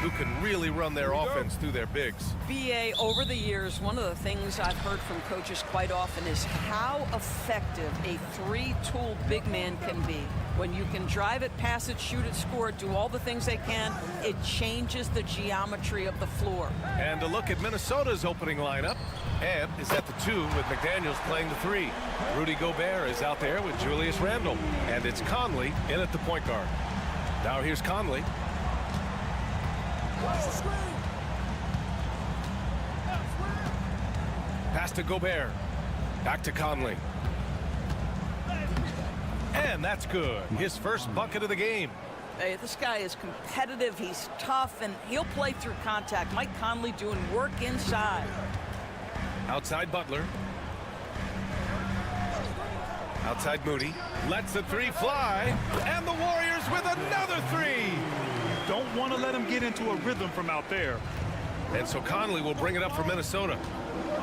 Who can really run their offense through their bigs. BA, over the years, one of the things I've heard from coaches quite often is how effective a three-tool big man can be. When you can drive it, pass it, shoot it, score it, do all the things they can, it changes the geometry of the floor. And a look at Minnesota's opening lineup. Ebb is at the 2 with McDaniels playing the 3. Rudy Gobert is out there with Julius Randle. And it's Conley in at the point guard. Now here's Conley. Pass to Gobert. Back to Conley. And that's good. His first bucket of the game. Hey, this guy is competitive. He's tough, and he'll play through contact. Mike Conley doing work inside. Outside Butler. Outside Moody. Lets the 3 fly. And the Warriors with another 3. Don't want to let him get into a rhythm from out there. And so Conley will bring it up for Minnesota.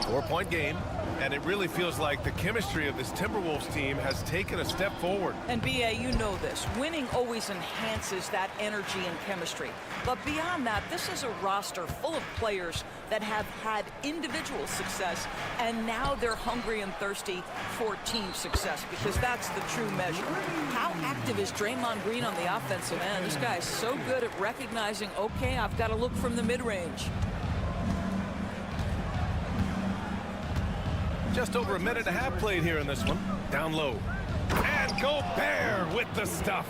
4-point game. And it really feels like the chemistry of this Timberwolves team has taken a step forward. And BA, you know this. Winning always enhances that energy and chemistry. But beyond that, this is a roster full of players that have had individual success, and now they're hungry and thirsty for team success, because that's the true measure. How active is Draymond Green on the offensive end? This guy is so good at recognizing, okay, I've got to look from the mid-range. Just over a minute and a half played here in this one. Down low. And Gobert with the stuff.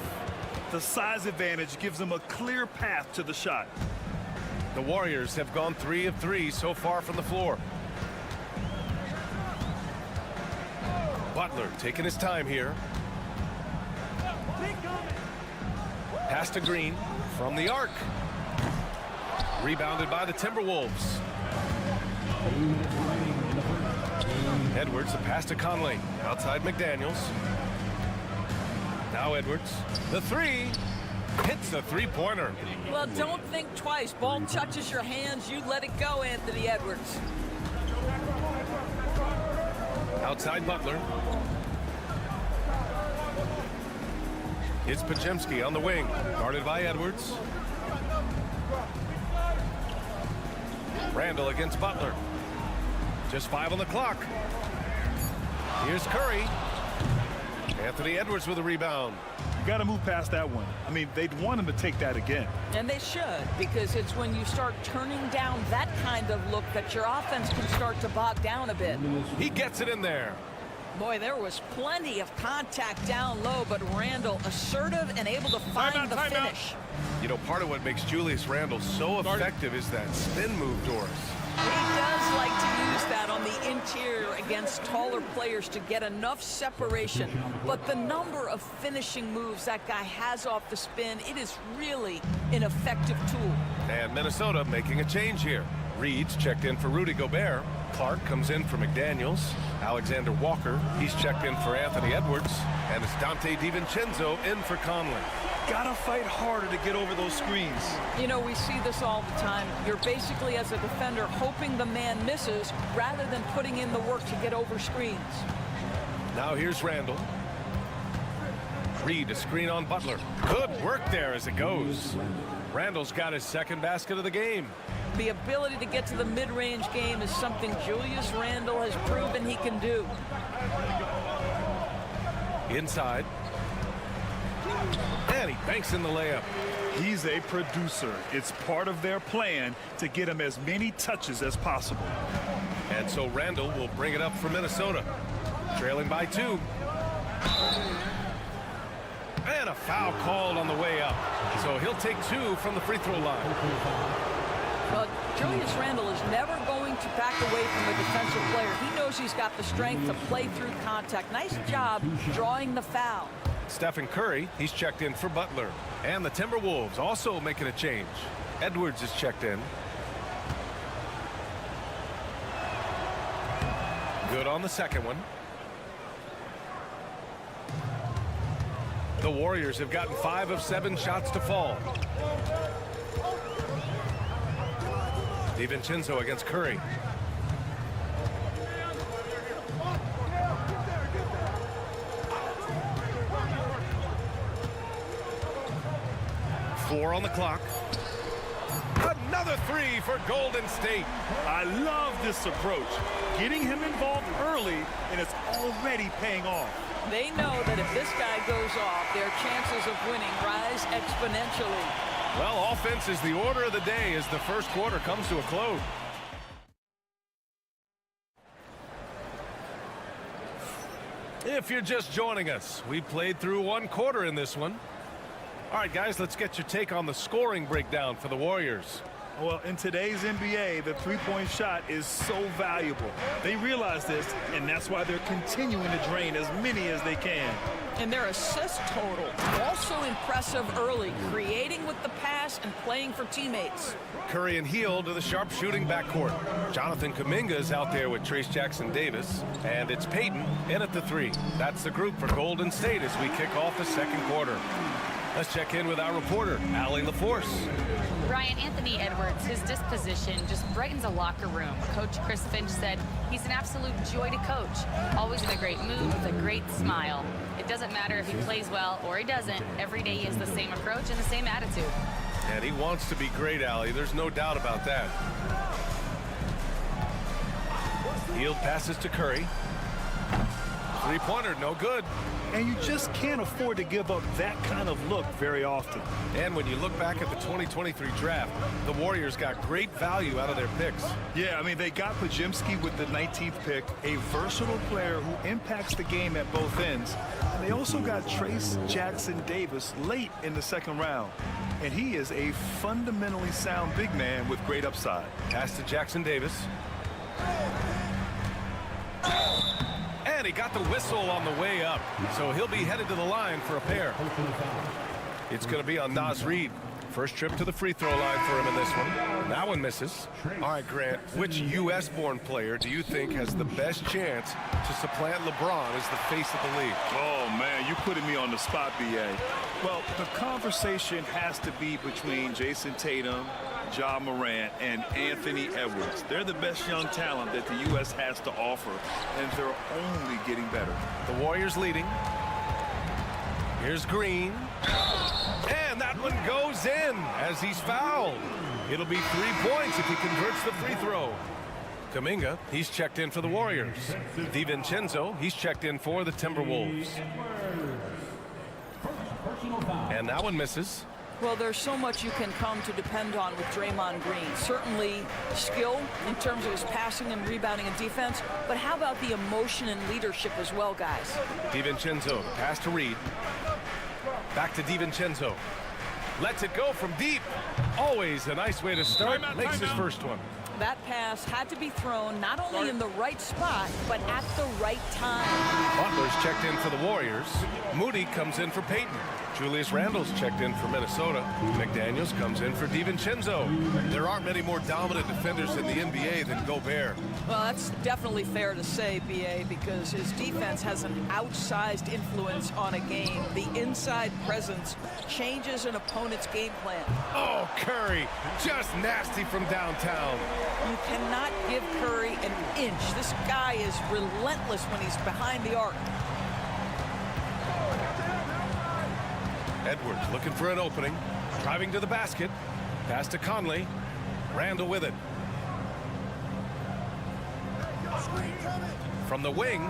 The size advantage gives him a clear path to the shot. The Warriors have gone 3 of 3 so far from the floor. Butler taking his time here. Pass to Green from the arc. Rebounded by the Timberwolves. Edwards, a pass to Conley. Outside McDaniels. Now Edwards. The 3 hits the three-pointer. Well, don't think twice. Ball touches your hands, you let it go, Anthony Edwards. Outside Butler. It's Podziemski on the wing. Guarded by Edwards. Randle against Butler. Just 5 on the clock. Here's Curry. Anthony Edwards with a rebound. You got to move past that one. I mean, they'd want him to take that again. And they should, because it's when you start turning down that kind of look that your offense can start to bog down a bit. He gets it in there. Boy, there was plenty of contact down low, but Randle assertive and able to find the finish. You know, part of what makes Julius Randle so effective is that spin move, Doris. He does like to use that on the interior against taller players to get enough separation. But the number of finishing moves that guy has off the spin, it is really an effective tool. And Minnesota making a change here. Reed's checked in for Rudy Gobert. Clark comes in for McDaniels. Alexander Walker, he's checked in for Anthony Edwards. And it's Dante DiVincenzo in for Conley. Gotta fight harder to get over those screens. You know, we see this all the time. You're basically, as a defender, hoping the man misses rather than putting in the work to get over screens. Now here's Randle. Reed, a screen on Butler. Good work there as it goes. Randle's got his second basket of the game. The ability to get to the mid-range game is something Julius Randle has proven he can do. Inside. And he banks in the layup. He's a producer. It's part of their plan to get him as many touches as possible. And so Randall will bring it up for Minnesota. Trailing by 2. And a foul called on the way up. So he'll take 2 from the free throw line. But Julius Randle is never going to back away from a defensive player. He knows he's got the strength to play through contact. Nice job drawing the foul. Stephen Curry, he's checked in for Butler. And the Timberwolves also making a change. Edwards is checked in. Good on the second one. The Warriors have gotten 5 of 7 shots to fall. DiVincenzo against Curry. Four on the clock. Another 3 for Golden State. I love this approach. Getting him involved early, and it's already paying off. They know that if this guy goes off, their chances of winning rise exponentially. Well, offense is the order of the day as the first quarter comes to a close. If you're just joining us, we played through 1 quarter in this one. All right, guys, let's get your take on the scoring breakdown for the Warriors. Well, in today's NBA, the three-point shot is so valuable. They realize this, and that's why they're continuing to drain as many as they can. And their assist total, also impressive early, creating with the pass and playing for teammates. Curry and Hield to the sharp-shooting backcourt. Jonathan Kuminga is out there with Trace Jackson-Davis. And it's Payton in at the 3. That's the group for Golden State as we kick off the second quarter. Let's check in with our reporter, Allie LaForce. Ryan, Anthony Edwards, his disposition just brightens a locker room. Coach Chris Finch said he's an absolute joy to coach. Always in a great mood with a great smile. It doesn't matter if he plays well or he doesn't. Every day he has the same approach and the same attitude. And he wants to be great, Allie. There's no doubt about that. Hield passes to Curry. Three-pointer, no good. And you just can't afford to give up that kind of look very often. And when you look back at the 2023 draft, the Warriors got great value out of their picks. Yeah, I mean, they got Pajimski with the 19th pick, a versatile player who impacts the game at both ends. And they also got Trace Jackson-Davis late in the second round. And he is a fundamentally sound big man with great upside. Pass to Jackson-Davis. And he got the whistle on the way up, so he'll be headed to the line for a pair. It's going to be on Naz Reid. First trip to the free throw line for him in this one. That one misses. All right, Grant, which U.S.-born player do you think has the best chance to supplant LeBron as the face of the league? Oh, man, you're putting me on the spot, B.A. Well, the conversation has to be between Jason Tatum, Ja Morant, and Anthony Edwards. They're the best young talent that the U.S. has to offer, and they're only getting better. The Warriors leading. Here's Green. And that one goes in as he's fouled. It'll be 3 points if he converts the free throw. Kuminga, he's checked in for the Warriors. DiVincenzo, he's checked in for the Timberwolves. And that one misses. Well, there's so much you can come to depend on with Draymond Green. Certainly skill in terms of his passing and rebounding and defense, but how about the emotion and leadership as well, guys? DiVincenzo, pass to Reid. Back to DiVincenzo. Lets it go from deep. Always a nice way to start. Makes his first one. That pass had to be thrown not only in the right spot, but at the right time. Butler's checked in for the Warriors. Moody comes in for Payton. Julius Randle's checked in for Minnesota. McDaniels comes in for DiVincenzo. There aren't many more dominant defenders in the NBA than Gobert. Well, that's definitely fair to say, B.A., because his defense has an outsized influence on a game. The inside presence changes an opponent's game plan. Oh, Curry, just nasty from downtown. You cannot give Curry an inch. This guy is relentless when he's behind the arc. Edwards looking for an opening. Driving to the basket. Pass to Conley. Randle with it. From the wing.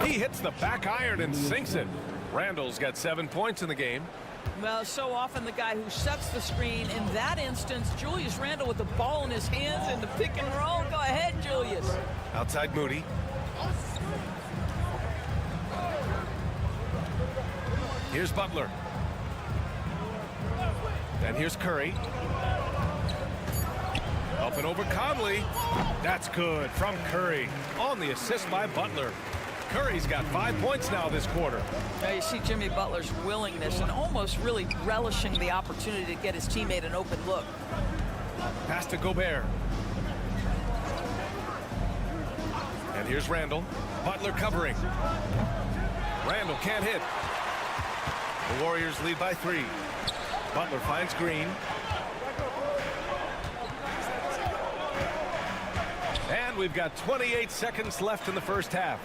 He hits the back iron and sinks it. Randall's got 7 points in the game. Well, so often the guy who sets the screen. In that instance, Julius Randle with the ball in his hands in the pick and roll. Go ahead, Julius. Outside Moody. Here's Butler. And here's Curry. Up and over Conley. That's good from Curry on the assist by Butler. Curry's got 5 points now this quarter. Now you see Jimmy Butler's willingness and almost really relishing the opportunity to get his teammate an open look. Pass to Gobert. And here's Randall. Butler covering. Randall can't hit. The Warriors lead by 3. Butler finds Green. And we've got 28 seconds left in the first half.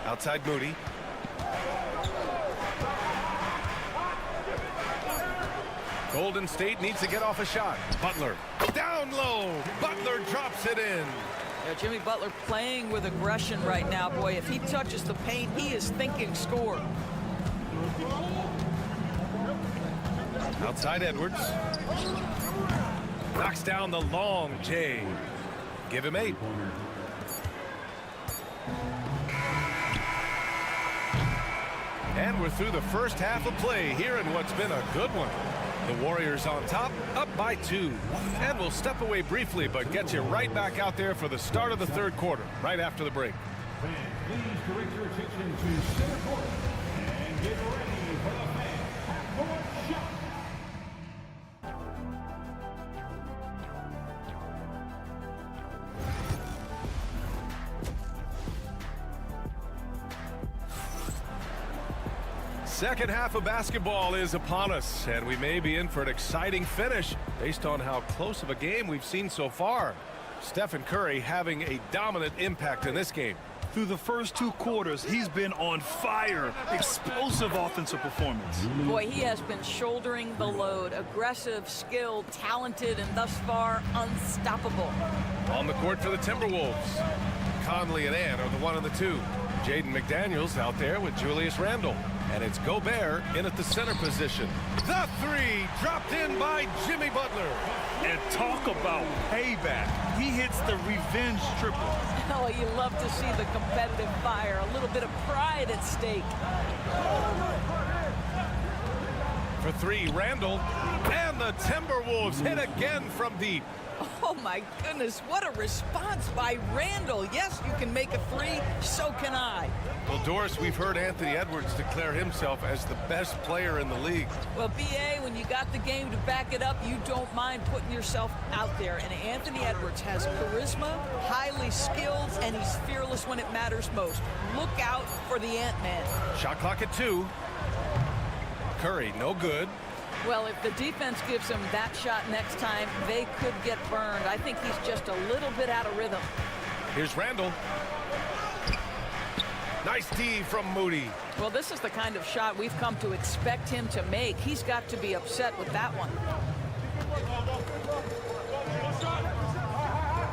Outside Moody. Golden State needs to get off a shot. Butler down low. Butler drops it in. Yeah, Jimmy Butler playing with aggression right now. Boy, if he touches the paint, he is thinking score. Outside Edwards. Knocks down the long J. Give him 8. And we're through the first half of play here in what's been a good one. The Warriors on top, up by 2. And we'll step away briefly, but get you right back out there for the start of the third quarter, right after the break. Please direct your attention to center court and get ready for the half-court shot. Second half of basketball is upon us, and we may be in for an exciting finish based on how close of a game we've seen so far. Stephen Curry having a dominant impact in this game. Through the first 2 quarters, he's been on fire. Explosive offensive performance. Boy, he has been shouldering the load. Aggressive, skilled, talented, and thus far unstoppable. On the court for the Timberwolves, Conley and Ant are the 1 and the 2. Jaden McDaniels out there with Julius Randle. And it's Gobert in at the center position. The 3 dropped in by Jimmy Butler. And talk about payback. He hits the revenge triple. Oh, you love to see the competitive fire. A little bit of pride at stake. For 3, Randall. And the Timberwolves hit again from deep. Oh, my goodness. What a response by Randall. Yes, you can make a 3. So can I. Well, Doris, we've heard Anthony Edwards declare himself as the best player in the league. Well, B.A., when you got the game to back it up, you don't mind putting yourself out there. And Anthony Edwards has charisma, highly skilled, and he's fearless when it matters most. Look out for the Ant-Man. Shot clock at 2. Curry, no good. Well, if the defense gives him that shot next time, they could get burned. I think he's just a little bit out of rhythm. Here's Randall. Nice D from Moody. Well, this is the kind of shot we've come to expect him to make. He's got to be upset with that one.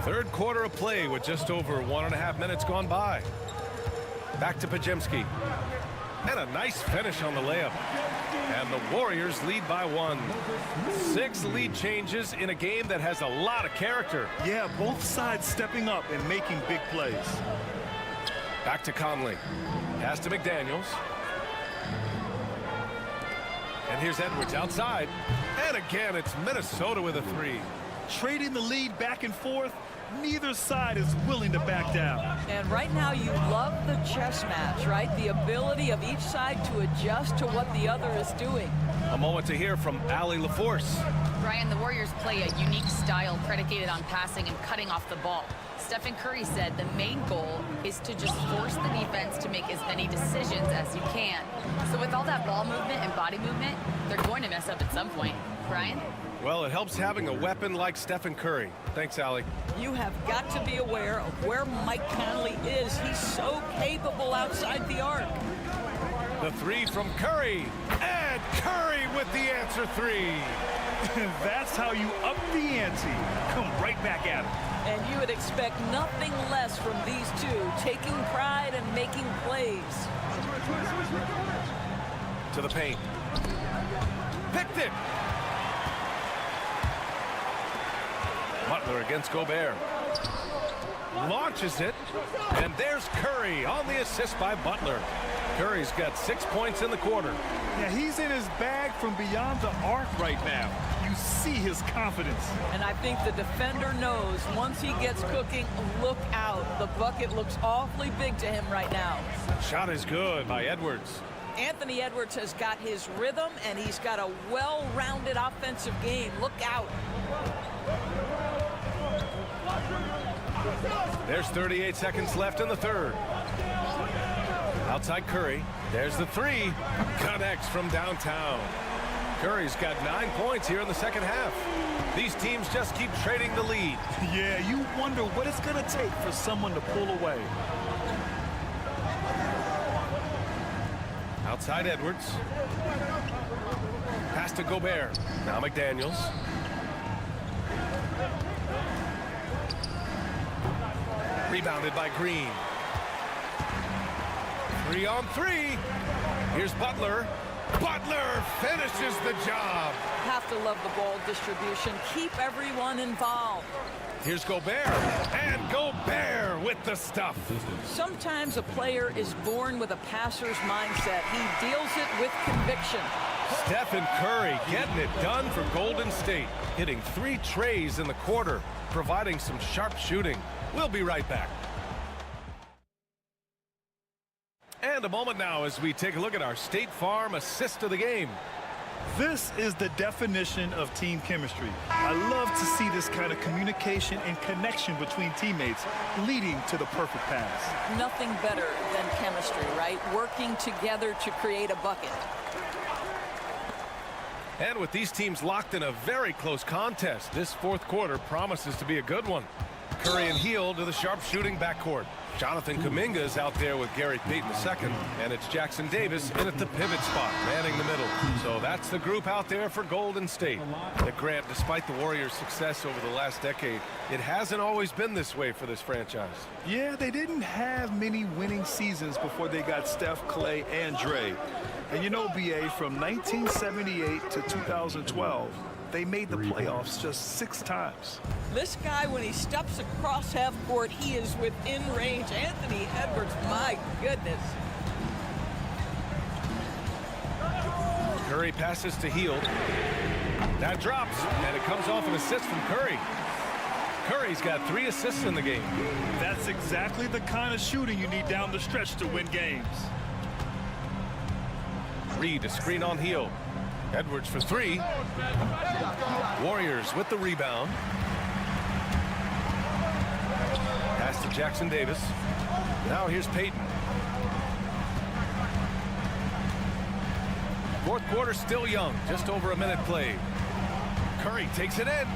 Third quarter of play with just over 1.5 minutes gone by. Back to Pajemski. And a nice finish on the layup. And the Warriors lead by 1. 6 lead changes in a game that has a lot of character. Yeah, both sides stepping up and making big plays. Back to Conley. Pass to McDaniels. And here's Edwards outside. And again, it's Minnesota with a 3. Trading the lead back and forth. Neither side is willing to back down. And right now you love the chess match, right? The ability of each side to adjust to what the other is doing. A moment to hear from Allie LaForce. Brian, the Warriors play a unique style predicated on passing and cutting off the ball. Stephen Curry said the main goal is to just force the defense to make as many decisions as you can. So with all that ball movement and body movement, they're going to mess up at some point. Brian? Well, it helps having a weapon like Stephen Curry. Thanks, Allie. You have got to be aware of where Mike Conley is. He's so capable outside the arc. The 3 from Curry. And Curry with the answer 3. That's how you up the ante. Come right back at him. And you would expect nothing less from these two, taking pride and making plays. To the paint. Picked it. Butler against Gobert. Launches it. And there's Curry on the assist by Butler. Curry's got 6 points in the quarter. Yeah, he's in his bag from beyond the arc right now. You see his confidence. And I think the defender knows once he gets cooking, look out. The bucket looks awfully big to him right now. Shot is good by Edwards. Anthony Edwards has got his rhythm, and he's got a well-rounded offensive game. Look out. There's 38 seconds left in the third. Outside Curry. There's the three. Connects from downtown. Curry's got 9 points here in the second half. These teams just keep trading the lead. Yeah, you wonder what it's going to take for someone to pull away. Outside Edwards. Pass to Gobert. Now McDaniels. Rebounded by Green. 3 on 3. Here's Butler. Butler finishes the job. Have to love the ball distribution. Keep everyone involved. Here's Gobert. And Gobert with the stuff. Sometimes a player is born with a passer's mindset. He deals it with conviction. Stephen Curry getting it done for Golden State. Hitting 3 trays in the quarter, providing some sharp shooting. We'll be right back. And a moment now as we take a look at our State Farm assist of the game. This is the definition of team chemistry. I love to see this kind of communication and connection between teammates leading to the perfect pass. Nothing better than chemistry, right? Working together to create a bucket. And with these teams locked in a very close contest, this fourth quarter promises to be a good one. Curry and Hield to the sharp shooting backcourt. Jonathan Kuminga is out there with Gary Payton II, and it's Jackson Davis in at the pivot spot, manning the middle. So that's the group out there for Golden State. But Grant, despite the Warriors' success over the last decade, it hasn't always been this way for this franchise. Yeah, they didn't have many winning seasons before they got Steph, Clay, and Dre. And you know, BA, from 1978 to 2012, they made the playoffs just 6 times. This guy, when he steps across half court, he is within range. Anthony Edwards, my goodness. Curry passes to Hield. That drops, and it comes off an assist from Curry. Curry's got 3 assists in the game. That's exactly the kind of shooting you need down the stretch to win games. Reed, a screen on Hield. Edwards for 3. Warriors with the rebound. Pass to Jackson Davis. Now here's Payton. Fourth quarter still young, just over a minute played. Curry takes it in.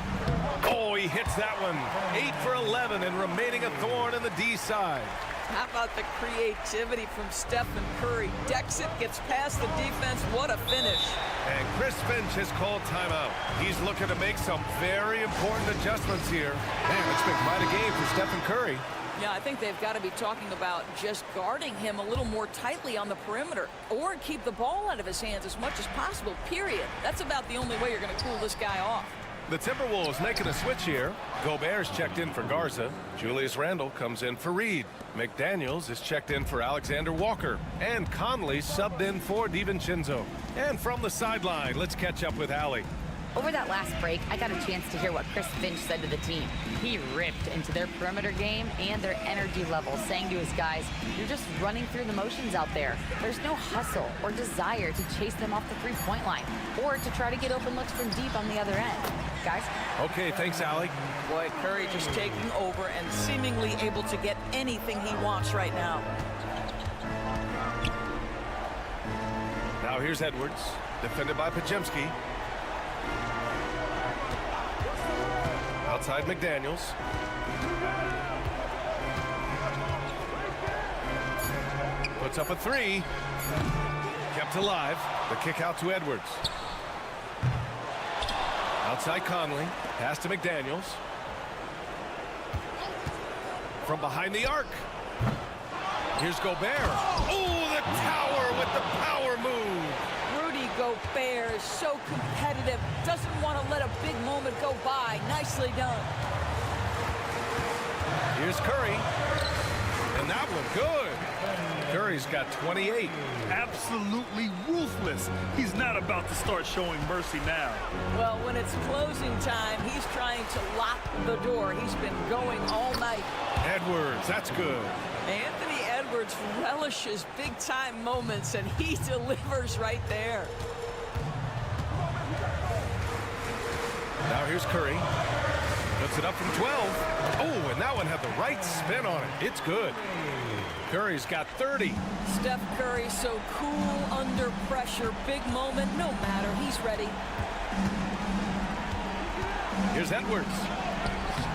Oh, he hits that one. 8 for 11 and remaining a thorn in the D side. How about the creativity from Stephen Curry? Decks it, gets past the defense. What a finish. And Chris Finch has called timeout. He's looking to make some very important adjustments here. Man, it's been quite a game for Stephen Curry. Yeah, I think they've got to be talking about just guarding him a little more tightly on the perimeter or keep the ball out of his hands as much as possible, period. That's about the only way you're going to cool this guy off. The Timberwolves making a switch here. Gobert's checked in for Garza. Julius Randle comes in for Reed. McDaniels is checked in for Alexander Walker. And Conley subbed in for DiVincenzo. And from the sideline, let's catch up with Allie. Over that last break, I got a chance to hear what Chris Finch said to the team. He ripped into their perimeter game and their energy level, saying to his guys, you're just running through the motions out there. There's no hustle or desire to chase them off the three-point line or to try to get open looks from deep on the other end. Guys? Okay, thanks, Allie. Boy, Curry just taking over and seemingly able to get anything he wants right now. Now here's Edwards, defended by Pajemski. Outside McDaniels. Puts up a 3. Kept alive. The kick out to Edwards. Outside Conley. Pass to McDaniels. From behind the arc. Here's Gobert. Oh, the tower with the power move. Rudy Gobert is so competitive. Doesn't want to let a big moment go by. Nicely done. Here's Curry. And that one good. Curry's got 28. Absolutely ruthless. He's not about to start showing mercy now. Well, when it's closing time, he's trying to lock the door. He's been going all night. Edwards, that's good. Anthony Edwards relishes big-time moments, and he delivers right there. Now here's Curry. Puts it up from 12. Oh, and that one had the right spin on it. It's good. Curry's got 30. Steph Curry so cool under pressure. Big moment, no matter. He's ready. Here's Edwards.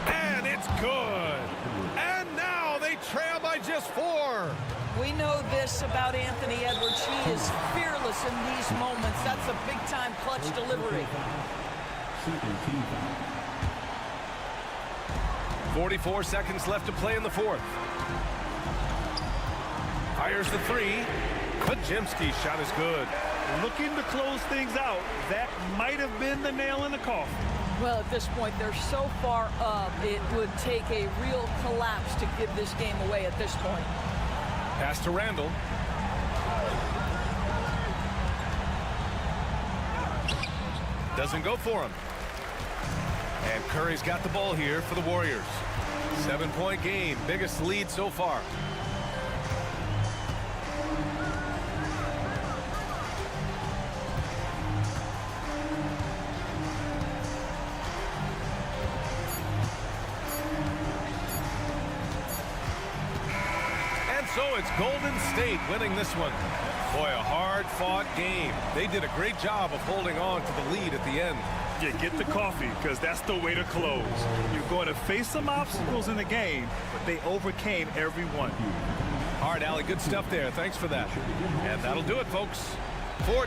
And it's good. And now they trail by just 4. We know this about Anthony Edwards. He is fearless in these moments. That's a big-time clutch delivery. 44 seconds left to play in the fourth. Fires the 3. Kajimski's shot is good. Looking to close things out. That might have been the nail in the coffin. Well, at this point, they're so far up, it would take a real collapse to give this game away at this point. Pass to Randall. Doesn't go for him. And Curry's got the ball here for the Warriors. 7-point game, biggest lead so far. And so it's Golden State winning this one. Boy, a hard-fought game. They did a great job of holding on to the lead at the end. Yeah, get the coffee, because that's the way to close. You're going to face some obstacles in the game, but they overcame every one. All right, Allie, good stuff there. Thanks for that. And that'll do it, folks. For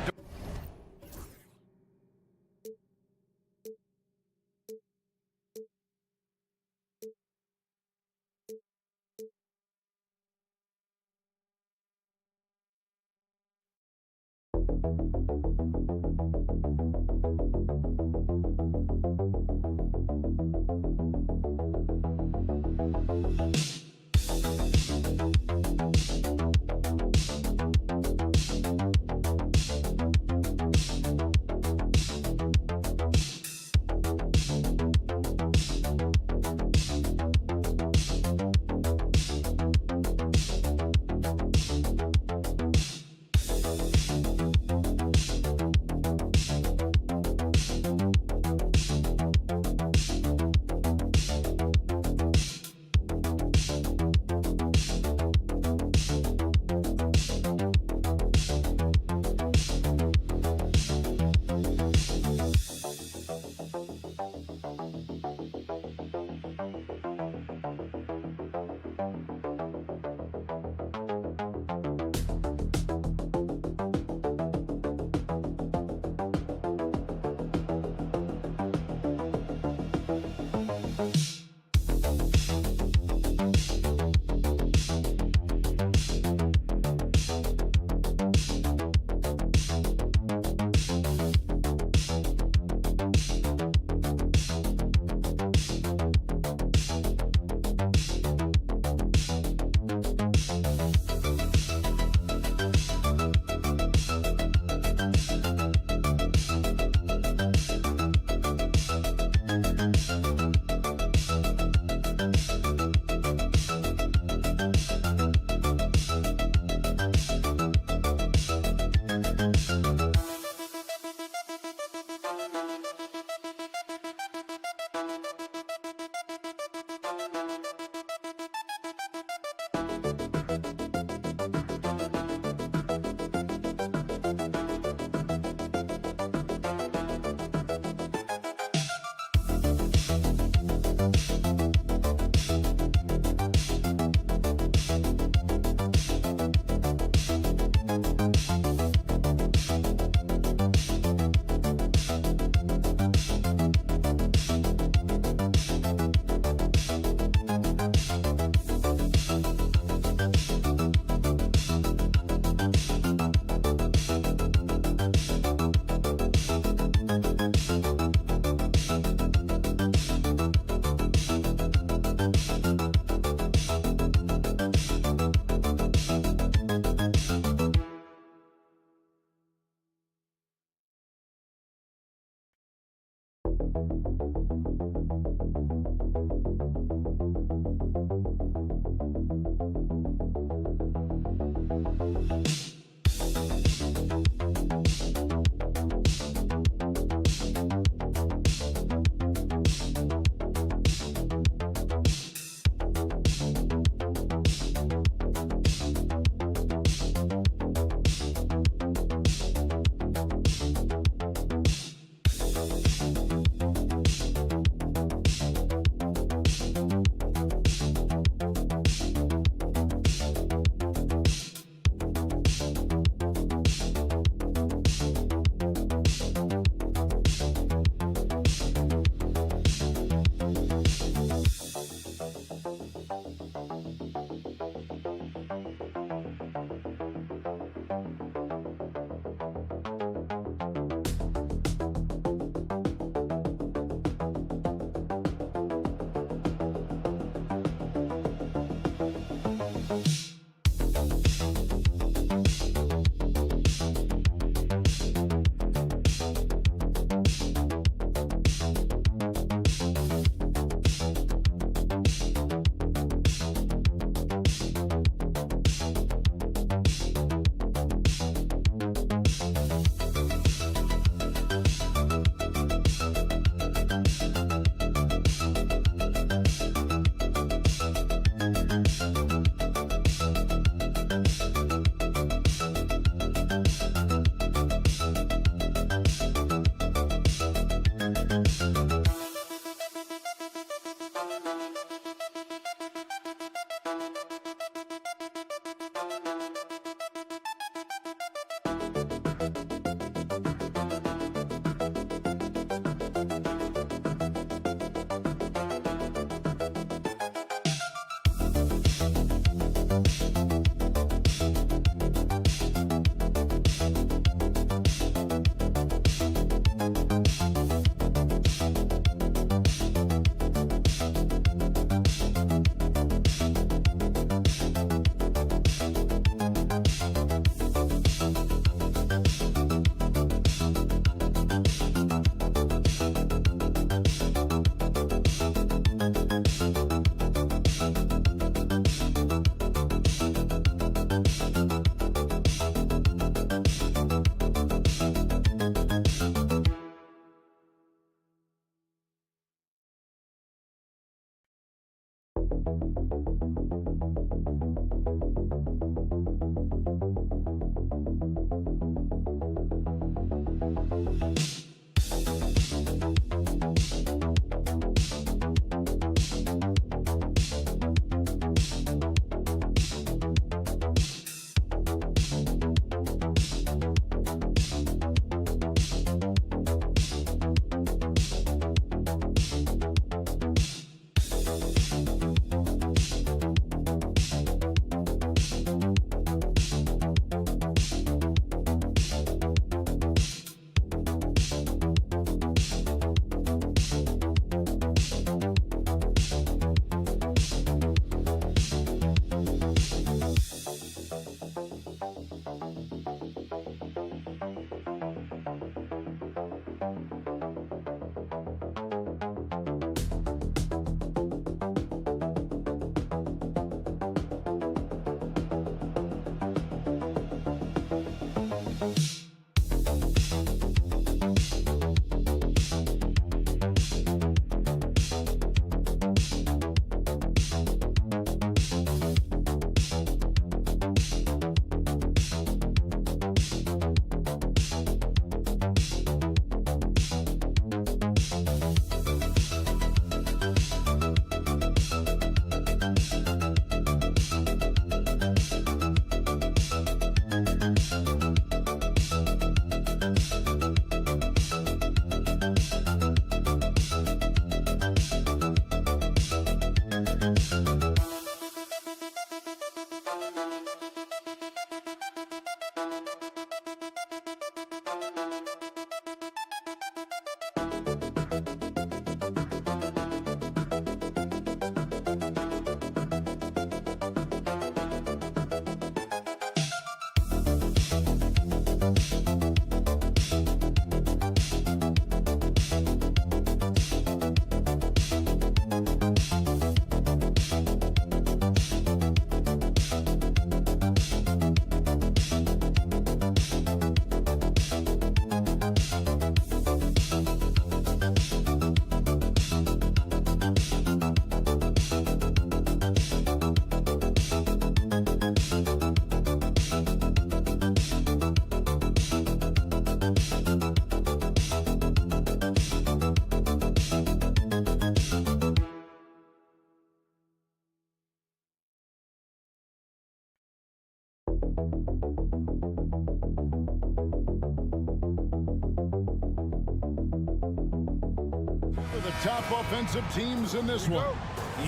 top offensive teams in this one.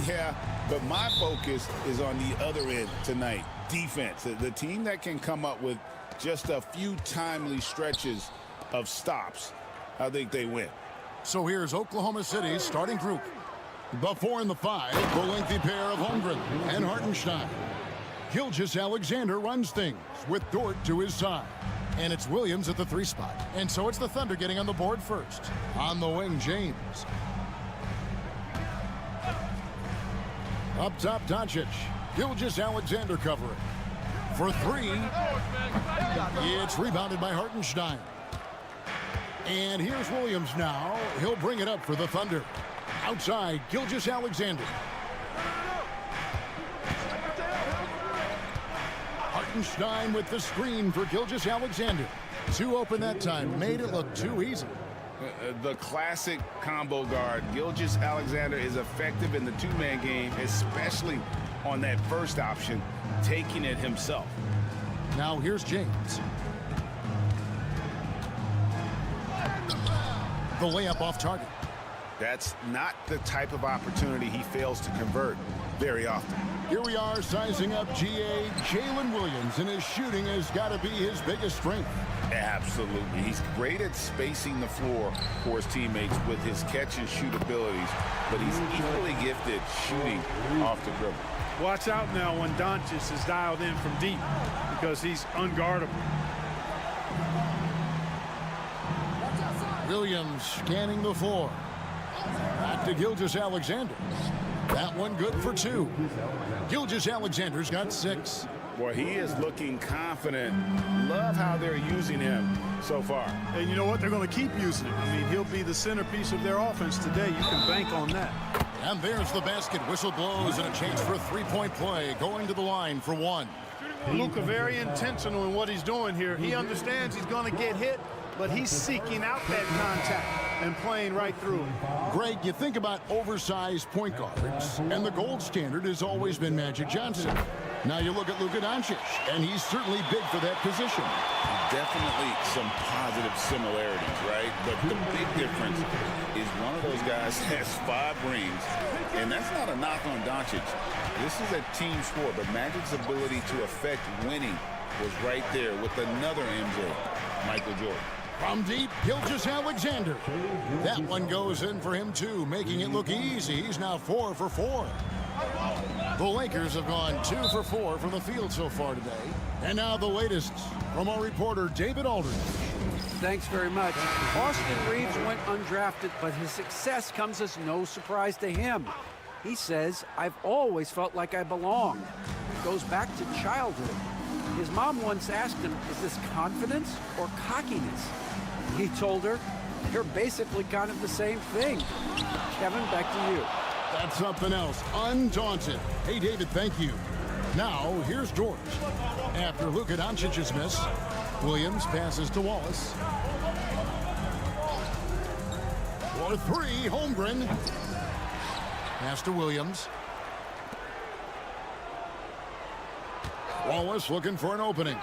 Yeah, but my focus is on the other end tonight. Defense. The team that can come up with just a few timely stretches of stops, I think they win. So here's Oklahoma City's starting group. The 4 and the 5, the lengthy pair of Holmgren and Hartenstein. Gilgeous-Alexander runs things with Dort to his side. And it's Williams at the 3 spot. And so it's the Thunder getting on the board first. On the wing, James. Up top, Doncic. Gilgeous-Alexander covering. For 3. It's rebounded by Hartenstein. And here's Williams now. He'll bring it up for the Thunder. Outside, Gilgeous-Alexander. Hartenstein with the screen for Gilgeous-Alexander. Too open that time. Made it look too easy. The classic combo guard. Gilgeous-Alexander is effective in the two-man game, especially on that first option, taking it himself. Now here's James. The layup off target. That's not the type of opportunity he fails to convert very often. Here we are sizing up GA Jalen Williams, and his shooting has got to be his biggest strength. Absolutely. He's great at spacing the floor for his teammates with his catch and shoot abilities, but he's equally gifted shooting off the dribble. Watch out now when Doncic is dialed in from deep because he's unguardable. Williams scanning the floor. Back to Gilgeous-Alexander. That one good for 2. Gilgeous-Alexander's got 6. Boy, he is looking confident. Love how they're using him so far. And you know what? They're going to keep using him. I mean, he'll be the centerpiece of their offense today. You can bank on that. And there's the basket. Whistle blows and a chance for a 3-point play. Going to the line for 1. Luka very intentional in what he's doing here. He understands he's going to get hit, but he's seeking out that contact and playing right through it. Greg, you think about oversized point guards, and the gold standard has always been Magic Johnson. Now you look at Luka Doncic, and he's certainly big for that position. Definitely some positive similarities, right? But the big difference is one of those guys has 5 rings, and that's not a knock on Doncic. This is a team sport, but Magic's ability to affect winning was right there with another MJ, Michael Jordan. From deep, Gilgeous-Alexander. That one goes in for him, too, making it look easy. He's now 4 for 4. The Lakers have gone 2 for 4 from the field so far today. And now the latest from our reporter, David Aldridge. Thanks very much. Austin Reeves went undrafted, but his success comes as no surprise to him. He says, "I've always felt like I belonged." It goes back to childhood. His mom once asked him, "Is this confidence or cockiness?" He told her, "They're basically kind of the same thing." Kevin, back to you. That's something else. Undaunted. Hey, David, thank you. Now, here's George. After Luka Doncic's miss, Williams passes to Wallace. For 3, Holmgren. Pass to Williams. Wallace looking for an opening.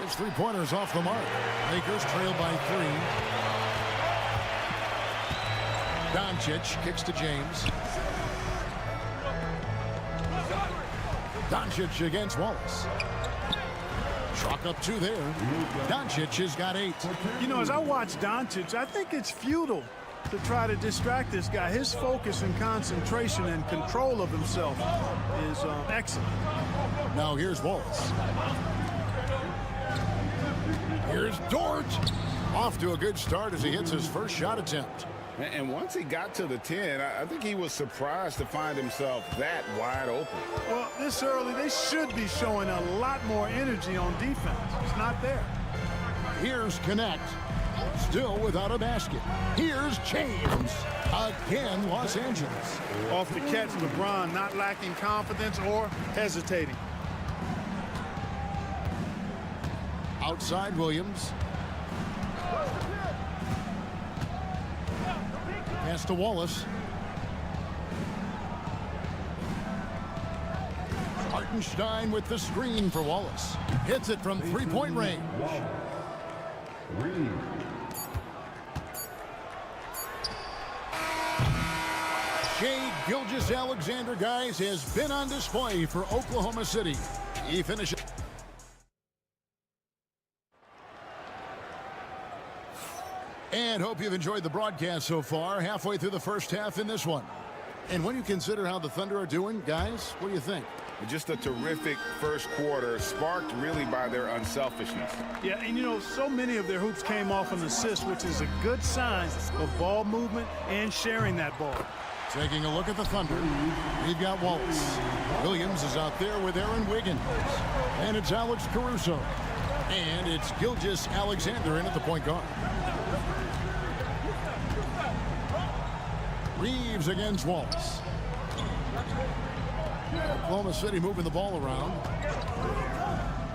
His 3-pointers off the mark. Lakers trail by 3. Doncic kicks to James. Doncic against Wallace. Chalk up 2 there. Doncic has got 8. You know, as I watch Doncic, I think it's futile to try to distract this guy. His focus and concentration and control of himself is excellent. Now here's Wallace. Here's Dort. Off to a good start as he hits his first shot attempt. And once he got to the 10, I think he was surprised to find himself that wide open. Well, this early, they should be showing a lot more energy on defense. It's not there. Here's Connect. Still without a basket. Here's James. Again, Los Angeles. Off the catch, LeBron not lacking confidence or hesitating. Outside Williams. Pass to Wallace. Hartenstein with the screen for Wallace. Hits it from 3-point range. Gilgeous-Alexander, guys, has been on display for Oklahoma City. He finishes. And hope you've enjoyed the broadcast so far, halfway through the first half in this one. And when you consider how the Thunder are doing, guys, what do you think? Just a terrific first quarter, sparked really by their unselfishness. Yeah, and you know, so many of their hoops came off an assist, which is a good sign of ball movement and sharing that ball. Taking a look at the Thunder, we've got Wallace. Williams is out there with Aaron Wiggins. And it's Alex Caruso. And it's Gilgeous-Alexander in at the point guard. Reeves against Wallace. Oklahoma City moving the ball around.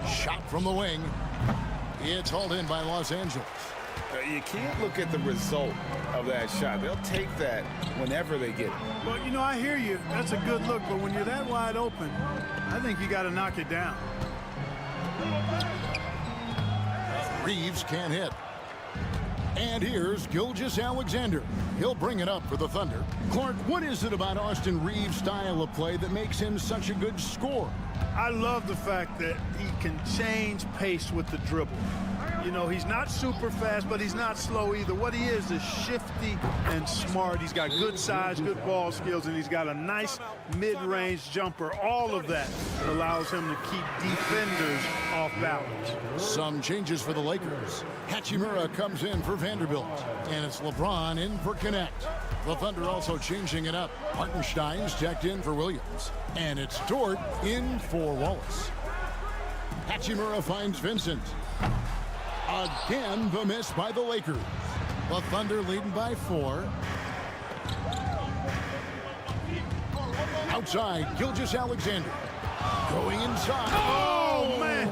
Shot from the wing. It's hauled in by Los Angeles. You can't look at the result of that shot. They'll take that whenever they get it. Well, you know, I hear you. That's a good look, but when you're that wide open, I think you got to knock it down. Reeves can't hit. And here's Gilgeous-Alexander. He'll bring it up for the Thunder. Clark, what is it about Austin Reeves' style of play that makes him such a good scorer? I love the fact that he can change pace with the dribble. You know, he's not super fast, but he's not slow either. What he is shifty and smart. He's got good size, good ball skills, and he's got a nice mid-range jumper. All of that allows him to keep defenders off balance. Some changes for the Lakers. Hachimura comes in for Vanderbilt, and it's LeBron in for Connect. The Thunder also changing it up. Hartenstein's checked in for Williams, and it's Dort in for Wallace. Hachimura finds Vincent. Again, the miss by the Lakers. The Thunder leading by 4. Outside, Gilgeous-Alexander. Going inside. Oh, man!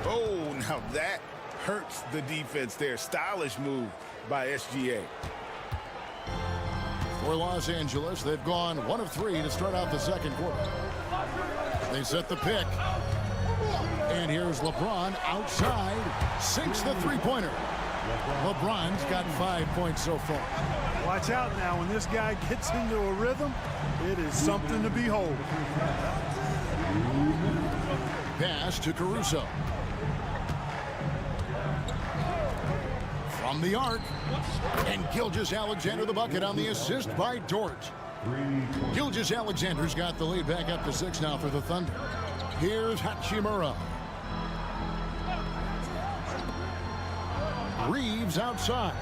Oh, now that hurts the defense there. Stylish move by SGA. For Los Angeles, they've gone 1 of 3 to start out the second quarter. They set the pick. And here's LeBron outside, sinks the three-pointer. LeBron's got 5 points so far. Watch out now. When this guy gets into a rhythm, it is something to behold. Pass to Caruso. From the arc. And Gilgeous-Alexander the bucket on the assist by Dort. Gilgeous-Alexander's got the lead back up to 6 now for the Thunder. Here's Hachimura. Reeves outside.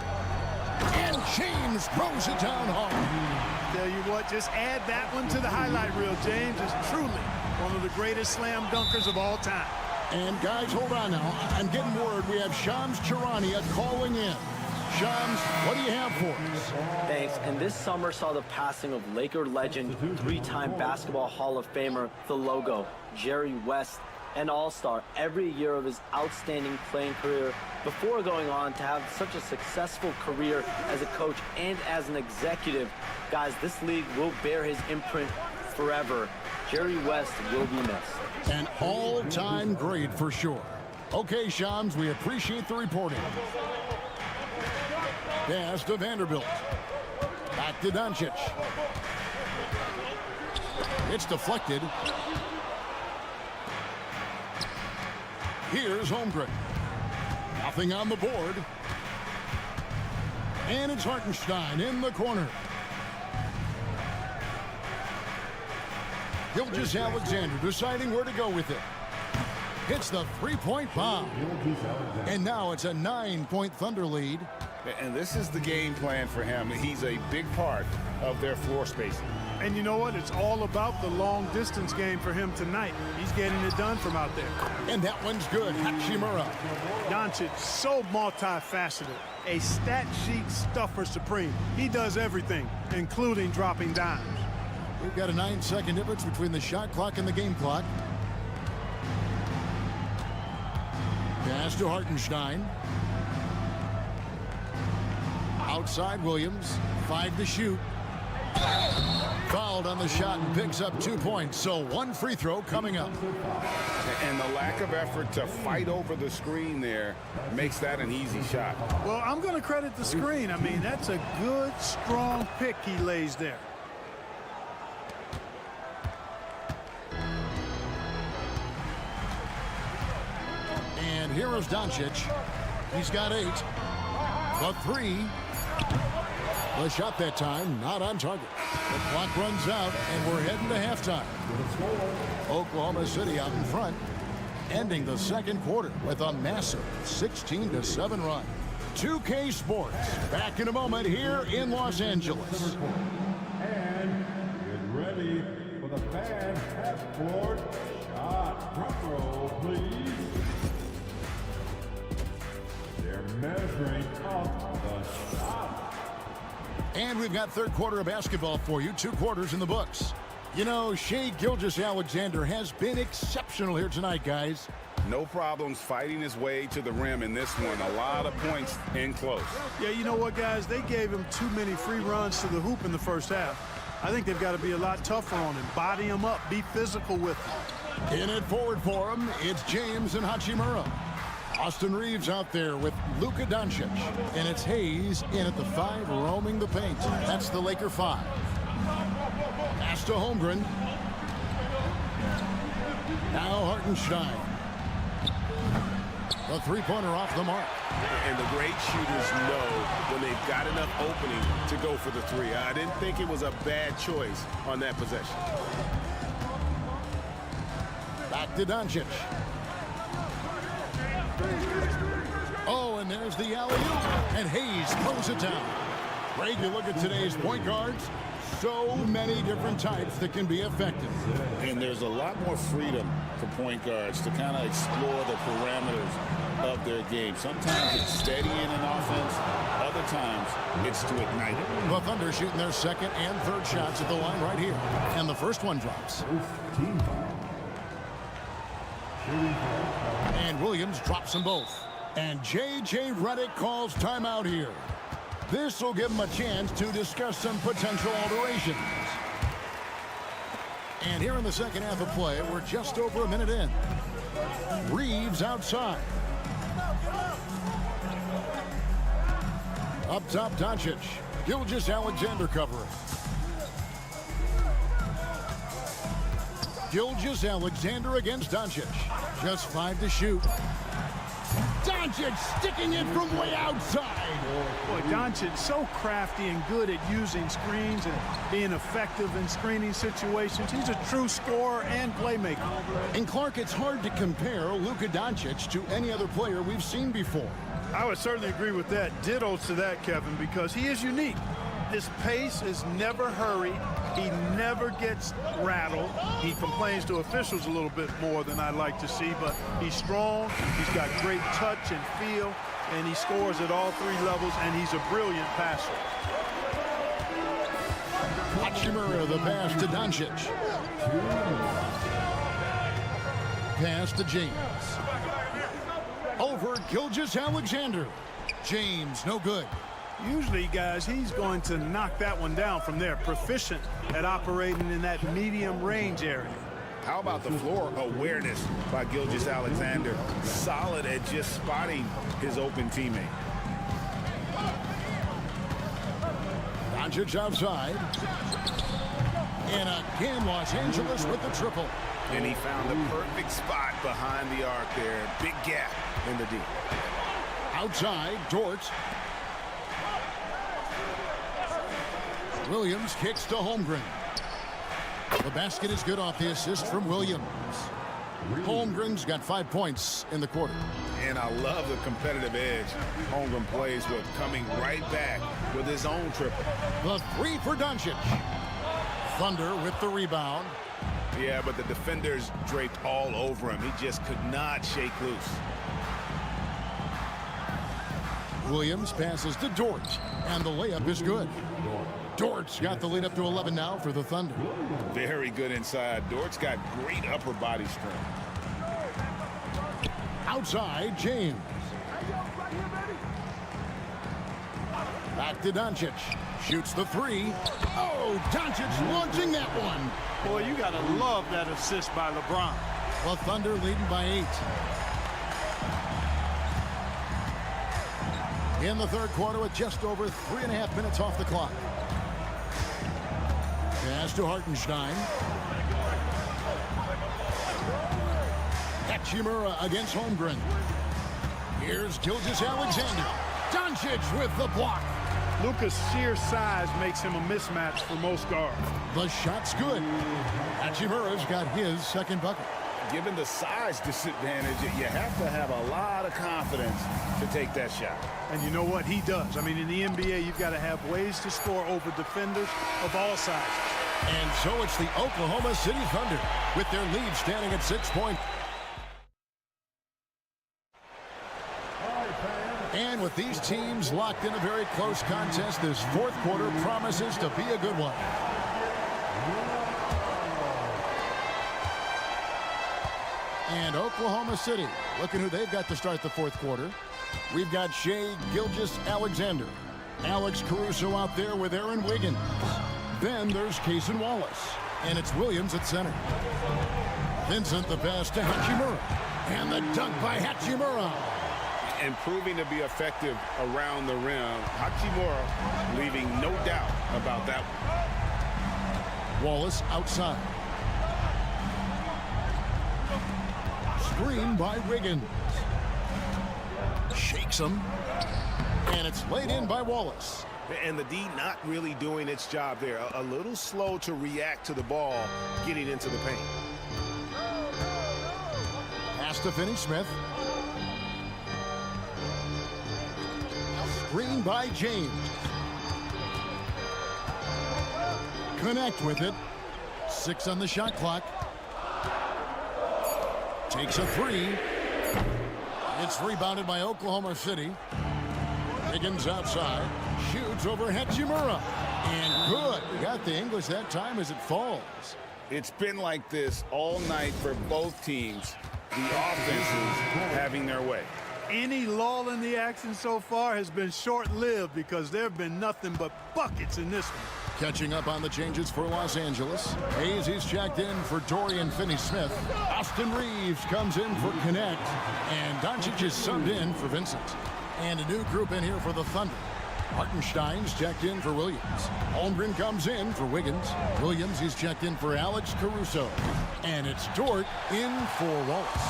And James throws it down hard. Tell you what, just add that one to the highlight reel. James is truly one of the greatest slam dunkers of all time. And guys, hold on now. I'm getting word we have Shams Charania calling in. Shams, what do you have for us? Thanks. And this summer saw the passing of Laker legend, 3-time Basketball Hall of Famer, the logo, Jerry West, an all-star every year of his outstanding playing career before going on to have such a successful career as a coach and as an executive. Guys, this league will bear his imprint forever. Jerry West will be missed. An all-time great for sure. Okay, Shams, we appreciate the reporting. Pass to Vanderbilt. Back to Doncic. It's deflected. Here's Holmgren. Nothing on the board. And it's Hartenstein in the corner. Gilgeous-Alexander deciding where to go with it. Hits the three-point bomb. And now it's a 9-point Thunder lead. And this is the game plan for him. He's a big part of their floor spacing. And you know what? It's all about the long-distance game for him tonight. He's getting it done from out there. And that one's good. Hachimura. Doncic, so multifaceted. A stat sheet stuffer supreme. He does everything, including dropping dimes. We've got a 9-second difference between the shot clock and the game clock. Pass to Hartenstein. Outside Williams. 5 to shoot. Fouled on the shot and picks up 2 points. So 1 free throw coming up. And the lack of effort to fight over the screen there makes that an easy shot. Well, I'm going to credit the screen. I mean, that's a good, strong pick he lays there. Here is Doncic. He's got 8. The 3. The shot that time, not on target. The clock runs out, and we're heading to halftime. Oklahoma City out in front, ending the second quarter with a massive 16-7 run. 2K Sports, back in a moment here in Los Angeles. And get ready for the fan half-court shot. Front row, please. They're measuring up the shot. And we've got third quarter of basketball for you. 2 quarters in the books. You know, Shai Gilgeous-Alexander has been exceptional here tonight, guys. No problems fighting his way to the rim in this one. A lot of points in close. Yeah, you know what, guys? They gave him too many free runs to the hoop in the first half. I think they've got to be a lot tougher on him. Body him up. Be physical with him. In it forward for him, it's James and Hachimura. Austin Reeves out there with Luka Doncic. And it's Hayes in at the 5, roaming the paint. That's the Laker 5. Pass to Holmgren. Now Hartenstein. The three-pointer off the mark. And the great shooters know when they've got enough opening to go for the 3. I didn't think it was a bad choice on that possession. Back to Doncic. Oh, and there's the alley-oop. And Hayes throws it down. Greg, you look at today's point guards. So many different types that can be effective. And there's a lot more freedom for point guards to kind of explore the parameters of their game. Sometimes it's steadying an offense. Other times it's to ignite it. The Thunder shooting their second and third shots at the line right here. And the first one drops. And Williams drops them both. And J.J. Redick calls timeout here. This will give him a chance to discuss some potential alterations. And here in the second half of play, we're just over a minute in. Reeves outside. Up top, Doncic. Gilgeous-Alexander covering. Gilgeous-Alexander against Doncic. Just 5 to shoot. Doncic sticking it from way outside. Boy, Doncic so crafty and good at using screens and being effective in screening situations. He's a true scorer and playmaker. And Clark, it's hard to compare Luka Doncic to any other player we've seen before. I would certainly agree with that. Ditto to that, Kevin, because he is unique. His pace is never hurried. He never gets rattled. He complains to officials a little bit more than I'd like to see, but he's strong. He's got great touch and feel, and he scores at all 3 levels, and he's a brilliant passer. Hachimura, the pass to Doncic. Pass to James. Over Gilgeous-Alexander. James, no good. Usually, guys, he's going to knock that one down from there. Proficient at operating in that medium range area. How about the floor awareness by Gilgeous-Alexander? Solid at just spotting his open teammate. Doncic outside. And again, Los Angeles with the triple. And he found the perfect spot behind the arc there. Big gap in the D. Outside, Dort. Williams kicks to Holmgren. The basket is good off the assist from Williams. Holmgren's got 5 points in the quarter. And I love the competitive edge Holmgren plays with, coming right back with his own triple. The 3 for Doncic. Thunder with the rebound. Yeah, but the defenders draped all over him. He just could not shake loose. Williams passes to Dort, and the layup is good. Dort's got the lead up to 11 now for the Thunder. Very good inside. Dort's got great upper body strength. Outside, James. Back to Doncic. Shoots the 3. Oh, Doncic launching that one. Boy, you got to love that assist by LeBron. The Thunder leading by 8. In the third quarter with just over 3.5 minutes off the clock. Pass to Hartenstein. Hachimura against Holmgren. Here's Gilgeous-Alexander. Doncic with the block. Luka's sheer size makes him a mismatch for most guards. The shot's good. Hachimura's got his second bucket. Given the size disadvantage, you have to have a lot of confidence to take that shot. And you know what? He does. I mean, in the NBA, you've got to have ways to score over defenders of all sizes. And so it's the Oklahoma City Thunder with their lead standing at 6 points. And with these teams locked in a very close contest, this fourth quarter promises to be a good one. And Oklahoma City, looking who they've got to start the fourth quarter. We've got Shai Gilgeous-Alexander. Alex Caruso out there with Aaron Wiggins. Then there's Cason Wallace. And it's Williams at center. Vincent the pass to Hachimura. And the dunk by Hachimura. And proving to be effective around the rim. Hachimura leaving no doubt about that one. Wallace outside. Screen by Wiggins. Shakes him. And it's laid in by Wallace. And the D not really doing its job there. A little slow to react to the ball getting into the paint. Pass to Finney-Smith. Screen by James. Connect with it. 6 on the shot clock. Takes a 3. It's rebounded by Oklahoma City. Wiggins outside. Shoots over Hachimura. And good. Got the English that time as it falls. It's been like this all night for both teams. The offenses having their way. Any lull in the action so far has been short-lived because there have been nothing but buckets in this one. Catching up on the changes for Los Angeles. Hayes, he's checked in for Dorian Finney-Smith. Austin Reeves comes in for Connect. And Doncic is subbed in for Vincent. And a new group in here for the Thunder. Hartenstein's checked in for Williams. Holmgren comes in for Wiggins. Williams, he's checked in for Alex Caruso. And it's Dort in for Wallace.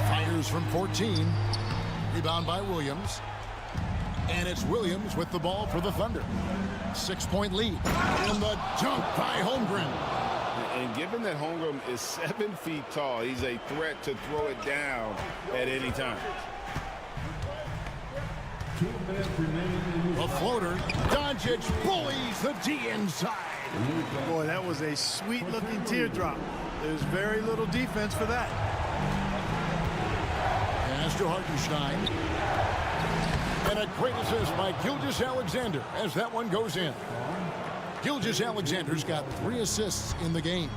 Fires from 14. Rebound by Williams. And it's Williams with the ball for the Thunder. 6-point lead. And the dunk by Holmgren. And given that Holmgren is 7 feet tall, he's a threat to throw it down at any time. 2 minutes remaining in A floater. Doncic bullies the D inside. Boy, that was a sweet-looking teardrop. There's very little defense for that. Pass to Hartenstein. And a great assist by Gilgeous-Alexander as that one goes in. Gilgeous-Alexander's got 3 assists in the game.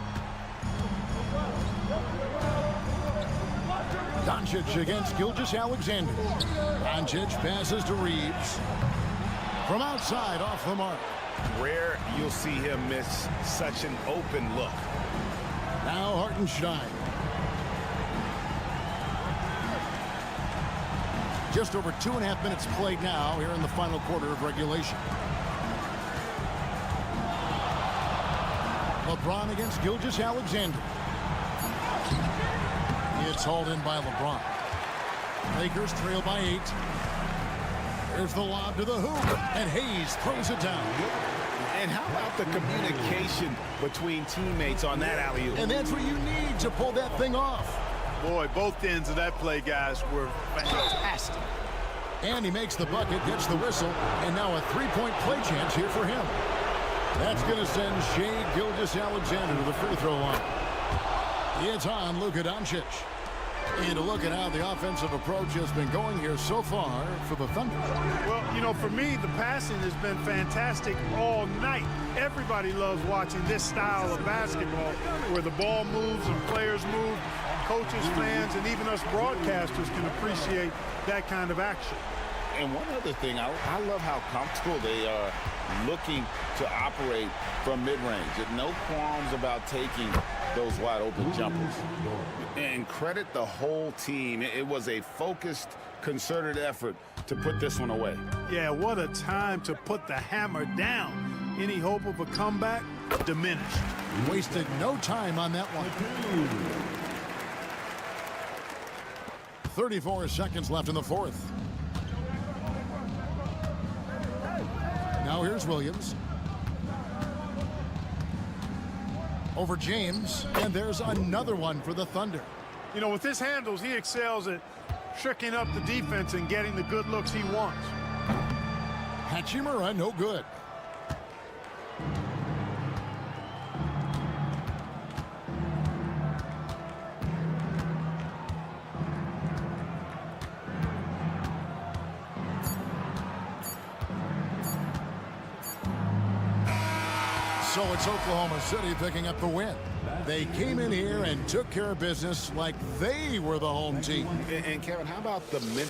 Doncic against Gilgeous-Alexander. Doncic passes to Reeves. From outside, off the mark. Rare you'll see him miss such an open look. Now Hartenstein. Just over 2.5 minutes played now here in the final quarter of regulation. LeBron against Gilgeous-Alexander. It's hauled in by LeBron. Lakers trail by 8. There's the lob to the hoop, and Hayes throws it down. And how about the communication between teammates on that alley-oop? And that's what you need to pull that thing off. Boy, both ends of that play, guys, were fantastic. And he makes the bucket, gets the whistle, and now a 3-point play chance here for him. That's going to send Shai Gilgeous-Alexander to the free throw line. It's on Luka Doncic. And a look at how the offensive approach has been going here so far for the Thunder. Well, you know, for me, the passing has been fantastic all night. Everybody loves watching this style of basketball where the ball moves and players move. Coaches, fans, and even us broadcasters can appreciate that kind of action. And one other thing, I love how comfortable they are looking to operate from mid-range. No qualms about taking those wide-open jumpers. And credit the whole team. It was a focused, concerted effort to put this one away. Yeah, what a time to put the hammer down. Any hope of a comeback diminished. Wasted no time on that one. 34 seconds left in the fourth. Now here's Williams. Over James, and there's another one for the Thunder. You know, with his handles, he excels at tricking up the defense and getting the good looks he wants. Hachimura, no good. So it's Oklahoma City picking up the win. They came in here and took care of business like they were the home team. And Kevin, how about the men?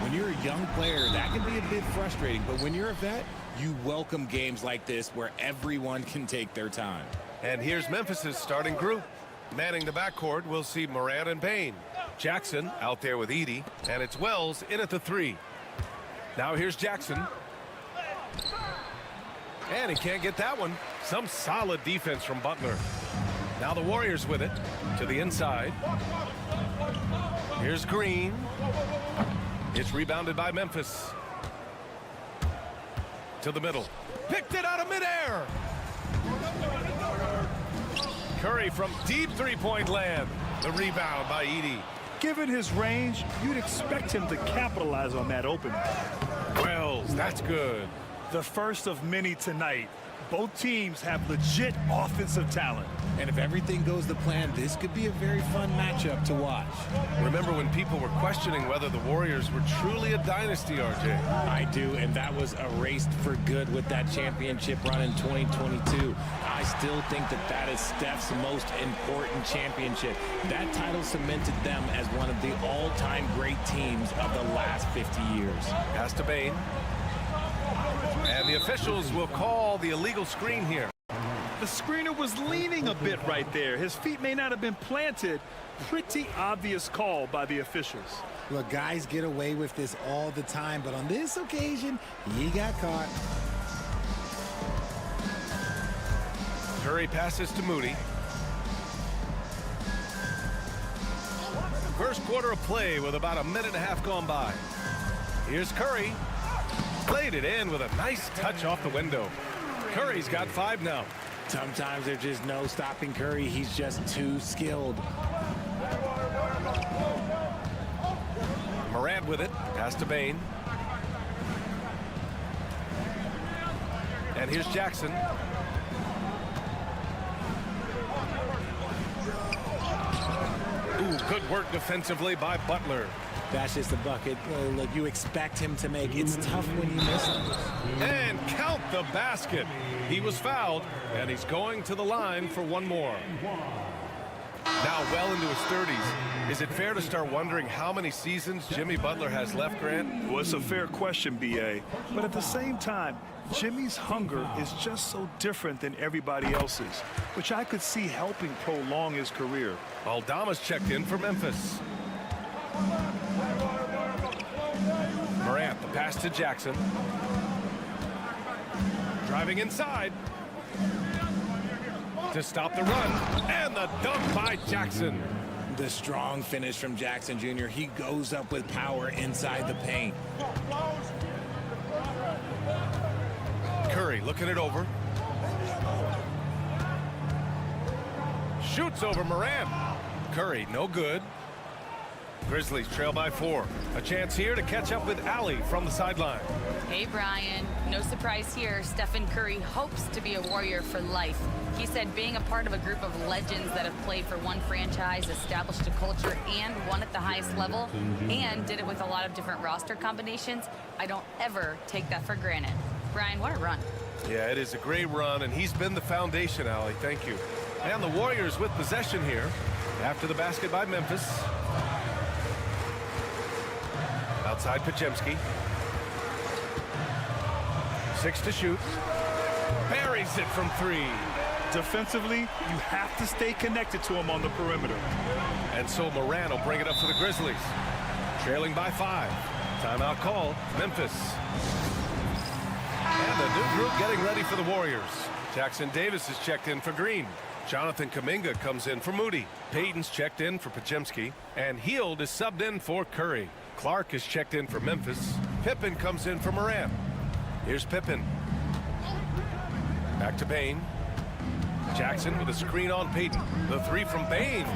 When you're a young player, that can be a bit frustrating, but when you're a vet, you welcome games like this where everyone can take their time. And here's Memphis's starting group. Manning the backcourt, we'll see Morant and Payne. Jackson out there with Edey, and it's Wells in at the 3. Now here's Jackson. And he can't get that one. Some solid defense from Butler. Now the Warriors with it to the inside. Here's Green. It's rebounded by Memphis. To the middle. Picked it out of midair. Curry from deep three-point land. The rebound by Edey. Given his range, you'd expect him to capitalize on that opening. Wells, that's good. The first of many tonight. Both teams have legit offensive talent. And if everything goes to plan, this could be a very fun matchup to watch. Remember when people were questioning whether the Warriors were truly a dynasty, RJ? I do, and that was erased for good with that championship run in 2022. I still think that that is Steph's most important championship. That title cemented them as one of the all-time great teams of the last 50 years. Pass to Bane. And the officials will call the illegal screen here. The screener was leaning a bit right there. His feet may not have been planted. Pretty obvious call by the officials. Look, guys get away with this all the time, but on this occasion, he got caught. Curry passes to Moody. First quarter of play with about a minute and a half gone by. Here's Curry. Played it in with a nice touch off the window. Curry's got 5 now. Sometimes there's just no stopping Curry. He's just too skilled. Morant with it. Pass to Bane. And here's Jackson. Ooh, good work defensively by Butler. That's just a bucket. Look, you expect him to make. It's tough when you miss them. And count the basket. He was fouled, and he's going to the line for one more. Now well into his 30s. Is it fair to start wondering how many seasons Jimmy Butler has left, Grant? Well, it's a fair question, B.A. But at the same time, Jimmy's hunger is just so different than everybody else's, which I could see helping prolong his career. Aldama's checked in for Memphis. Morant, the pass to Jackson. Driving inside. To stop the run. And the dunk by Jackson. The strong finish from Jackson Jr. He goes up with power inside the paint. Curry looking it over. Shoots over Morant. Curry, no good. Grizzlies trail by 4. A chance here to catch up with Allie from the sideline. Hey, Brian. No surprise here. Stephen Curry hopes to be a Warrior for life. He said being a part of a group of legends that have played for one franchise, established a culture, and won at the highest level, and did it with a lot of different roster combinations, I don't ever take that for granted. Brian, what a run. Yeah, it is a great run, and he's been the foundation, Allie. Thank you. And the Warriors with possession here after the basket by Memphis. Outside Podziemski. 6 to shoot. Buries it from 3. Defensively, you have to stay connected to him on the perimeter. And so Morant will bring it up for the Grizzlies. Trailing by 5. Timeout call, Memphis. And a new group getting ready for the Warriors. Jackson Davis is checked in for Green. Jonathan Kuminga comes in for Moody. Payton's checked in for Podziemski. And Hield is subbed in for Curry. Clark is checked in for Memphis. Pippen comes in for Morant. Here's Pippen. Back to Bane. Jackson with a screen on Payton. The 3 from Bane.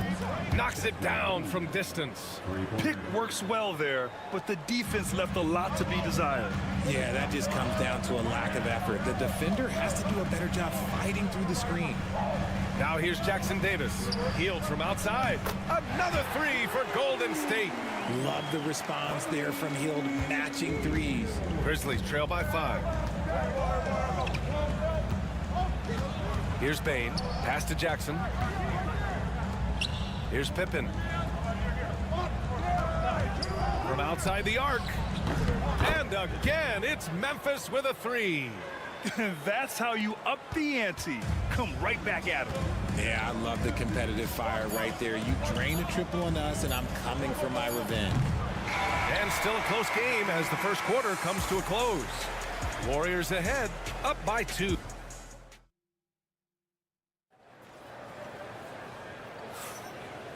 Knocks it down from distance. Pick works well there, but the defense left a lot to be desired. Yeah, that just comes down to a lack of effort. The defender has to do a better job fighting through the screen. Now here's Jackson Davis. Hield from outside. Another 3 for Golden State. Love the response there from Hield, matching threes. Grizzlies trail by 5. Here's Bane. Pass to Jackson. Here's Pippen. From outside the arc. And again, it's Memphis with a 3. That's how you up the ante. Come right back at him. Yeah, I love the competitive fire right there. You drain a triple on us, and I'm coming for my revenge. And still a close game as the first quarter comes to a close. Warriors ahead, up by 2.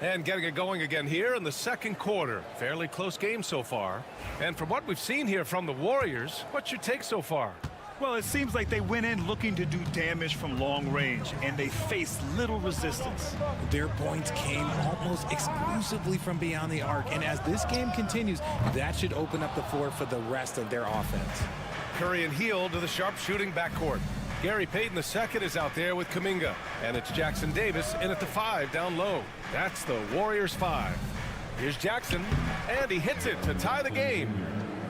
And getting it going again here in the second quarter. Fairly close game so far. And from what we've seen here from the Warriors, what's your take so far? Well, it seems like they went in looking to do damage from long range, and they faced little resistance. Their points came almost exclusively from beyond the arc, and as this game continues, that should open up the floor for the rest of their offense. Curry and Hield to the sharp-shooting backcourt. Gary Payton II is out there with Kuminga, and it's Jackson Davis in at the 5 down low. That's the Warriors 5. Here's Jackson, and he hits it to tie the game.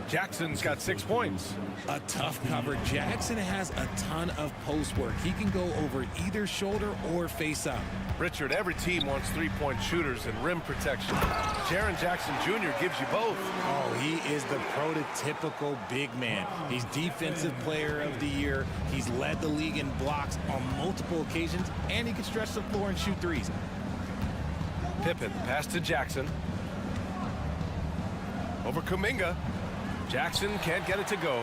Jackson's got 6 points. A tough cover. Jackson has a ton of post work. He can go over either shoulder or face up. Richard, every team wants three-point shooters and rim protection. Jaren Jackson Jr. gives you both. Oh, he is the prototypical big man. He's Defensive Player of the Year. He's led the league in blocks on multiple occasions, and he can stretch the floor and shoot threes. Pippen, pass to Jackson. Over Kuminga. Jackson can't get it to go.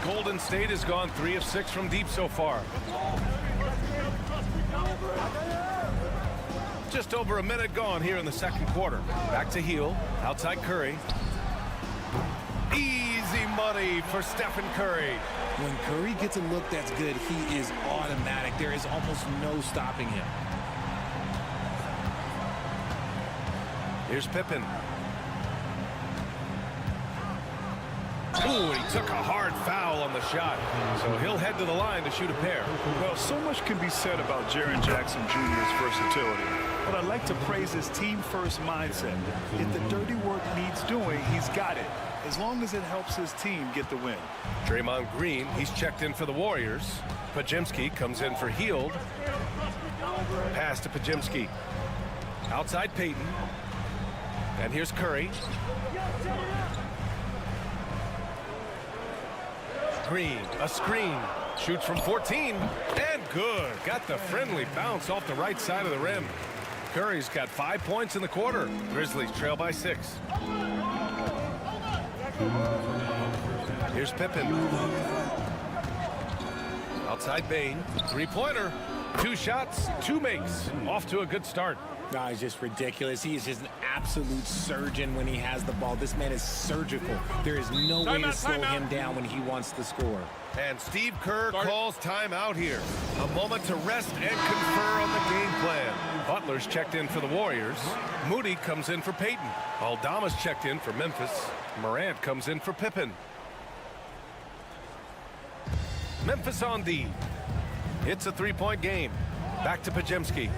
Golden State has gone 3 of 6 from deep so far. Just over a minute gone here in the second quarter. Back to Hield. Outside Curry. Easy money for Stephen Curry. When Curry gets a look that's good, he is automatic. There is almost no stopping him. Here's Pippen. Ooh, he took a hard foul on the shot. So he'll head to the line to shoot a pair. Well, so much can be said about Jaren Jackson Jr.'s versatility. But I'd like to praise his team-first mindset. If the dirty work needs doing, he's got it, as long as it helps his team get the win. Draymond Green, he's checked in for the Warriors. Pajimski comes in for Hield. Pass to Pajimski. Outside Payton. And here's Curry. Green, a screen. Shoots from 14. And good. Got the friendly bounce off the right side of the rim. Curry's got 5 points in the quarter. Grizzlies trail by 6. Here's Pippen. Outside Bane. Three-pointer. 2 shots, 2 makes. Off to a good start. No, he's just ridiculous. He is just an absolute surgeon when he has the ball. This man is surgical. There is no way to slow him down when he wants to score. And Steve Kerr calls timeout here. A moment to rest and confer on the game plan. Butler's checked in for the Warriors. Moody comes in for Payton. Aldama's checked in for Memphis. Morant comes in for Pippen. Memphis on D. It's a 3-point game. Back to Pajimski.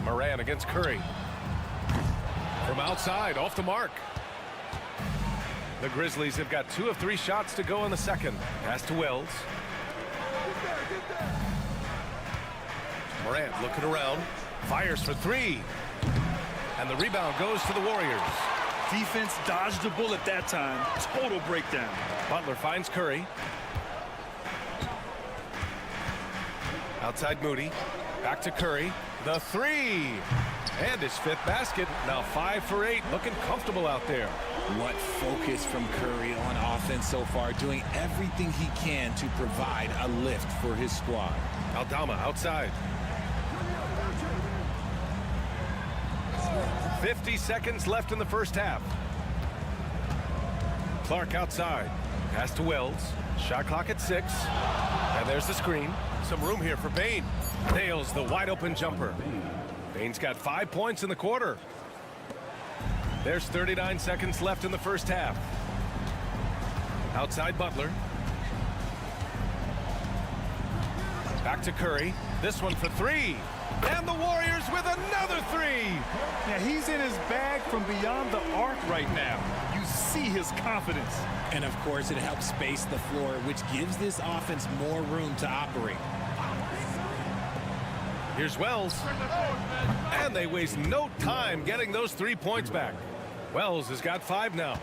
Morant against Curry. From outside, off the mark. The Grizzlies have got 2 of 3 shots to go in the second. Pass to Wells. Morant looking around. Fires for 3. And the rebound goes to the Warriors. Defense dodged the bullet that time. Total breakdown. Butler finds Curry. Outside Moody. Back to Curry. The 3. And his 5th basket. Now 5 for 8. Looking comfortable out there. What focus from Curry on offense so far. Doing everything he can to provide a lift for his squad. Aldama outside. 50 seconds left in the first half. Clark outside. Pass to Wells. Shot clock at 6. And there's the screen. Some room here for Bane. Nails the wide open jumper. Bane's got 5 points in the quarter. There's 39 seconds left in the first half. Outside Butler. Back to Curry. This one for 3. And the Warriors with another 3. Yeah, he's in his bag from beyond the arc right now. You see his confidence. And of course, it helps space the floor, which gives this offense more room to operate. Here's Wells. And they waste no time getting those 3 points back. Wells has got 5 now.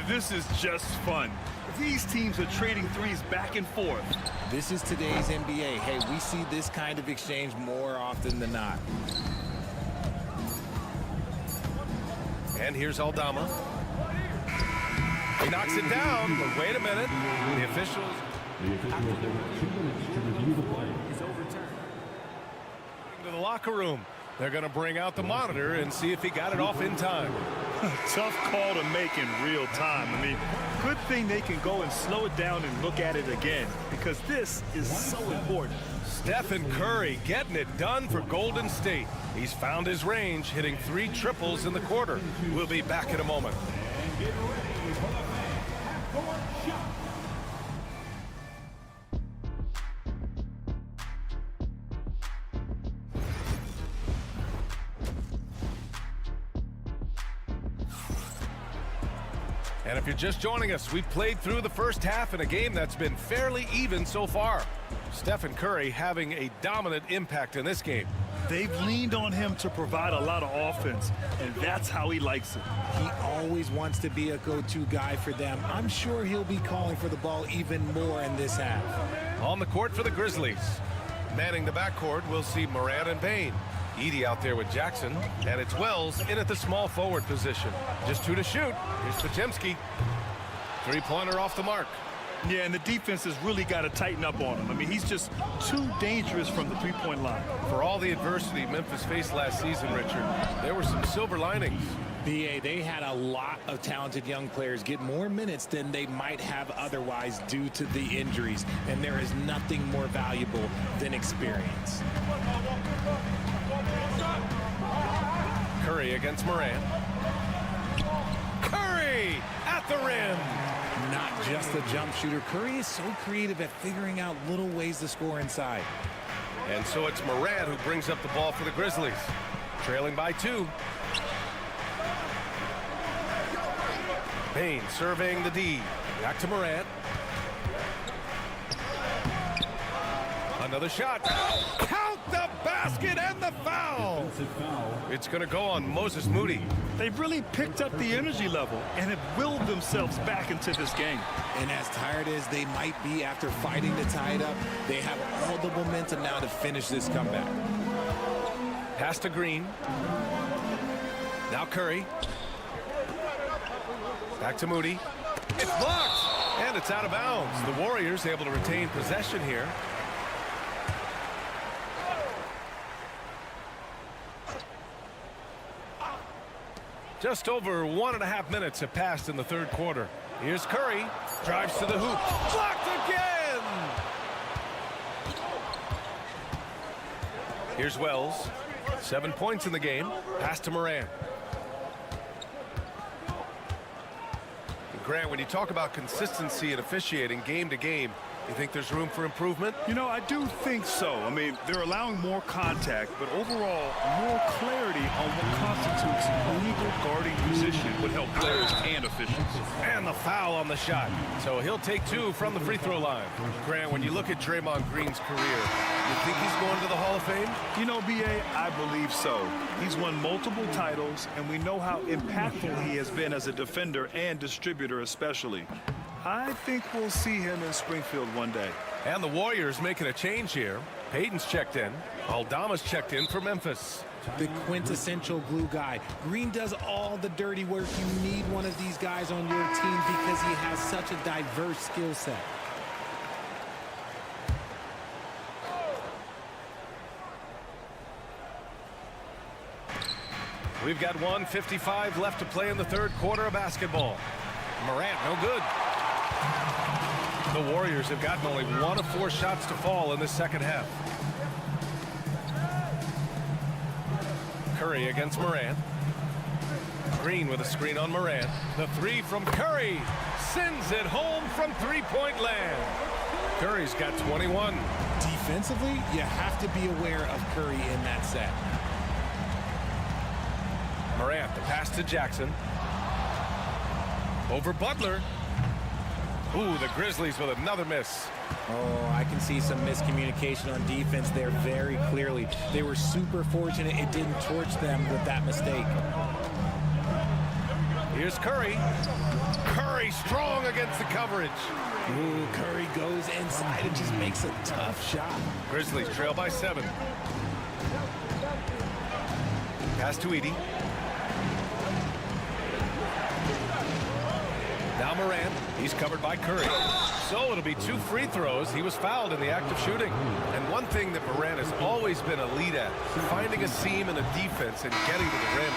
This is just fun. These teams are trading threes back and forth. This is today's NBA. Hey, we see this kind of exchange more often than not. And here's Aldama. He knocks it down, but wait a minute. The officials... is overturned. To the locker room. They're going to bring out the monitor and see if he got it off in time. Tough call to make in real time. I mean, good thing they can go and slow it down and look at it again, because this is so important. Stephen Curry getting it done for Golden State. He's found his range, hitting 3 triples in the quarter. We'll be back in a moment. And get ready for the half-court shot. And if you're just joining us, we've played through the first half in a game that's been fairly even so far. Stephen Curry having a dominant impact in this game. They've leaned on him to provide a lot of offense, and that's how he likes it. He always wants to be a go-to guy for them. I'm sure he'll be calling for the ball even more in this half. On the court for the Grizzlies. Manning the backcourt, we'll see Morant and Bane. Edey out there with Jackson, and it's Wells in at the small forward position. Just 2 to shoot. Here's Pajimski. 3-pointer off the mark. Yeah, and the defense has really got to tighten up on him. I mean, he's just too dangerous from the three-point line. For all the adversity Memphis faced last season, Richard, there were some silver linings. BA, they had a lot of talented young players get more minutes than they might have otherwise due to the injuries, and there is nothing more valuable than experience. Curry against Morant. Curry at the rim. Not just a jump shooter, Curry is so creative at figuring out little ways to score inside. And so it's Morant who brings up the ball for the Grizzlies. Trailing by 2. Payne surveying the D. Back to Morant. Another shot. Count the basket and the foul. It's going to go on Moses Moody. They've really picked up the energy level and have willed themselves back into this game. And as tired as they might be after fighting to tie it up, they have all the momentum now to finish this comeback. Pass to Green. Now Curry. Back to Moody. It's blocked. And it's out of bounds. The Warriors able to retain possession here. Just over 1.5 minutes have passed in the third quarter. Here's Curry. Drives to the hoop. Blocked again! Here's Wells. 7 points in the game. Pass to Morant. Grant, when you talk about consistency and officiating game to game, you think there's room for improvement? You know, I do think so. I mean, they're allowing more contact, but overall, more clarity on what constitutes a legal guarding position would help players and officials. And the foul on the shot. So he'll take 2 from the free throw line. Grant, when you look at Draymond Green's career, you think he's going to the Hall of Fame? You know, B.A., I believe so. He's won multiple titles, and we know how impactful he has been as a defender and distributor especially. I think we'll see him in Springfield one day. And the Warriors making a change here. Payton's checked in. Aldama's checked in for Memphis. The quintessential glue guy. Green does all the dirty work. You need one of these guys on your team because he has such a diverse skill set. We've got 1:55 left to play in the third quarter of basketball. Morant, no good. The Warriors have gotten only 1 of 4 shots to fall in the second half. Curry against Morant. Green with a screen on Morant. The 3 from Curry sends it home from three-point land. Curry's got 21. Defensively, you have to be aware of Curry in that set. Morant, the pass to Jackson. Over Butler. Ooh, the Grizzlies with another miss. Oh, I can see some miscommunication on defense there very clearly. They were super fortunate it didn't torch them with that mistake. Here's Curry. Curry strong against the coverage. Ooh, Curry goes inside and just makes a tough shot. Grizzlies trail by 7. Pass to Edey. Now Morant, he's covered by Curry. So it'll be 2 free throws. He was fouled in the act of shooting. And one thing that Morant has always been elite at, finding a seam in a defense and getting to the rim.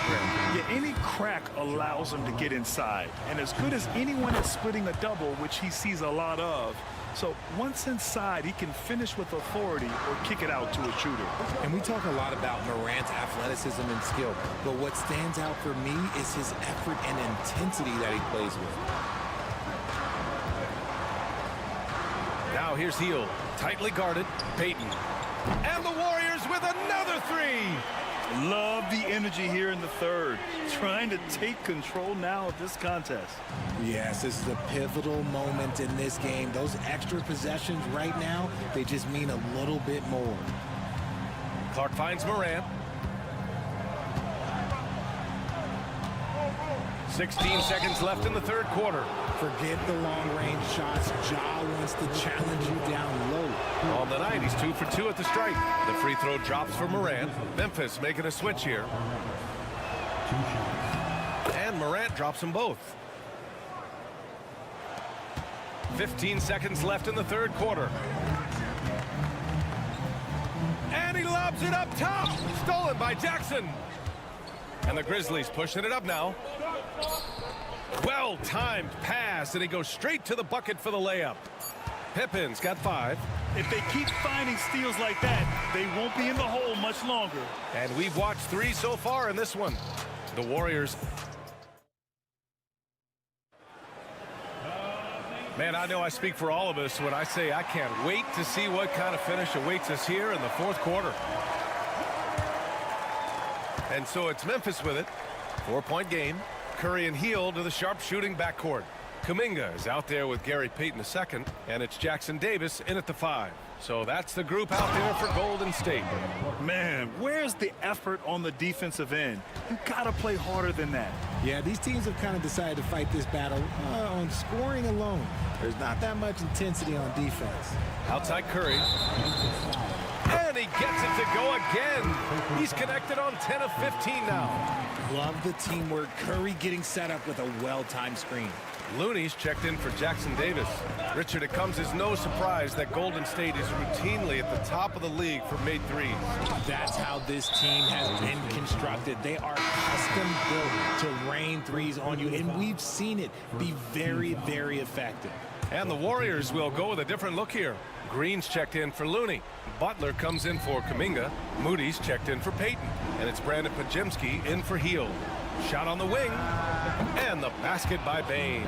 Yeah, any crack allows him to get inside. And as good as anyone at splitting a double, which he sees a lot of, so once inside, he can finish with authority or kick it out to a shooter. And we talk a lot about Morant's athleticism and skill, but what stands out for me is his effort and intensity that he plays with. Now here's Hield, tightly guarded, Payton. And the Warriors with another 3. Love the energy here in the third. Trying to take control now of this contest. Yes, this is a pivotal moment in this game. Those extra possessions right now, they just mean a little bit more. Clark finds Morant. 16 seconds left in the third quarter. Forget the long-range shots. Ja wants to challenge you down low. On the night, he's 2 for 2 at the stripe. The free throw drops for Morant. Memphis making a switch here. And Morant drops them both. 15 seconds left in the third quarter. And he lobs it up top. Stolen by Jackson. And the Grizzlies pushing it up now. Well-timed pass, and he goes straight to the bucket for the layup. Pippin's got 5. If they keep finding steals like that, they won't be in the hole much longer. And we've watched 3 so far in this one. The Warriors. Man, I know I speak for all of us when I say I can't wait to see what kind of finish awaits us here in the fourth quarter. And so it's Memphis with it. 4-point game. Curry and Hield to the sharp-shooting backcourt. Kuminga is out there with Gary Payton II, and it's Jackson Davis in at the 5. So that's the group out there for Golden State. Man, where's the effort on the defensive end? You gotta play harder than that. Yeah, these teams have kind of decided to fight this battle on scoring alone. There's not that much intensity on defense. Outside Curry. And he gets it to go again. He's connected on 10 of 15 now. Love the teamwork. Curry getting set up with a well-timed screen. Looney's checked in for Jackson Davis. Richard, it comes as no surprise that Golden State is routinely at the top of the league for made threes. That's how this team has been constructed. They are custom built to rain threes on you, and we've seen it be very, very effective. And the Warriors will go with a different look here. Green's checked in for Looney. Butler comes in for Kuminga. Moody's checked in for Payton. And it's Brandon Pajemski in for Hield. Shot on the wing. And the basket by Bane.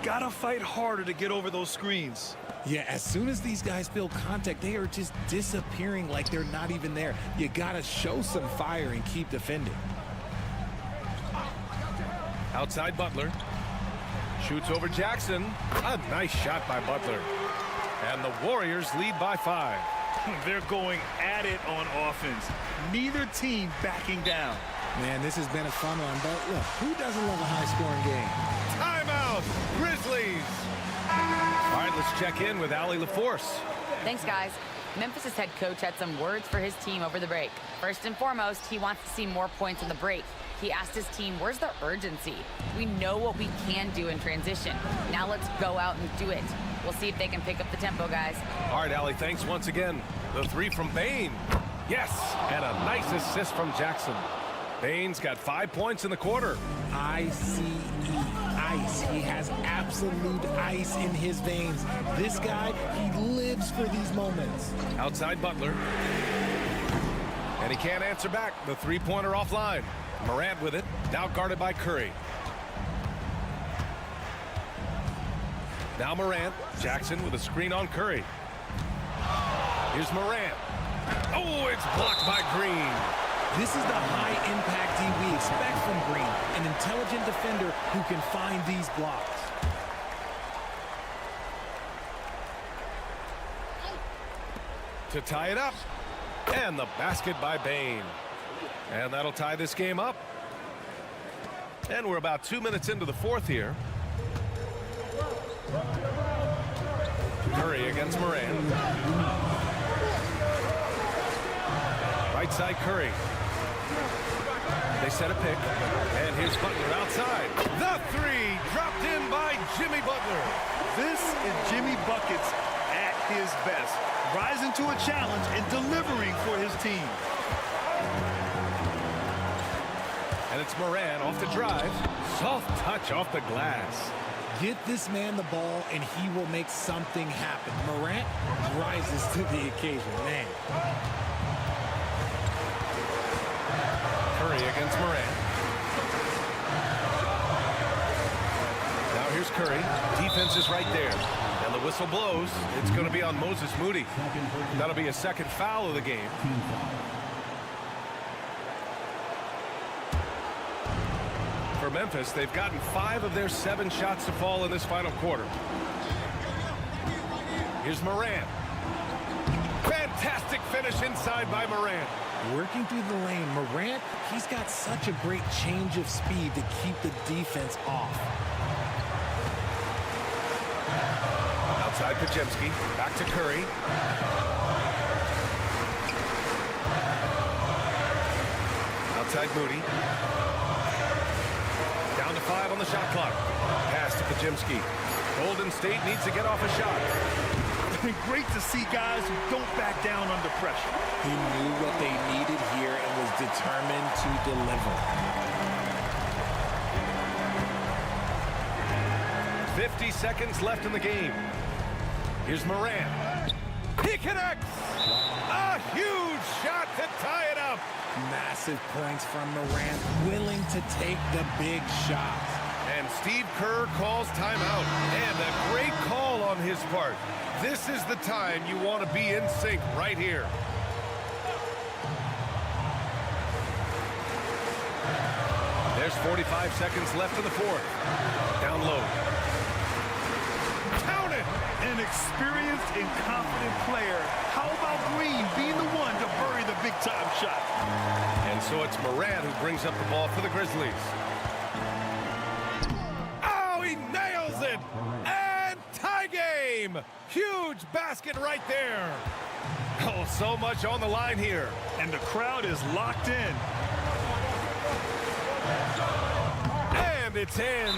Gotta fight harder to get over those screens. Yeah, as soon as these guys feel contact, they are just disappearing like they're not even there. You gotta show some fire and keep defending. Outside Butler. Shoots over Jackson. A nice shot by Butler. And the Warriors lead by 5. They're going at it on offense. Neither team backing down. Man, this has been a fun one, but look, who doesn't love a high-scoring game? Timeout, Grizzlies. All right, let's check in with Allie LaForce. Thanks, guys. Memphis' head coach had some words for his team over the break. First and foremost, he wants to see more points on the break. He asked his team, where's the urgency? We know what we can do in transition. Now let's go out and do it. We'll see if they can pick up the tempo, guys. All right, Allie, thanks once again. The 3 from Bane. Yes, and a nice assist from Jackson. Bane's got 5 points in the quarter. ICE, ice. He has absolute ice in his veins. This guy, he lives for these moments. Outside Butler. And he can't answer back. The 3-pointer offline. Morant with it, now guarded by Curry. Now Morant. Jackson with a screen on Curry. Here's Morant. Oh, it's blocked by Green. This is the high-impact D we expect from Green, an intelligent defender who can find these blocks. To tie it up. And the basket by Bane. And that'll tie this game up. And we're about 2 minutes into the fourth here. Curry against Morant. Right side Curry. They set a pick. And here's Butler outside. The 3 dropped in by Jimmy Butler. This is Jimmy Buckets at his best. Rising to a challenge and delivering for his team. And it's Morant off the drive. Soft touch off the glass. Get this man the ball, and he will make something happen. Morant rises to the occasion, man. Curry against Morant. Now here's Curry. Defense is right there. And the whistle blows. It's going to be on Moses Moody. That'll be a second foul of the game. For Memphis, they've gotten 5 of their 7 shots to fall in this final quarter. Here's Morant. Fantastic finish inside by Morant. Working through the lane, Morant, he's got such a great change of speed to keep the defense off. Outside Pajemski, back to Curry. Outside Moody. Down to 5 on the shot clock. Pass to Pajemski. Golden State needs to get off a shot. Great to see guys who don't back down under pressure. He knew what they needed here and was determined to deliver. 50 seconds left in the game. Here's Morant. He connects! A huge shot to tie it up. Massive points from Morant, willing to take the big shots. And Steve Kerr calls timeout. And a great call on his part. This is the time you want to be in sync right here. There's 45 seconds left in the fourth. Down low. Count it! An experienced and confident player. How about Green being the one to bury the big-time shot? And so it's Morant who brings up the ball for the Grizzlies. Oh, he nails it! And tie game! Huge basket right there. Oh, so much on the line here. And the crowd is locked in. And it's in.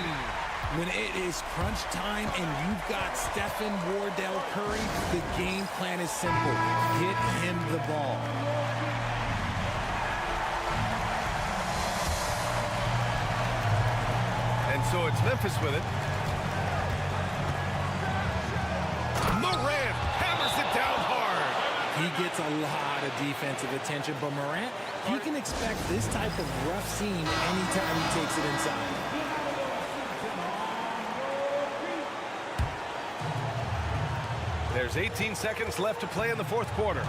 When it is crunch time and you've got Stephen Wardell Curry, the game plan is simple. Get him the ball. And so it's Memphis with it. Morant hammers it down hard. He gets a lot of defensive attention, but Morant, you can expect this type of rough scene anytime he takes it inside. There's 18 seconds left to play in the fourth quarter.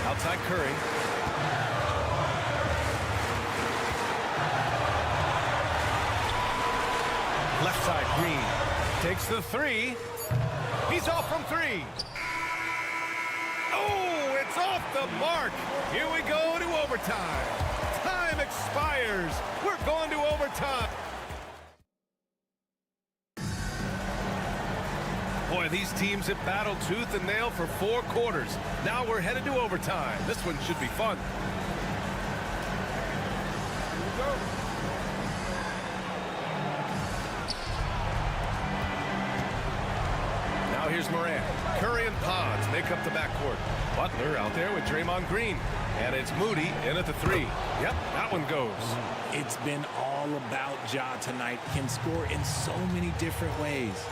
Outside Curry. Left side, Green. Takes the three. He's off from three. Oh, it's off the mark. Here we go to overtime. Time expires. We're going to overtime. Boy, these teams have battled tooth and nail for 4 quarters. Now we're headed to overtime. This one should be fun. Here we go. Now here's Morant. Curry and Pods make up the backcourt. Butler out there with Draymond Green. And it's Moody in at the three. Yep, that one goes. It's been all about Ja tonight. Can score in so many different ways.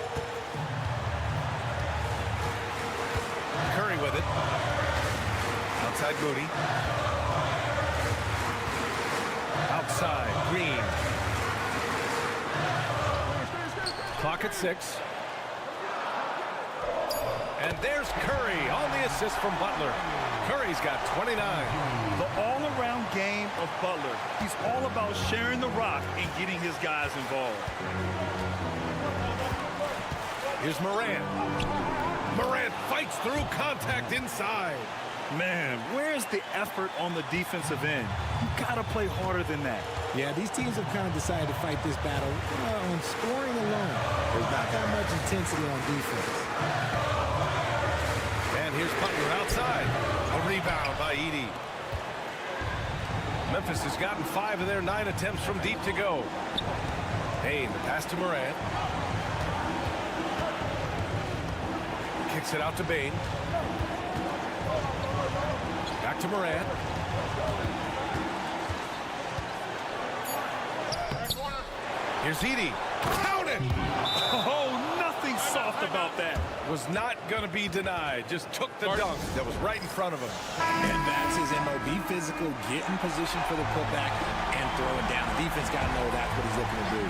Curry with it. Outside Moody. Outside Green. Clock at 6. And there's Curry on the assist from Butler. Curry's got 29. The all-around game of Butler. He's all about sharing the rock and getting his guys involved. Here's Morant. Morant fights through contact inside. Man, where's the effort on the defensive end? You gotta play harder than that. Yeah, these teams have kind of decided to fight this battle on scoring alone. There's not that much intensity on defense. And here's Butler outside. A rebound by Edey. Memphis has gotten 5 of their 9 attempts from deep to go. Payne, the pass to Morant. Kicks it out to Bain. Back to Morant. Here's Edey. Count it! Oh, nothing soft about that. Was not going to be denied. Just took the dunk that was right in front of him. And that's his MO. Be physical, get in position for the putback, and throw it down. The defense got to know that's what he's looking to do.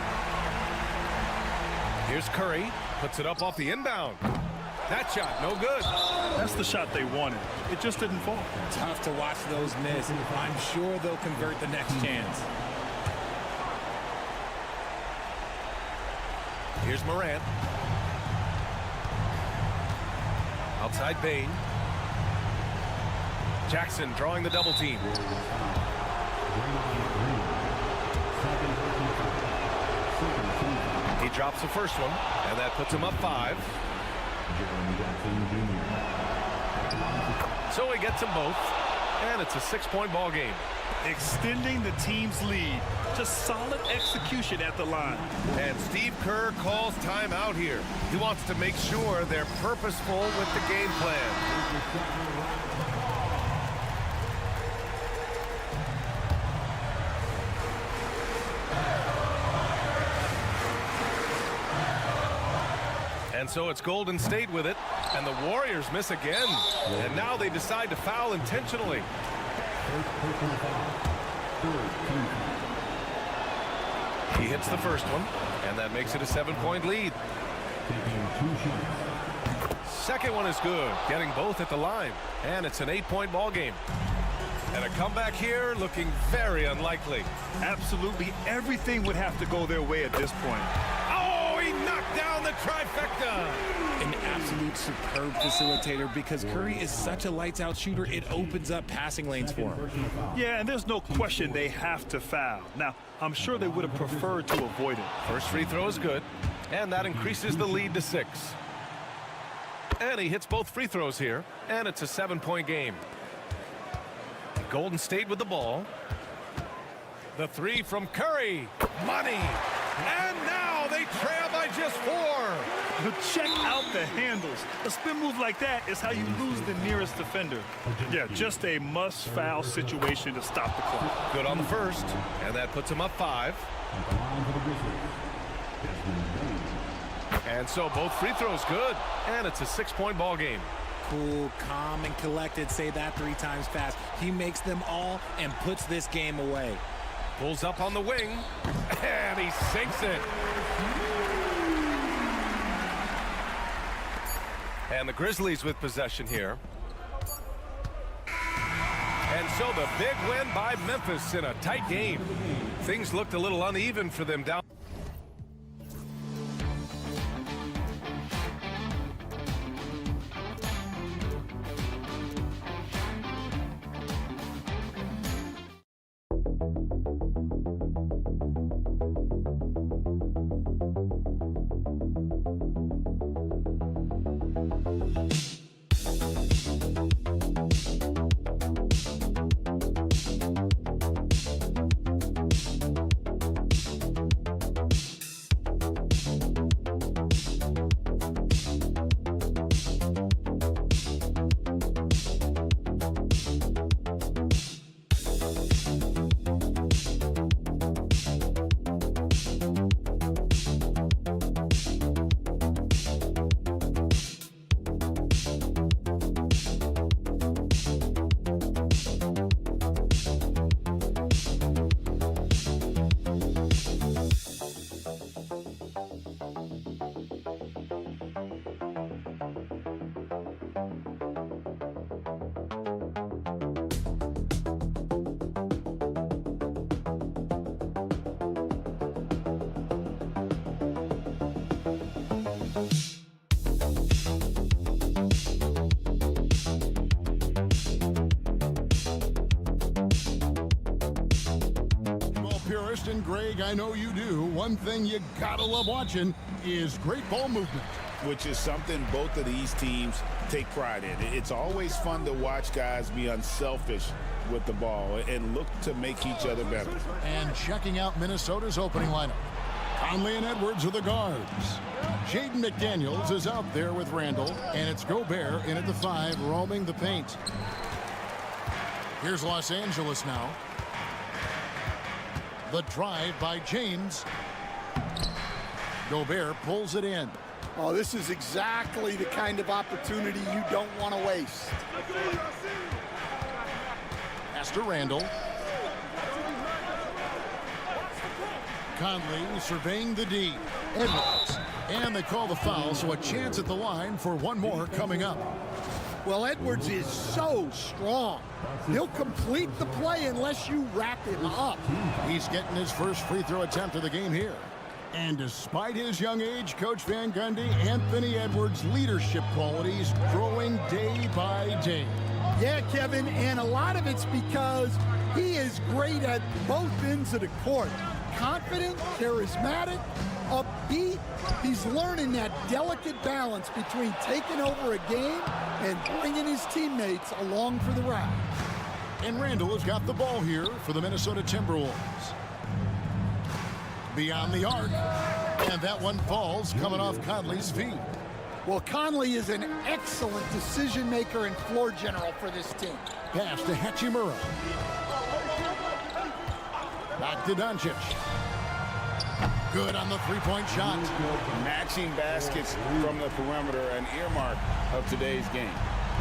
Here's Curry. Puts it up off the inbound. That shot, no good. That's the shot they wanted. It just didn't fall. Tough to watch those miss. I'm sure they'll convert the next chance. Here's Morant. Outside Bain. Jackson drawing the double team. He drops the first one, and that puts him up 5. So he gets them both, and it's a 6-point ball game. extending the team's lead. Just solid execution at the line. And Steve Kerr calls timeout here. He wants to make sure they're purposeful with the game plan. And so it's Golden State with it, and the Warriors miss again. And now they decide to foul intentionally. He hits the first one, and that makes it a 7-point lead. Second one is good, getting both at the line, and it's an 8-point ball game. And a comeback here looking very unlikely. Absolutely everything would have to go their way at this point. Oh, he knocked down the trifecta. An absolute superb facilitator because Curry is such a lights-out shooter, it opens up passing lanes for him. Yeah, and there's no question they have to foul. Now, I'm sure they would have preferred to avoid it. First free throw is good, and that increases the lead to 6. And he hits both free throws here, and it's a 7-point game. Golden State with the ball. The three from Curry. Money. And now they trail by just 4. But check out the handles. A spin move like that is how you lose the nearest defender. Yeah, just a must-foul situation to stop the clock. Good on the first, and that puts him up 5. And so both free throws good, and it's a 6-point ball game. Cool, calm, and collected. Say that 3 times fast. He makes them all and puts this game away. Pulls up on the wing, and he sinks it. And the Grizzlies with possession here. And so the big win by Memphis in a tight game. Things looked a little uneven for them down. And Greg, I know you do. One thing you gotta love watching is great ball movement. Which is something both of these teams take pride in. It's always fun to watch guys be unselfish with the ball and look to make each other better. And checking out Minnesota's opening lineup. Conley and Edwards are the guards. Jaden McDaniels is out there with Randall, and it's Gobert in at the 5, roaming the paint. Here's Los Angeles now. The drive by James. Gobert pulls it in. Oh, this is exactly the kind of opportunity you don't want to waste. Pass to Randall. Conley surveying the D. Edwards. And they call the foul, so a chance at the line for one more coming up. Well, Edwards is so strong. He'll complete the play unless you wrap him up. He's getting his first free throw attempt of the game here. And despite his young age, Coach Van Gundy, Anthony Edwards' leadership qualities growing day by day. Yeah, Kevin, and a lot of it's because he is great at both ends of the court. Confident, charismatic, upbeat. He's learning that delicate balance between taking over a game and bringing his teammates along for the ride. And Randall has got the ball here for the Minnesota Timberwolves. Beyond the arc. And that one falls coming off Conley's feet. Well, Conley is an excellent decision maker and floor general for this team. Pass to Hachimura. Back to Doncic. Good on the three-point shot. Matching baskets from the perimeter, an earmark of today's game.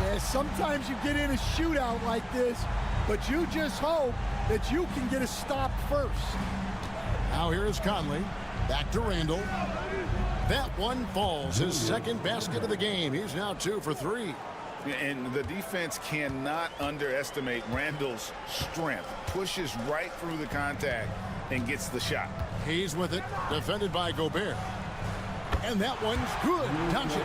Yeah, sometimes you get in a shootout like this, but you just hope that you can get a stop first. Now here is Conley. Back to Randall. That one falls. His second basket of the game. He's now 2 for 3. And the defense cannot underestimate Randall's strength. Pushes right through the contact and gets the shot. He's with it. Defended by Gobert. And that one's good. Doncic.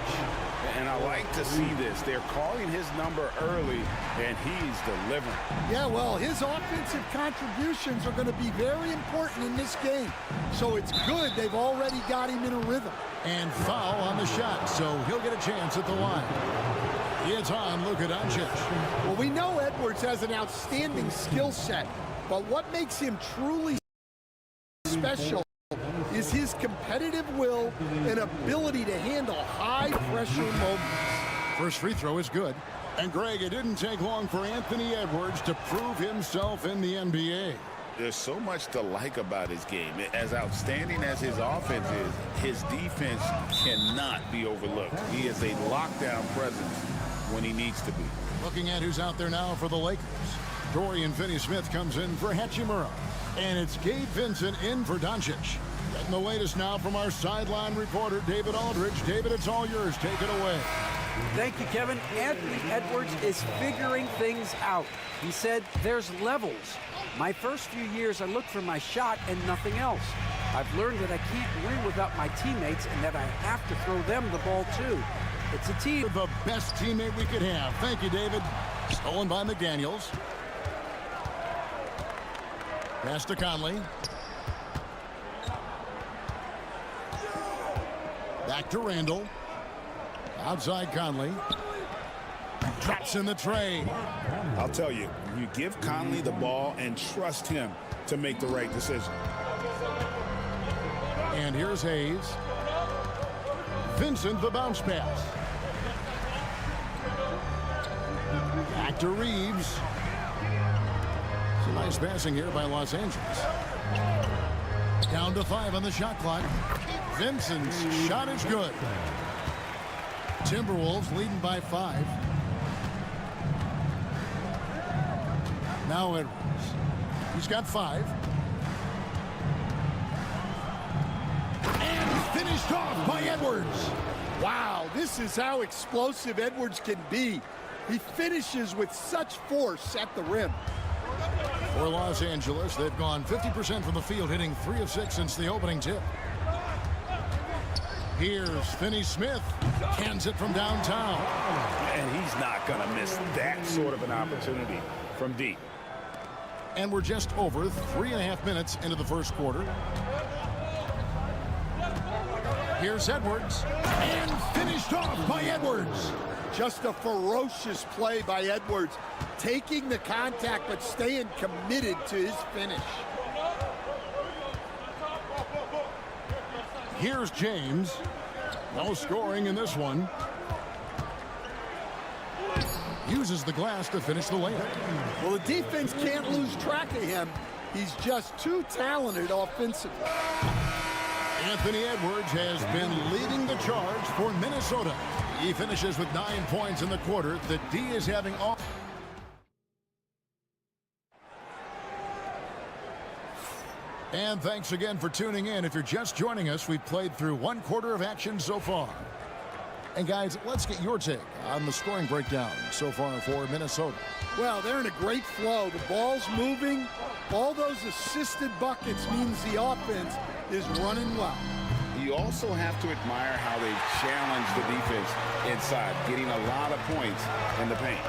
And I like to see this. They're calling his number early, and he's delivering. Yeah, well, his offensive contributions are going to be very important in this game. So it's good they've already got him in a rhythm. And foul on the shot, so he'll get a chance at the line. It's on Luka Doncic. Well, we know Edwards has an outstanding skill set, but what makes him truly special is his competitive will and ability to handle high-pressure moments. First free throw is good. And, Greg, it didn't take long for Anthony Edwards to prove himself in the NBA. There's so much to like about his game. As outstanding as his offense is, his defense cannot be overlooked. He is a lockdown presence when he needs to be. Looking at who's out there now for the Lakers. Dorian Finney-Smith comes in for Hachimura. And it's Gabe Vincent in for Doncic. Getting the latest now from our sideline reporter, David Aldridge. David, it's all yours. Take it away. Thank you, Kevin. Anthony Edwards is figuring things out. He said there's levels. My first few years, I looked for my shot and nothing else. I've learned that I can't win without my teammates and that I have to throw them the ball, too. It's a team. The best teammate we could have. Thank you, David. Stolen by McDaniels. Pass to Conley. Back to Randall. Outside Conley. Drops in the tray. I'll tell you, you give Conley the ball and trust him to make the right decision. And here's Hayes. Vincent, the bounce pass. Back to Reeves. Some nice passing here by Los Angeles. Down to 5 on the shot clock. Vincent's shot is good. Timberwolves leading by 5. Now Edwards. He's got 5. And finished off by Edwards. Wow, this is how explosive Edwards can be. He finishes with such force at the rim. For Los Angeles, they've gone 50% from the field, hitting 3 of 6 since the opening tip. Here's Finney-Smith. Cans it from downtown. And he's not going to miss that sort of an opportunity from deep. And we're just over 3.5 minutes into the first quarter. Here's Edwards. And finished off by Edwards. Just a ferocious play by Edwards. Taking the contact, but staying committed to his finish. Here's James. No scoring in this one. Uses the glass to finish the layup. Well, the defense can't lose track of him. He's just too talented offensively. Anthony Edwards has been leading the charge for Minnesota. He finishes with 9 points in the quarter. The D is having all. And thanks again for tuning in. If you're just joining us, we've played through 1 quarter of action so far. And guys, let's get your take on the scoring breakdown so far for Minnesota. Well, they're in a great flow. The ball's moving. All those assisted buckets means the offense is running well. You also have to admire how they've challenged the defense inside, getting a lot of points in the paint.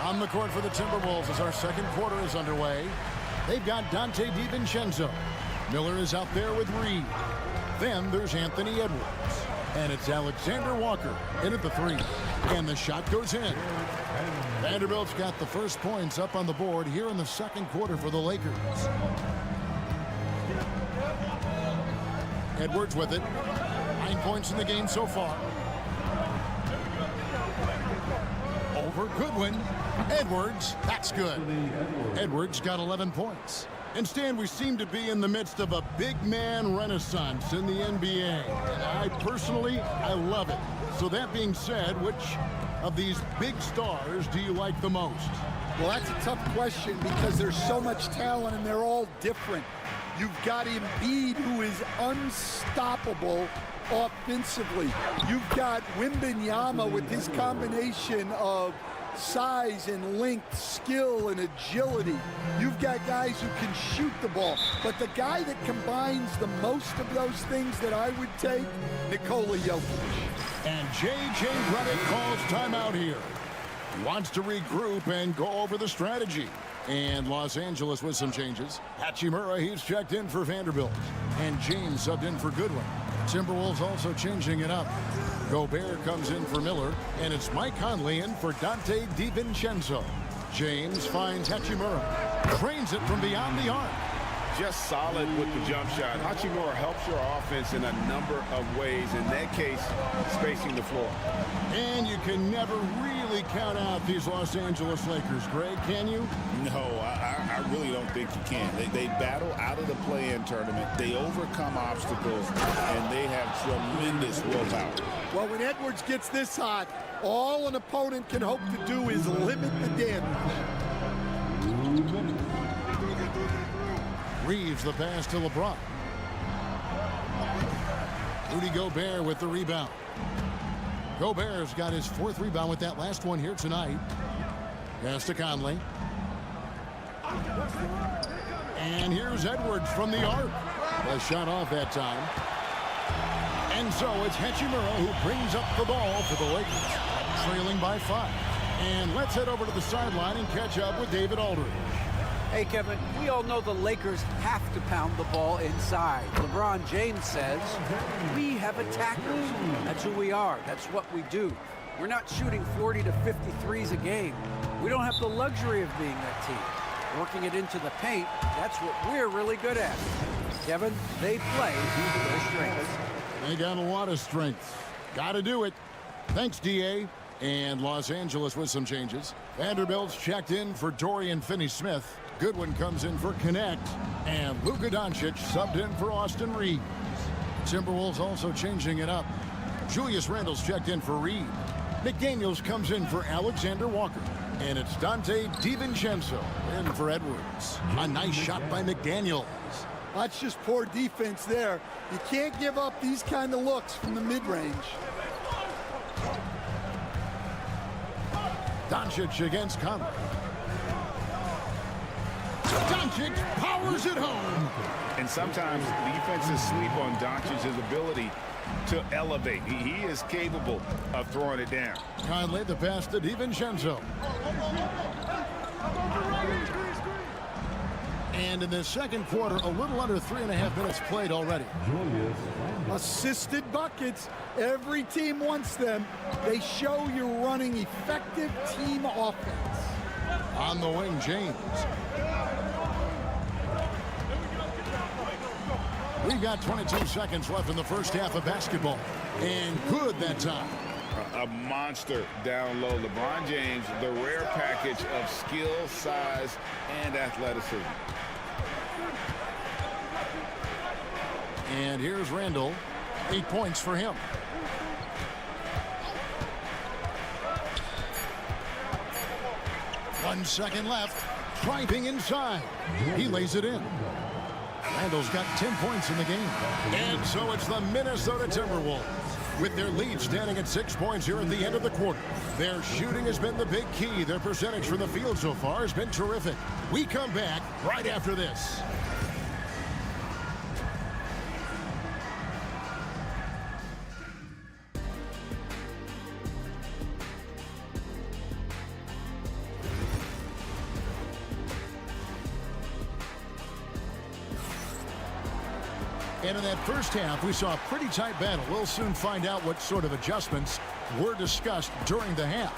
On the court for the Timberwolves as our second quarter is underway. They've got Donte DiVincenzo. Miller is out there with Reed. Then there's Anthony Edwards. And it's Alexander Walker in at the 3. And the shot goes in. Vanderbilt's got the first points up on the board here in the second quarter for the Lakers. Edwards with it. 9 points in the game so far. Over Goodwin. Edwards, that's good. Edwards got 11 points. And Stan, we seem to be in the midst of a big man renaissance in the NBA. And I personally love it. So that being said, which of these big stars do you like the most? Well, that's a tough question because there's so much talent and they're all different. You've got Embiid, who is unstoppable offensively. You've got Wembanyama with his combination of size and length, skill and agility. You've got guys who can shoot the ball. But the guy that combines the most of those things that I would take, Nikola Jokic. And J.J. Redick calls timeout here. Wants to regroup and go over the strategy. And Los Angeles with some changes. Hachimura, he's checked in for Vanderbilt. And James subbed in for Goodwin. Timberwolves also changing it up. Gobert comes in for Miller. And it's Mike Conley in for Dante DiVincenzo. James finds Hachimura. Trains it from beyond the arc. Just solid with the jump shot. Hachimura helps your offense in a number of ways. In that case, spacing the floor. And you can never really count out these Los Angeles Lakers, Greg, can you? No, I really don't think you can. They battle out of the play-in tournament. They overcome obstacles, and they have tremendous willpower. Well, when Edwards gets this hot, all an opponent can hope to do is limit the damage. Reeves the pass to LeBron. Rudy Gobert with the rebound. Gobert's got his 4th rebound with that last one here tonight. Pass to Conley. And here's Edwards from the arc. A shot off that time. And so it's Hachimura who brings up the ball for the Lakers, trailing by 5. And let's head over to the sideline and catch up with David Aldridge. Hey, Kevin, we all know the Lakers have to pound the ball inside. LeBron James says, we have attackers. That's who we are. That's what we do. We're not shooting 40 to 53s a game. We don't have the luxury of being that team. Working it into the paint, that's what we're really good at. Kevin, they play to their strengths. They got a lot of strength. Got to do it. Thanks, D.A. And Los Angeles with some changes. Vanderbilt's checked in for Dorian Finney-Smith. Goodwin comes in for Connect, and Luka Doncic subbed in for Austin Reeves. Timberwolves also changing it up. Julius Randle's checked in for Reed. McDaniels comes in for Alexander Walker, and it's Dante DiVincenzo in for Edwards. A nice shot by McDaniels. That's just poor defense there. You can't give up these kind of looks from the mid-range. Doncic against Conley. Doncic powers it home. And sometimes defenses sleep on Doncic's ability to elevate. He is capable of throwing it down. Conley the pass to DiVincenzo. And in the second quarter, a little under 3.5 minutes played already. Assisted buckets. Every team wants them. They show you're running effective team offense. On the wing, James. We've got 22 seconds left in the first half of basketball. And good that time. A monster down low. LeBron James, the rare package of skill, size, and athleticism. And here's Randle. 8 points for him. One second left. Driving inside. He lays it in. Randle's got 10 points in the game. And so it's the Minnesota Timberwolves with their lead standing at 6 points here at the end of the quarter. Their shooting has been the big key. Their percentage from the field so far has been terrific. We come back right after this. And in that first half, we saw a pretty tight battle. We'll soon find out what sort of adjustments were discussed during the half.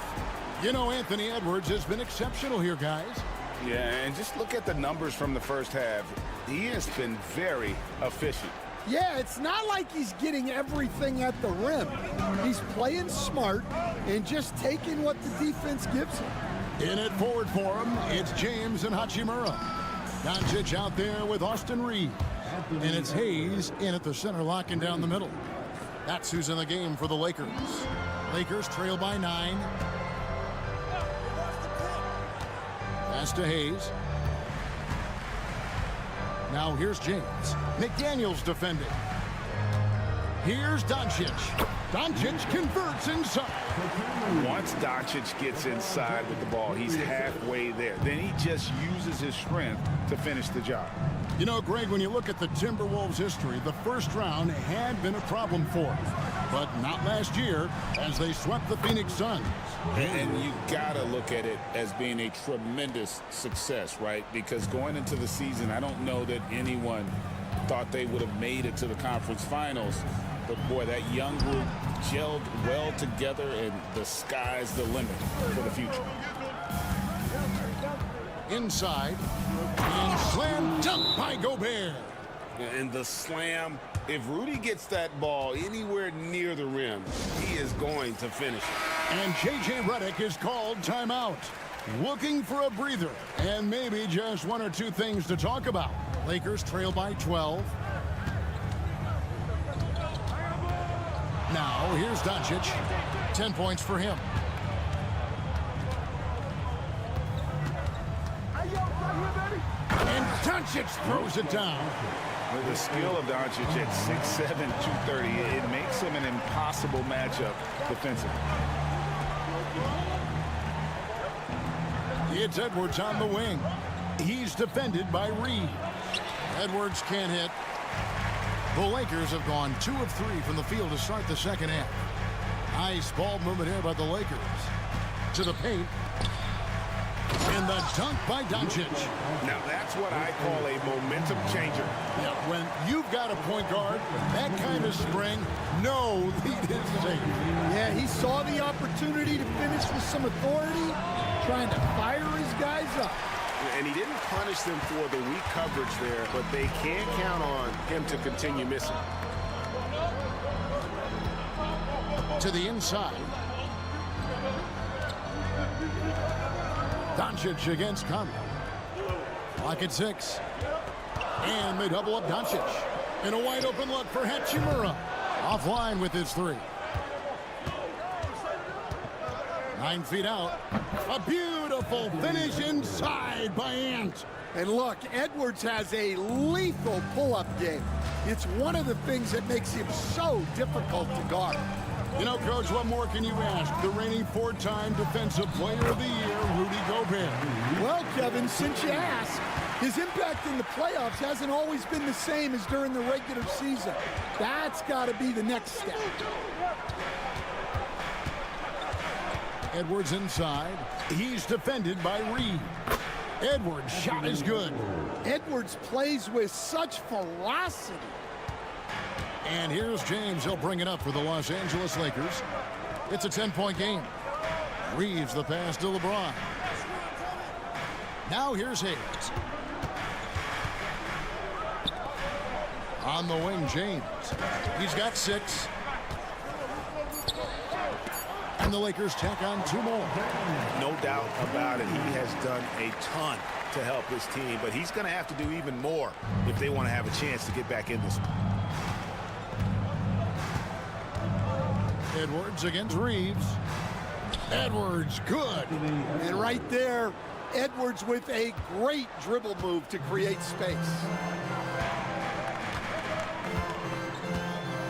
You know, Anthony Edwards has been exceptional here, guys. Yeah, and just look at the numbers from the first half. He has been very efficient. Yeah, it's not like he's getting everything at the rim. He's playing smart and just taking what the defense gives him. In at forward for him, it's James and Hachimura. Doncic out there with Austin Reeves. And it's Hayes in at the center, locking down the middle. That's who's in the game for the Lakers. Lakers trail by 9. Pass to Hayes. Now here's James. McDaniels defending. Here's Doncic. Doncic converts inside. Once Doncic gets inside with the ball, he's halfway there. Then he just uses his strength to finish the job. You know, Greg, when you look at the Timberwolves' history, the first round had been a problem for them. But not last year, as they swept the Phoenix Suns. And you gotta look at it as being a tremendous success, right? Because going into the season, I don't know that anyone thought they would have made it to the conference finals. But boy, that young group gelled well together, and the sky's the limit for the future. Inside, and slam dunk by Gobert. And the slam, if Rudy gets that ball anywhere near the rim, he is going to finish it. And J.J. Redick is called timeout. Looking for a breather, and maybe just one or two things to talk about. Lakers trail by 12. Now, here's Doncic. 10 points for him. And Doncic throws it down. With the skill of Doncic at 6'7", 230, it makes him an impossible matchup defensively. It's Edwards on the wing. He's defended by Reeves. Edwards can't hit. The Lakers have gone 2 of 3 from the field to start the second half. Nice ball movement here by the Lakers. To the paint. And the dunk by Doncic. Now that's what I call a momentum changer. Yeah, when you've got a point guard, that kind of spring, no lead is safe. Yeah, he saw the opportunity to finish with some authority, trying to fire his guys up. And he didn't punish them for the weak coverage there, but they can't count on him to continue missing. To the inside. Doncic against Conley. Clock at 6. And they double up Doncic. And a wide open look for Hachimura. Offline with his 3. 9 feet out. A beautiful finish inside by Ant. And look, Edwards has a lethal pull-up game. It's one of the things that makes him so difficult to guard. You know, Coach, what more can you ask? The reigning 4-time Defensive Player of the Year, Rudy Gobert. Well, Kevin, since you asked, his impact in the playoffs hasn't always been the same as during the regular season. That's got to be the next step. Edwards inside. He's defended by Reeves. Edwards' shot is good. Edwards plays with such ferocity. And here's James. He'll bring it up for the Los Angeles Lakers. It's a 10-point game. Reeves the pass to LeBron. Now here's Hayes. On the wing, James. He's got 6. And the Lakers tack on 2 more. No doubt about it. He has done a ton to help his team, but he's going to have to do even more if they want to have a chance to get back in this one. Edwards against Reeves. Edwards, good. And right there, Edwards with a great dribble move to create space.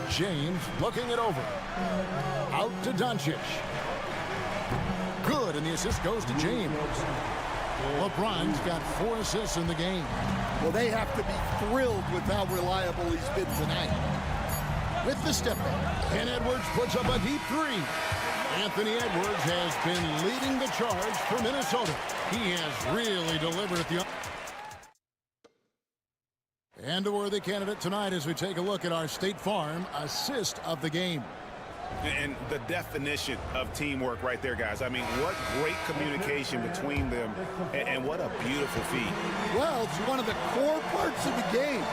James looking it over. Out to Doncic. Good, and the assist goes to James. LeBron's got 4 assists in the game. Well, they have to be thrilled with how reliable he's been tonight. With the step back, and Edwards puts up a deep 3. Anthony Edwards has been leading the charge for Minnesota. He has really delivered at the... And a worthy candidate tonight as we take a look at our State Farm assist of the game. And the definition of teamwork right there, guys. I mean, what great communication between them, and what a beautiful feat. Well, it's one of the core parts of the game.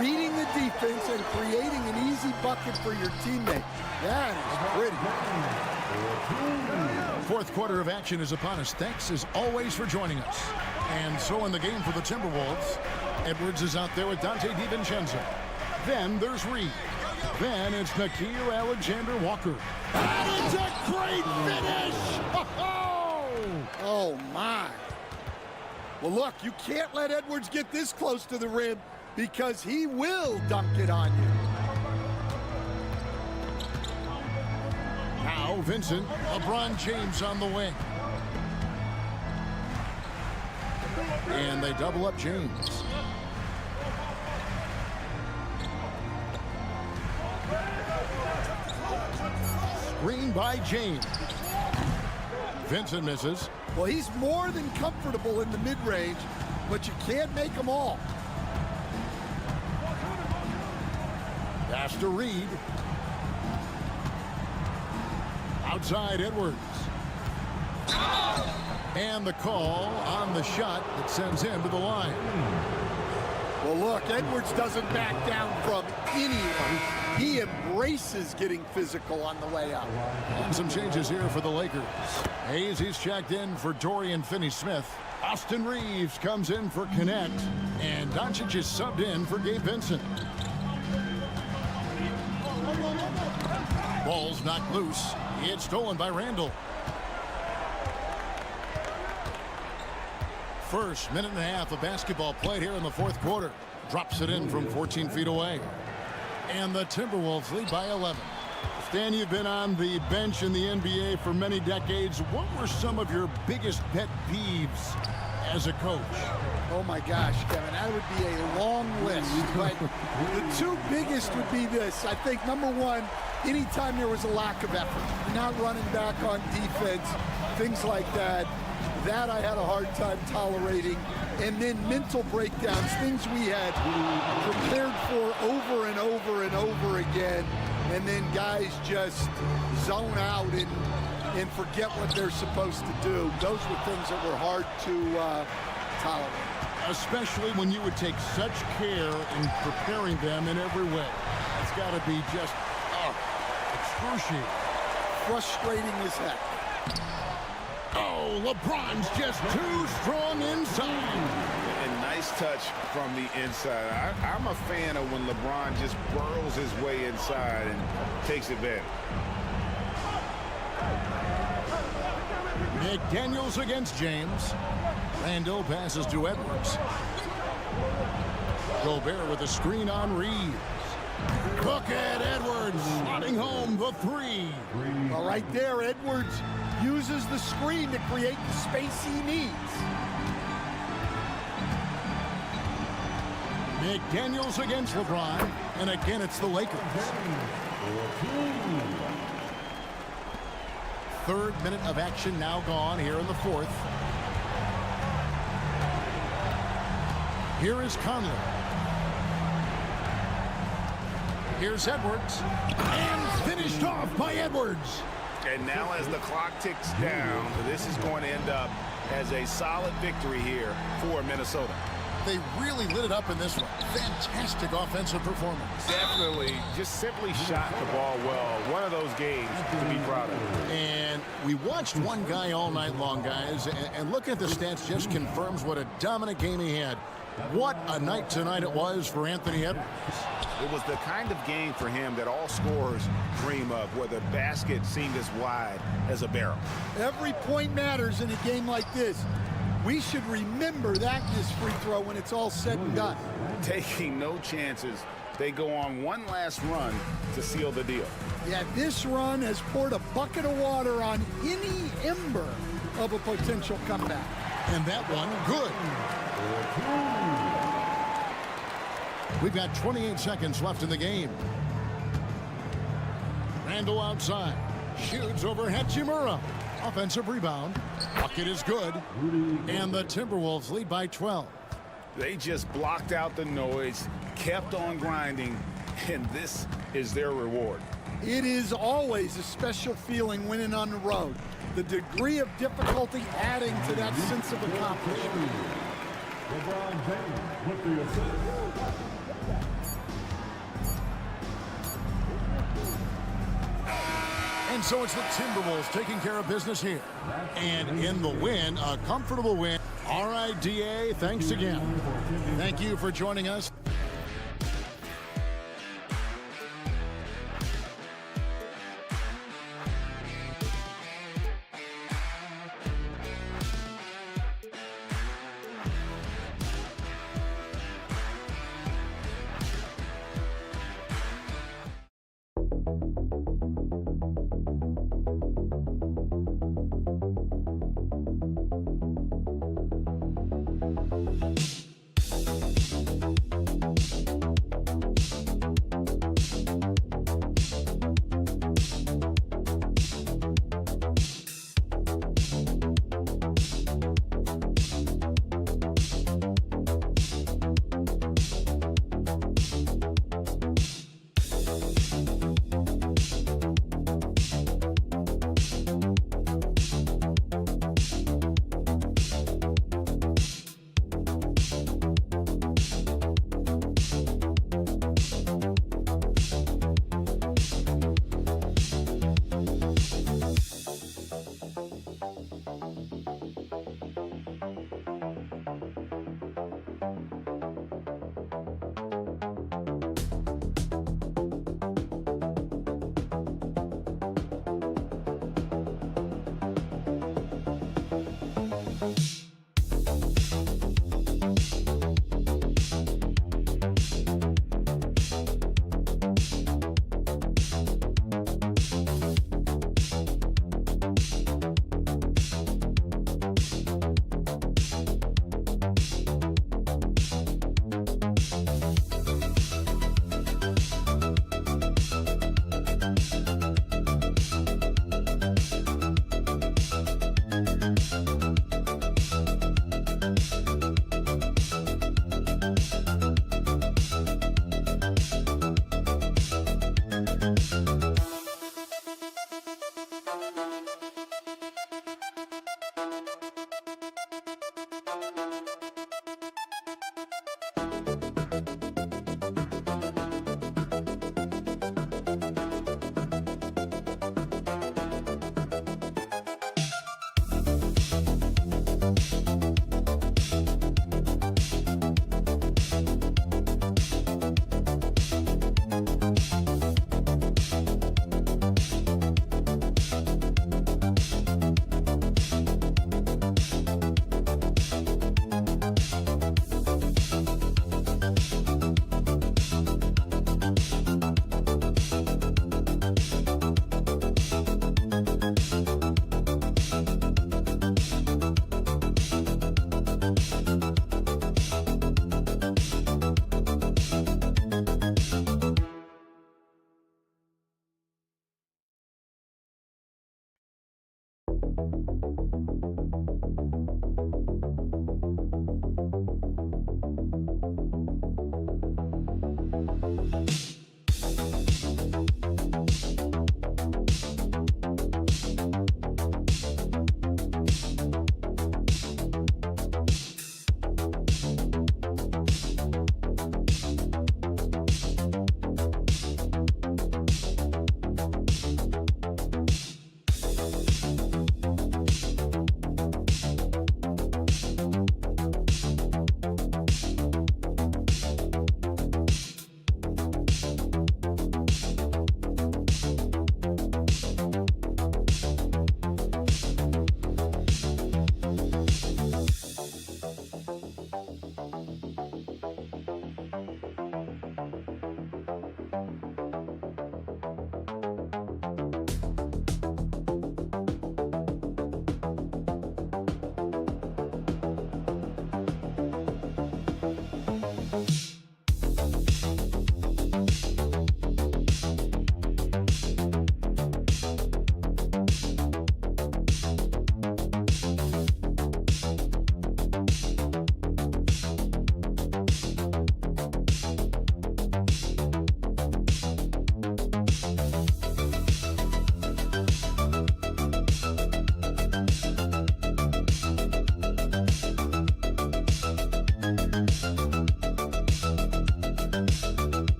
Reading the defense and creating an easy bucket for your teammate. That is pretty. Fourth quarter of action is upon us. Thanks, as always, for joining us. And so in the game for the Timberwolves, Edwards is out there with Donte DiVincenzo. Then there's Reed. Then it's Nickeil Alexander-Walker. That is a great finish! Oh, my. Well, look, you can't let Edwards get this close to the rim because he will dunk it on you. Now Vincent, LeBron James on the wing. And they double up James. Screen by James. Vincent misses. Well, he's more than comfortable in the mid-range, but you can't make them all. Pass to Reed. Outside Edwards. And the call on the shot that sends him to the line. Well, look, Edwards doesn't back down from anyone. He embraces getting physical on the way up. And some changes here for the Lakers. Hayes, he's checked in for Dorian Finney-Smith. Austin Reeves comes in for Connect. And Doncic is subbed in for Gabe Vincent. Ball's knocked loose. It's stolen by Randall. First minute and a half of basketball played here in the fourth quarter. Drops it in from 14 feet away. And the Timberwolves lead by 11. Stan, you've been on the bench in the NBA for many decades. What were some of your biggest pet peeves as a coach? Oh my gosh, Kevin, that would be a long list. But the two biggest would be this. I think number one, anytime there was a lack of effort, not running back on defense, things like that, that I had a hard time tolerating. And then mental breakdowns, things we had prepared for over and over and over again, and then guys just zone out and forget what they're supposed to do. Those were things that were hard to tolerate. Especially when you would take such care in preparing them in every way. It's got to be just excruciating. Frustrating as heck. Oh, LeBron's just too strong inside. And nice touch from the inside. I'm a fan of when LeBron just burrows his way inside and takes advantage. McDaniels against James. Randall passes to Edwards. Gobert with a screen on Reeves. Look at Edwards slotting home the three. All right there, Edwards uses the screen to create the space he needs. McDaniels against LeBron, and again it's the Lakers. Third minute of action now gone here in the fourth. Here is Conley. Here's Edwards, and finished off by Edwards. And now as the clock ticks down, this is going to end up as a solid victory here for Minnesota. They really lit it up in this one. Fantastic offensive performance. Definitely just simply shot the ball well. One of those games to be proud of. And we watched one guy all night long, guys, and looking at the stats just confirms what a dominant game he had. What a night tonight it was for Anthony Edwards. It was the kind of game for him that all scorers dream of, where the basket seemed as wide as a barrel. Every point matters in a game like this. We should remember that in this free throw when it's all said and done. Taking no chances, they go on one last run to seal the deal. Yeah, this run has poured a bucket of water on any ember of a potential comeback. And that one, good. We've got 28 seconds left in the game. Randall outside. Shoots over Hachimura. Offensive rebound. Bucket is good. And the Timberwolves lead by 12. They just blocked out the noise, kept on grinding, and this is their reward. It is always a special feeling winning on the road. The degree of difficulty adding to that sense of accomplishment. LeBron James with the assist. And so it's the Timberwolves taking care of business here. And in the win, a comfortable win. All right, DA, thanks again. Thank you for joining us.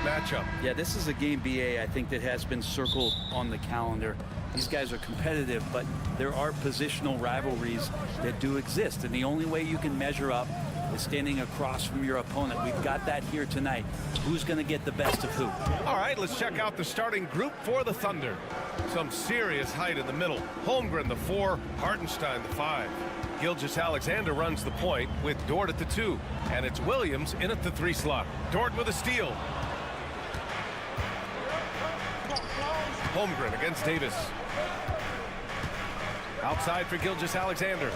Matchup. Yeah, this is a game, BA, I think that has been circled on the calendar. These guys are competitive, but there are positional rivalries that do exist, and the only way you can measure up is standing across from your opponent. We've got that here tonight. Who's going to get the best of who? All right, let's check out the starting group for the Thunder. Some serious height in the middle. Holmgren, the 4, Hartenstein, the 5. Gilgeous-Alexander runs the point with Dort at the 2, and it's Williams in at the 3 slot. Dort with a steal. Holmgren against Davis. Outside for Gilgeous-Alexander.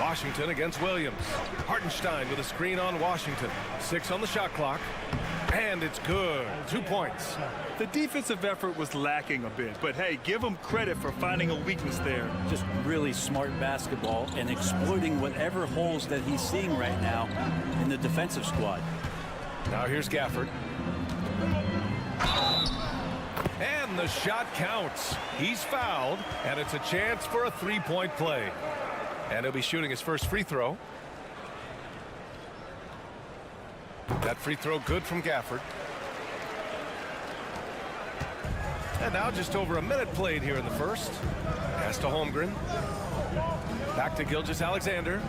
Washington against Williams. Hartenstein with a screen on Washington. 6 on the shot clock. And it's good. 2 points. The defensive effort was lacking a bit, but hey, give him credit for finding a weakness there. Just really smart basketball and exploiting whatever holes that he's seeing right now in the defensive squad. Now here's Gafford. And the shot counts. He's fouled, and it's a chance for a 3-point play. And he'll be shooting his first free throw. That free throw good from Gafford. And now just over a minute played here in the first. Pass to Holmgren. Back to Gilgeous-Alexander.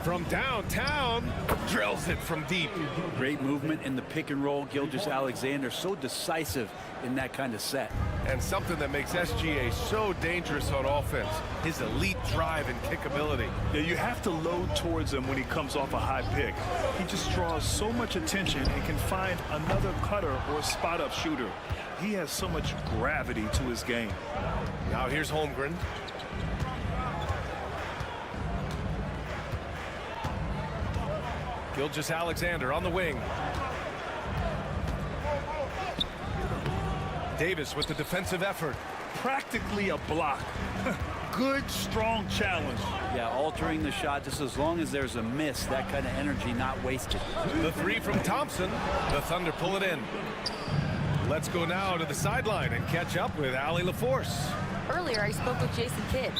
From downtown, drills it from deep. Great movement in the pick and roll. Gilgeous-Alexander so decisive in that kind of set. And something that makes SGA so dangerous on offense, his elite drive and kickability. Yeah, you have to load towards him when he comes off a high pick. He just draws so much attention and can find another cutter or spot-up shooter. He has so much gravity to his game. Now here's Holmgren. Gilgeous-Alexander on the wing. Davis with the defensive effort. Practically a block. Good, strong challenge. Yeah, altering the shot just as long as there's a miss, that kind of energy not wasted. The 3 from Thompson. The Thunder pull it in. Let's go now to the sideline and catch up with Allie LaForce. Earlier, I spoke with Jason Kidd.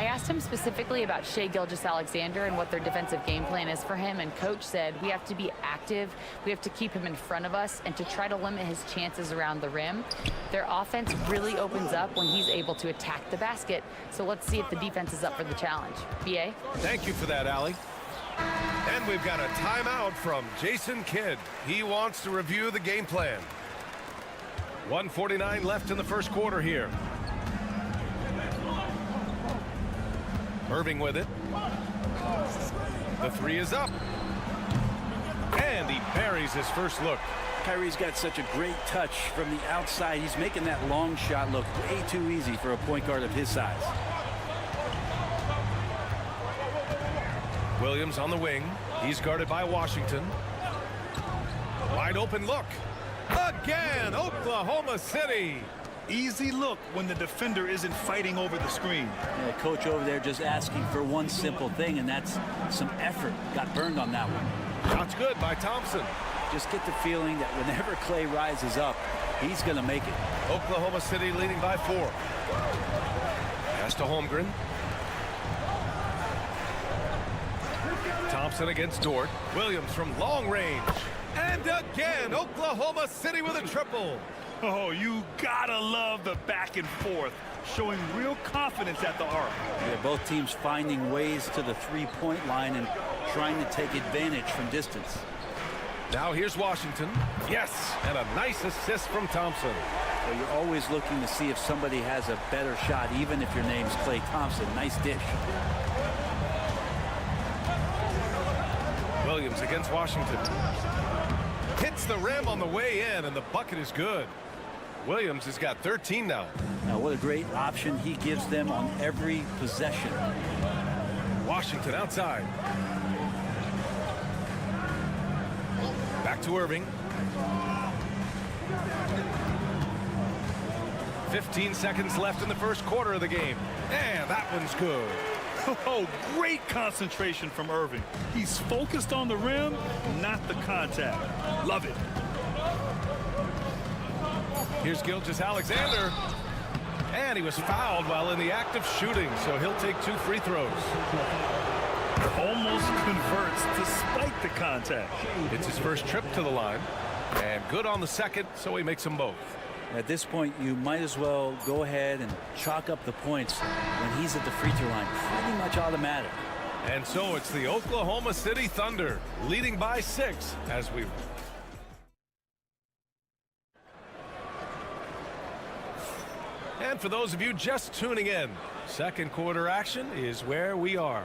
I asked him specifically about Shai Gilgeous-Alexander and what their defensive game plan is for him, and Coach said we have to be active, we have to keep him in front of us, and to try to limit his chances around the rim. Their offense really opens up when he's able to attack the basket, so let's see if the defense is up for the challenge. B.A.? Thank you for that, Allie. And we've got a timeout from Jason Kidd. He wants to review the game plan. 1:49 left in the first quarter here. Irving with it. The three is up. And he buries his first look. Kyrie's got such a great touch from the outside. He's making that long shot look way too easy for a point guard of his size. Williams on the wing. He's guarded by Washington. Wide open look. Again, Oklahoma City. Easy look when the defender isn't fighting over the screen. Yeah, coach over there just asking for one simple thing, and that's some effort. Got burned on that one. Shot's good by Thompson. Just get the feeling that whenever Clay rises up, he's going to make it. Oklahoma City leading by 4. Pass to Holmgren. Thompson against Dort. Williams from long range. And again, Oklahoma City with a triple. Oh, you gotta love the back and forth, showing real confidence at the arc. Yeah, both teams finding ways to the three-point line and trying to take advantage from distance. Now here's Washington. Yes, and a nice assist from Thompson. Well, you're always looking to see if somebody has a better shot, even if your name's Klay Thompson. Nice dish. Williams against Washington. Hits the rim on the way in, and the bucket is good. Williams has got 13 now. Now, what a great option he gives them on every possession. Washington outside. Back to Irving. 15 seconds left in the first quarter of the game. And that one's good. Oh, great concentration from Irving. He's focused on the rim, not the contact. Love it. Here's Gilgeous-Alexander. And he was fouled while in the act of shooting, so he'll take 2 free throws. Almost converts despite the contact. It's his first trip to the line. And good on the second, so he makes them both. At this point, you might as well go ahead and chalk up the points when he's at the free throw line. Pretty much automatic. And so it's the Oklahoma City Thunder leading by 6 as we... And for those of you just tuning in, second quarter action is where we are.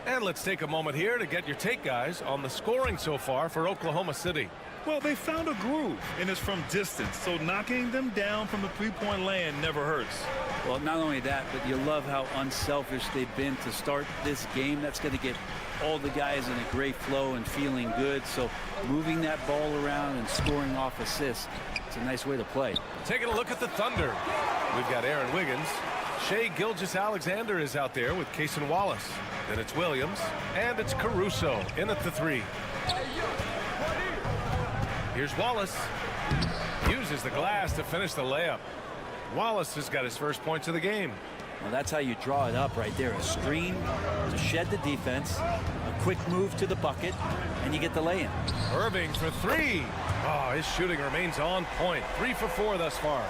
And let's take a moment here to get your take, guys, on the scoring so far for Oklahoma City. Well, they found a groove, and it's from distance, so knocking them down from the three-point land never hurts. Well, not only that, but you love how unselfish they've been to start this game. That's going to get all the guys in a great flow and feeling good. So moving that ball around and scoring off assists, it's a nice way to play. Taking a look at the Thunder. We've got Aaron Wiggins. Shai Gilgeous-Alexander is out there with Cason Wallace. Then it's Williams, and it's Caruso in at the 3. Here's Wallace. Uses the glass to finish the layup. Wallace has got his first points of the game. Well, that's how you draw it up right there. A screen to shed the defense, a quick move to the bucket, and you get the lay-in. Irving for 3. Oh, his shooting remains on point. 3 for 4 thus far.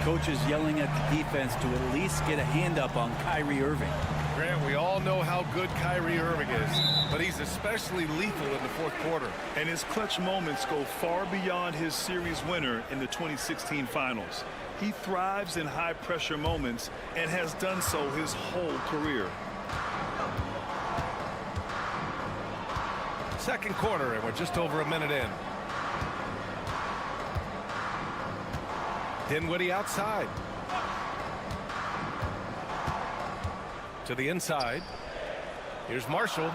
Coach is yelling at the defense to at least get a hand up on Kyrie Irving. Grant, we all know how good Kyrie Irving is, but he's especially lethal in the fourth quarter. And his clutch moments go far beyond his series winner in the 2016 finals. He thrives in high-pressure moments and has done so his whole career. Second quarter, and we're just over a minute in. Dinwiddie outside. To the inside. Here's Marshall.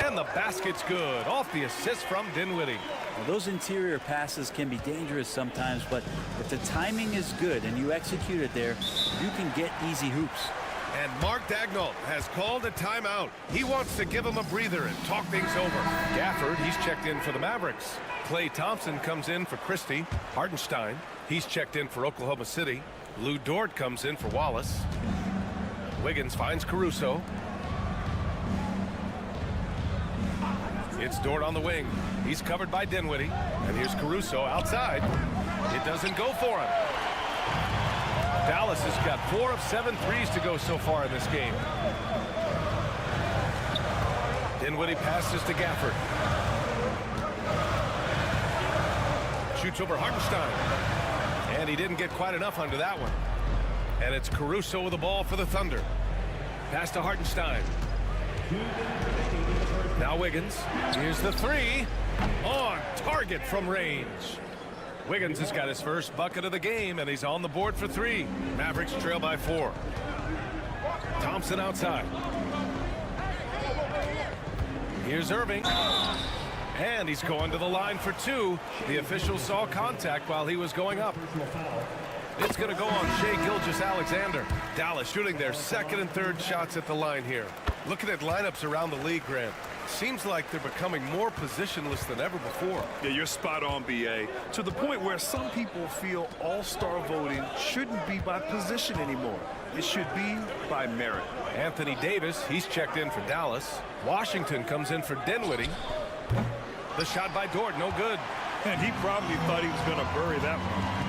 And the basket's good. Off the assist from Dinwiddie. Well, those interior passes can be dangerous sometimes, but if the timing is good and you execute it there, you can get easy hoops. And Mark Daigneault has called a timeout. He wants to give him a breather and talk things over. Gafford, he's checked in for the Mavericks. Klay Thompson comes in for Christie. Hartenstein, he's checked in for Oklahoma City. Lou Dort comes in for Wallace. Wiggins finds Caruso. It's Dort on the wing. He's covered by Dinwiddie. And here's Caruso outside. It doesn't go for him. Dallas has got 4 of 7 threes to go so far in this game. Dinwiddie passes to Gafford. Shoots over Hartenstein. And he didn't get quite enough under that one. And it's Caruso with the ball for the Thunder. Pass to Hartenstein. Now Wiggins. Here's the 3. On target from range. Wiggins has got his first bucket of the game, and he's on the board for 3. Mavericks trail by 4. Thompson outside. Here's Irving. And he's going to the line for 2. The official saw contact while he was going up. It's going to go on Shai Gilgeous-Alexander. Dallas shooting their second and third shots at the line here. Looking at lineups around the league, Grant, seems like they're becoming more positionless than ever before. Yeah, you're spot on, B.A. To the point where some people feel all-star voting shouldn't be by position anymore. It should be by merit. Anthony Davis, he's checked in for Dallas. Washington comes in for Dinwiddie. The shot by Dort, no good. And he probably thought he was going to bury that one.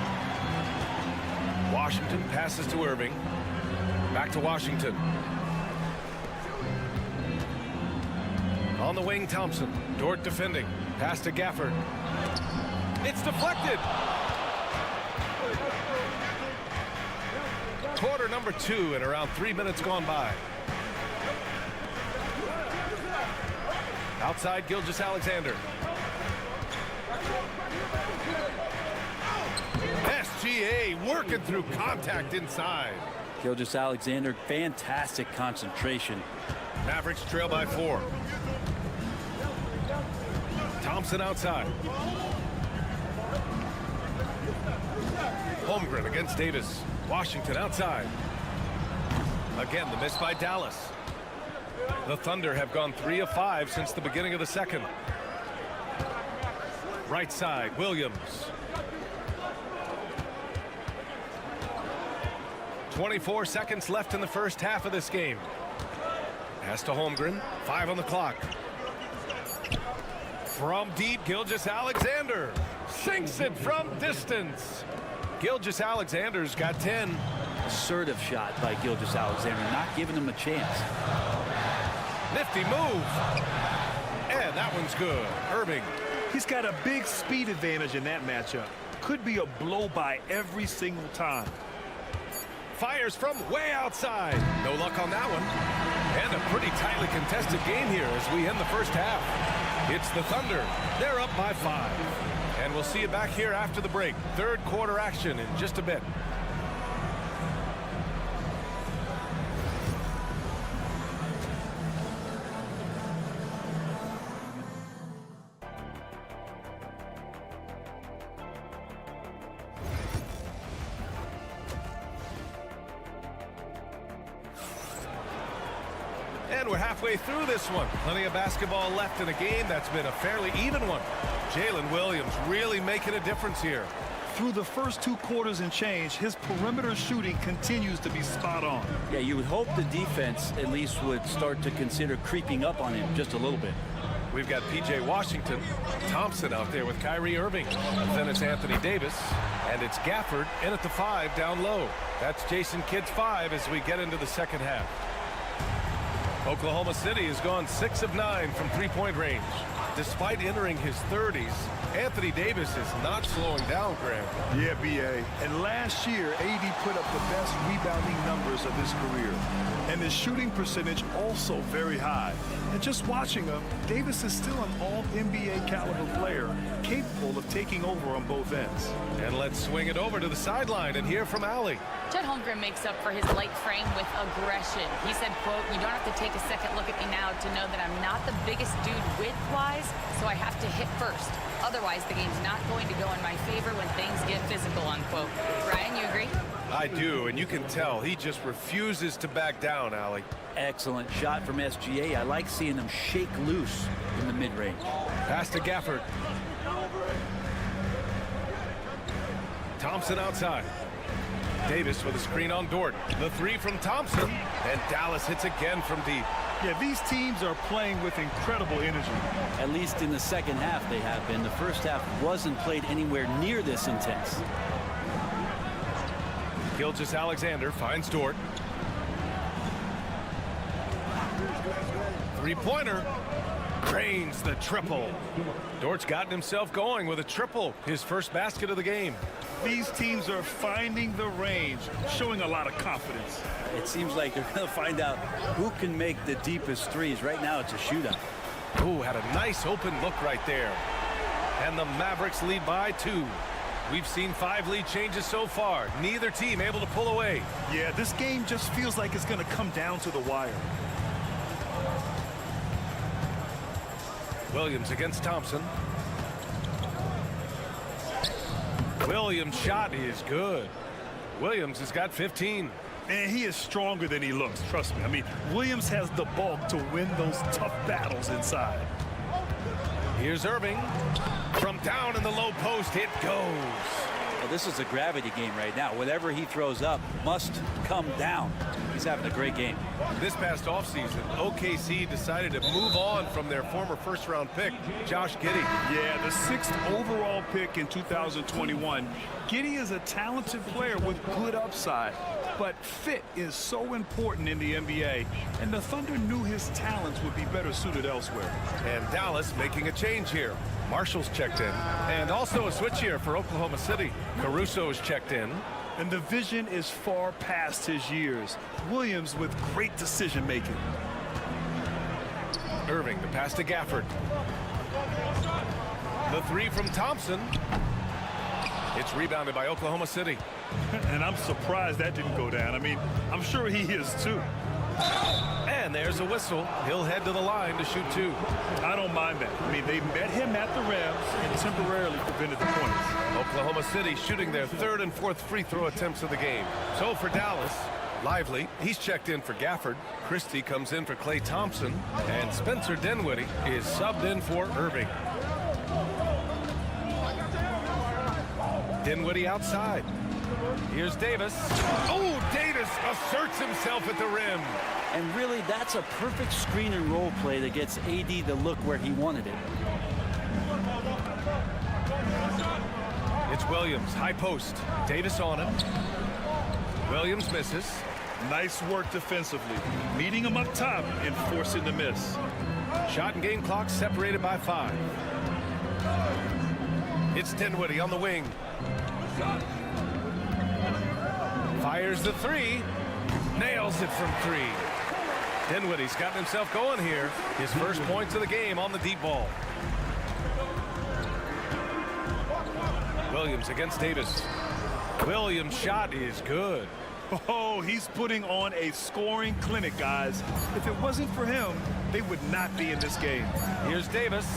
Washington passes to Irving. Back to Washington. On the wing, Thompson. Dort defending. Pass to Gafford. It's deflected. Quarter number 2 and around 3 minutes gone by. Outside, Gilgeous-Alexander. SGA working through contact inside. Gilgeous-Alexander, fantastic concentration. Mavericks trail by 4. Thompson outside. Holmgren against Davis. Washington outside. Again, the miss by Dallas. The Thunder have gone 3 of 5 since the beginning of the second. Right side, Williams. 24 seconds left in the first half of this game. Pass to Holmgren. 5 on the clock. From deep, Gilgeous-Alexander sinks it from distance. Gilgeous-Alexander's got 10. Assertive shot by Gilgeous-Alexander, not giving him a chance. Nifty move. And that one's good. Irving. He's got a big speed advantage in that matchup. Could be a blow-by every single time. Fires from way outside. No luck on that one. And a pretty tightly contested game here as we end the first half. It's the Thunder. They're up by 5. And we'll see you back here after the break. Third quarter action in just a bit. And we're halfway through this one. Plenty of basketball left in a game that's been a fairly even one. Jalen Williams really making a difference here. Through the first 2 quarters and change, his perimeter shooting continues to be spot on. Yeah, you would hope the defense at least would start to consider creeping up on him just a little bit. We've got P.J. Washington, Thompson out there with Kyrie Irving. Then it's Anthony Davis, and it's Gafford in at the 5 down low. That's Jason Kidd's 5 as we get into the second half. Oklahoma City has gone 6 of 9 from three-point range. Despite entering his 30s, Anthony Davis is not slowing down, Graham. Yeah, B.A. And last year, AD put up the best rebounding numbers of his career. And his shooting percentage also very high. And just watching him, Davis is still an all-NBA caliber player, capable of taking over on both ends. And let's swing it over to the sideline and hear from Allie. Chet Holmgren makes up for his light frame with aggression. He said, quote, "You don't have to take a second look at me now to know that I'm not the biggest dude width-wise, so I have to hit first. Otherwise, the game's not going to go in my favor when things get physical," unquote. Ryan, you agree? I do, and you can tell he just refuses to back down, Allie. Excellent shot from SGA. I like seeing him shake loose in the mid-range. Pass to Gafford. Thompson outside. Davis with a screen on Dort. The three from Thompson. And Dallas hits again from deep. Yeah, these teams are playing with incredible energy. At least in the second half they have been. The first half wasn't played anywhere near this intense. Gilgeous-Alexander finds Dort. Three-pointer. Cranes the triple. Dort's gotten himself going with a triple. His first basket of the game. These teams are finding the range, showing a lot of confidence. It seems like they're going to find out who can make the deepest threes. Right now it's a shootout. Ooh, had a nice open look right there. And the Mavericks lead by 2. We've seen 5 lead changes so far. Neither team able to pull away. Yeah, this game just feels like it's going to come down to the wire. Williams against Thompson. Williams' shot is good. Williams has got 15. And he is stronger than he looks, trust me. I mean, Williams has the bulk to win those tough battles inside. Here's Irving. From down in the low post, it goes. Well, this is a gravity game right now. Whatever he throws up must come down. He's having a great game. This past offseason, OKC decided to move on from their former first-round pick, Josh Giddey. Yeah, the 6th overall pick in 2021. Giddey is a talented player with good upside, but fit is so important in the NBA, and the Thunder knew his talents would be better suited elsewhere. And Dallas making a change here. Marshall's checked in. And also a switch here for Oklahoma City. Caruso is checked in. And the vision is far past his years. Williams with great decision-making. Irving, the pass to Gafford. The three from Thompson. It's rebounded by Oklahoma City. And I'm surprised that didn't go down. I mean, I'm sure he is too. And there's a whistle. He'll head to the line to shoot 2. I don't mind that. I mean, they met him at the rim and temporarily prevented the points. Oklahoma City shooting their 3rd and 4th free throw attempts of the game. So for Dallas, Lively, he's checked in for Gafford. Christie comes in for Klay Thompson. And Spencer Dinwiddie is subbed in for Irving. Dinwiddie outside. Here's Davis. Oh, Davis asserts himself at the rim. And really, that's a perfect screen and roll play that gets AD to look where he wanted it. It's Williams, high post. Davis on him. Williams misses. Nice work defensively, meeting him up top and forcing the miss. Shot and game clock separated by 5. It's Dinwiddie on the wing. Fires the 3. Nails it from 3. Dinwiddie's gotten himself going here. His first points of the game on the deep ball. Williams against Davis. Williams' shot is good. Oh, he's putting on a scoring clinic, guys. If it wasn't for him, they would not be in this game. Here's Davis.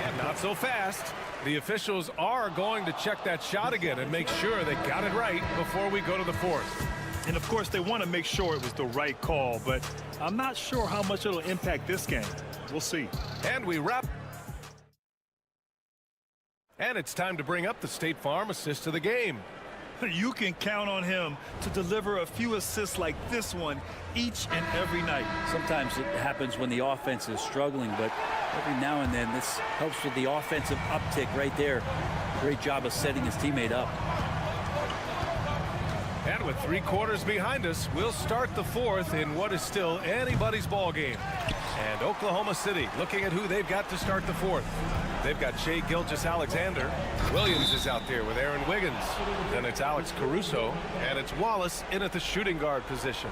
And not so fast. The officials are going to check that shot again and make sure they got it right before we go to the 4th. And of course, they want to make sure it was the right call, but I'm not sure how much it'll impact this game. We'll see. And we wrap. And it's time to bring up the State Farm assist of the game. You can count on him to deliver a few assists like this one each and every night. Sometimes it happens when the offense is struggling, but every now and then this helps with the offensive uptick right there. Great job of setting his teammate up. And with 3 quarters behind us, we'll start the 4th in what is still anybody's ball game. And Oklahoma City looking at who they've got to start the 4th. They've got Shai Gilgeous-Alexander. Williams is out there with Aaron Wiggins. Then it's Alex Caruso. And it's Wallace in at the shooting guard position.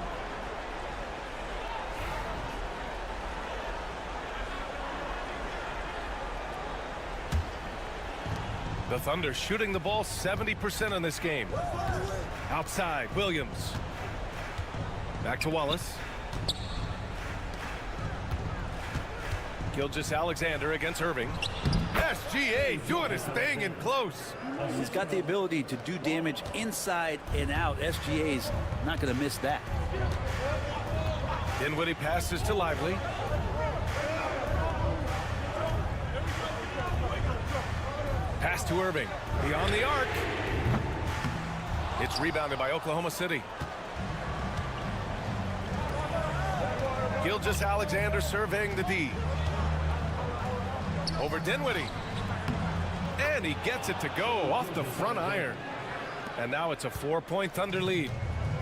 The Thunder shooting the ball 70% in this game. Outside, Williams. Back to Wallace. Gilgeous-Alexander against Irving. SGA doing his thing in close. He's got the ability to do damage inside and out. SGA's not going to miss that. Dinwiddie passes to Lively. Pass to Irving. Beyond the arc. It's rebounded by Oklahoma City. Gilgeous-Alexander surveying the D. Over Dinwiddie. And he gets it to go off the front iron. And now it's a 4-point Thunder lead.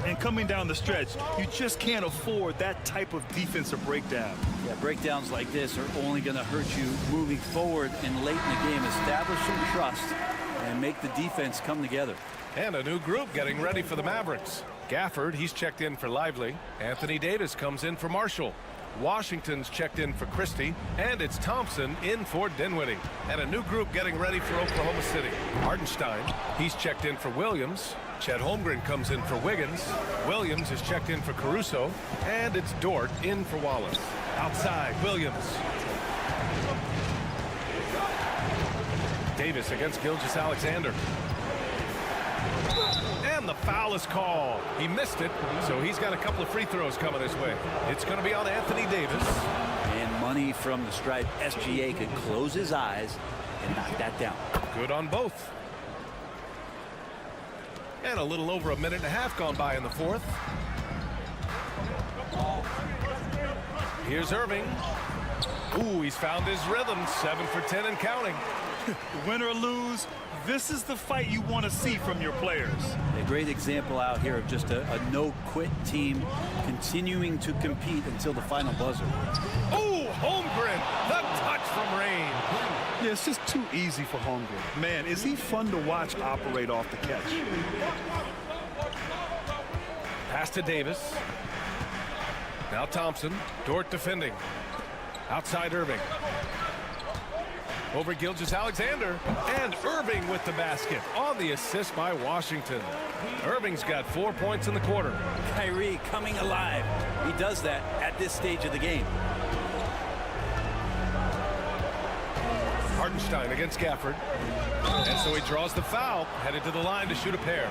And coming down the stretch, you just can't afford that type of defensive breakdown. Yeah, breakdowns like this are only going to hurt you moving forward and late in the game. Establish some trust and make the defense come together. And a new group getting ready for the Mavericks. Gafford, he's checked in for Lively. Anthony Davis comes in for Marshall. Washington's checked in for Christie. And it's Thompson in for Dinwiddie. And a new group getting ready for Oklahoma City. Hartenstein, he's checked in for Williams. Chet Holmgren comes in for Wiggins. Williams is checked in for Caruso. And it's Dort in for Wallace. Outside, Williams. Davis against Gilgeous-Alexander. And the foul is called. He missed it, so he's got a couple of free throws coming his way. It's going to be on Anthony Davis. And money from the stripe. SGA could close his eyes and knock that down. Good on both. And a little over a minute and a half gone by in the fourth. Here's Irving. Ooh, he's found his rhythm. 7 for 10 and counting. Win or lose, this is the fight you want to see from your players. A great example out here of just a no-quit team continuing to compete until the final buzzer. Ooh, Holmgren, the touch from Rain. Yeah, it's just too easy for Holmgren. Man, is he fun to watch operate off the catch. Pass to Davis. Now Thompson. Dort defending. Outside Irving. Over Gilgeous-Alexander. And Irving with the basket on the assist by Washington. Irving's got 4 points in the quarter. Kyrie coming alive. He does that at this stage of the game. Hartenstein against Gafford. And so he draws the foul, headed to the line to shoot a pair.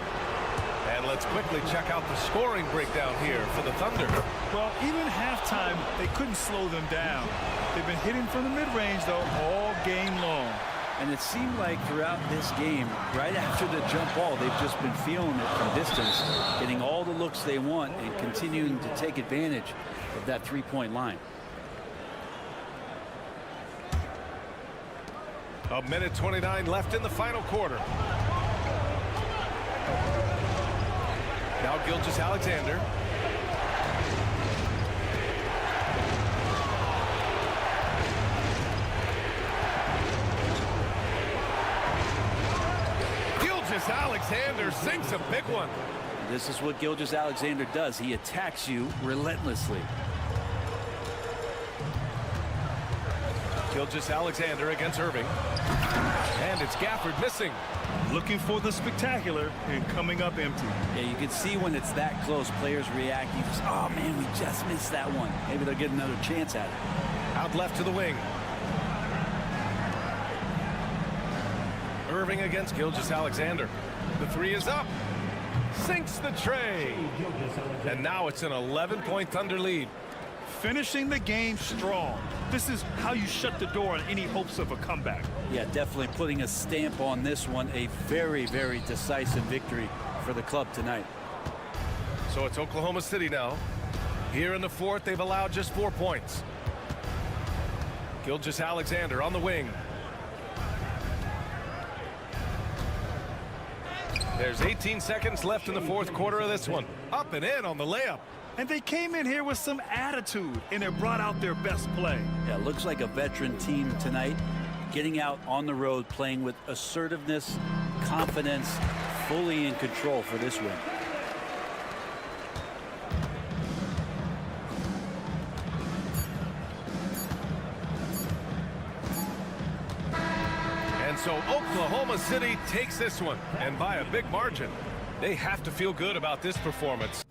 And let's quickly check out the scoring breakdown here for the Thunder. Well, even halftime, they couldn't slow them down. They've been hitting from the mid-range, though, all game long. And it seemed like throughout this game, right after the jump ball, they've just been feeling it from distance, getting all the looks they want and continuing to take advantage of that three-point line. A minute 29 left in the final quarter. Now Gilgeous-Alexander. Gilgeous-Alexander sinks a big one. This is what Gilgeous-Alexander does. He attacks you relentlessly. Gilgeous-Alexander against Irving. And it's Gafford missing. Looking for the spectacular and coming up empty. Yeah, you can see when it's that close, players reacting. Oh, man, we just missed that one. Maybe they'll get another chance at it. Out left to the wing. Irving against Gilgeous-Alexander. The three is up. Sinks the tray. And now it's an 11-point Thunder lead. Finishing the game strong. This is how you shut the door on any hopes of a comeback. Yeah, definitely putting a stamp on this one. A very, very decisive victory for the club tonight. So it's Oklahoma City now. Here in the fourth, they've allowed just 4 points. Gilgeous-Alexander on the wing. There's 18 seconds left in the fourth quarter of this one. Up and in on the layup. And they came in here with some attitude, and they brought out their best play. Yeah, looks like a veteran team tonight, getting out on the road, playing with assertiveness, confidence, fully in control for this win. And so Oklahoma City takes this one, and by a big margin. They have to feel good about this performance.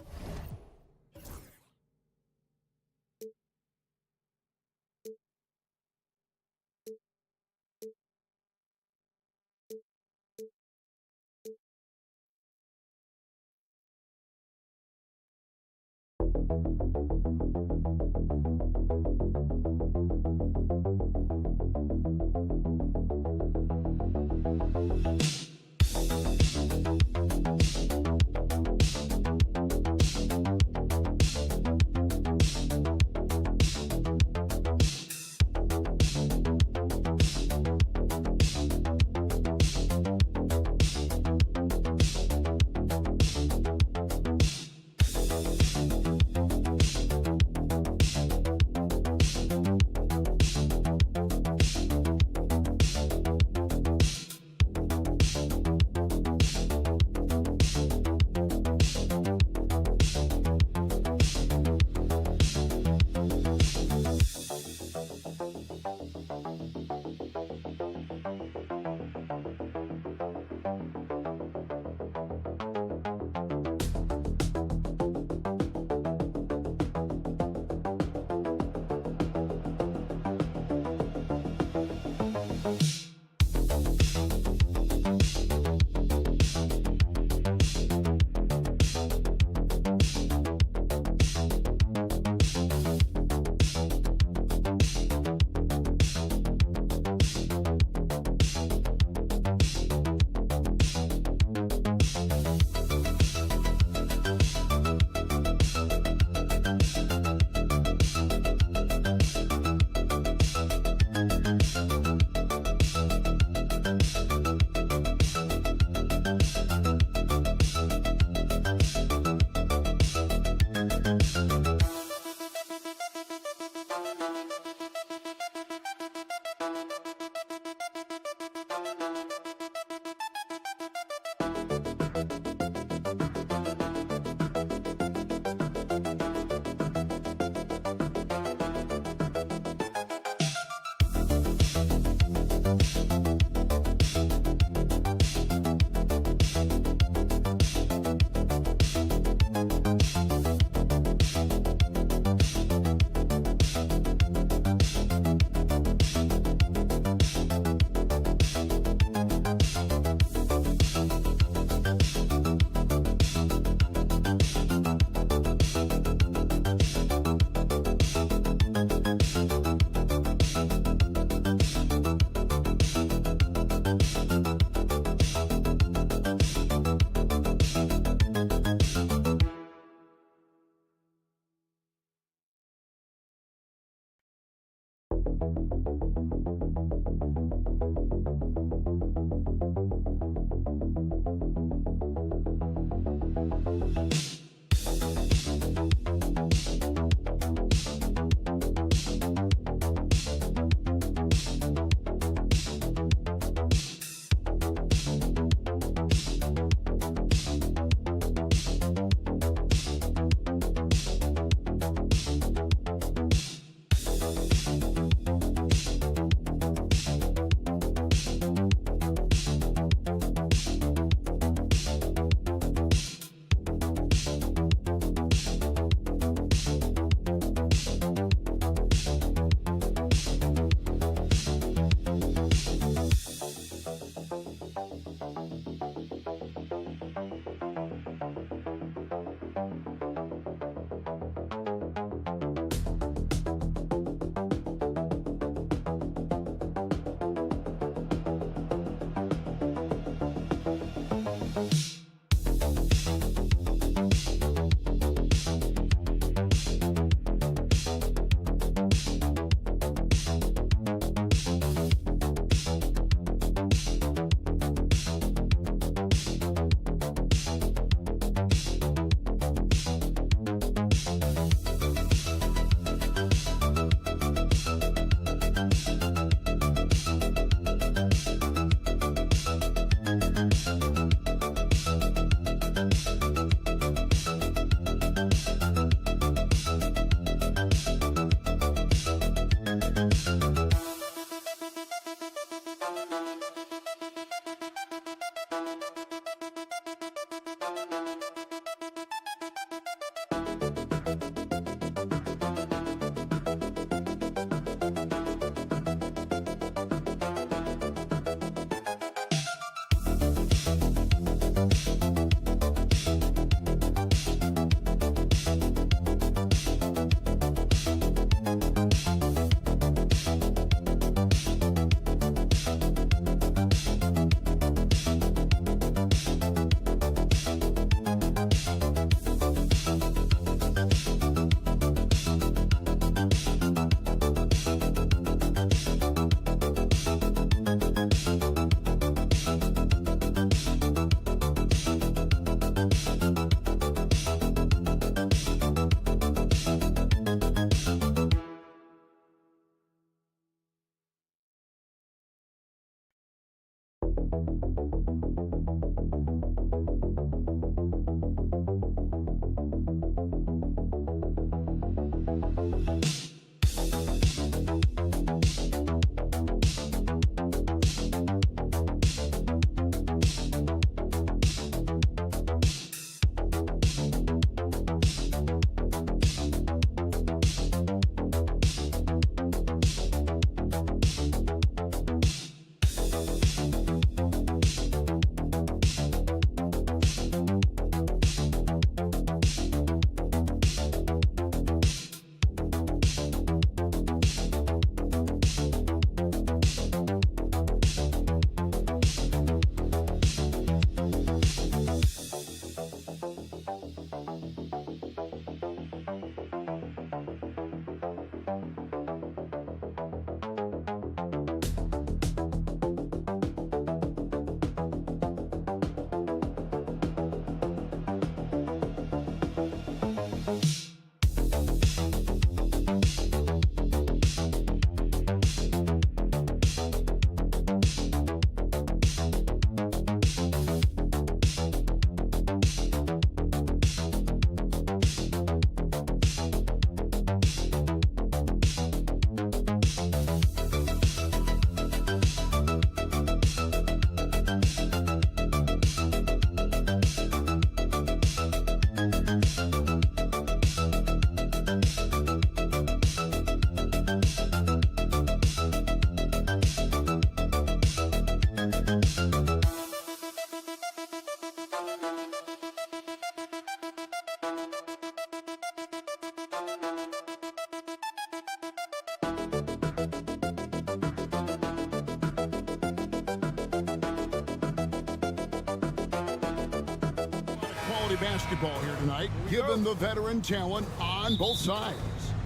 Basketball here tonight, given the veteran talent on both sides.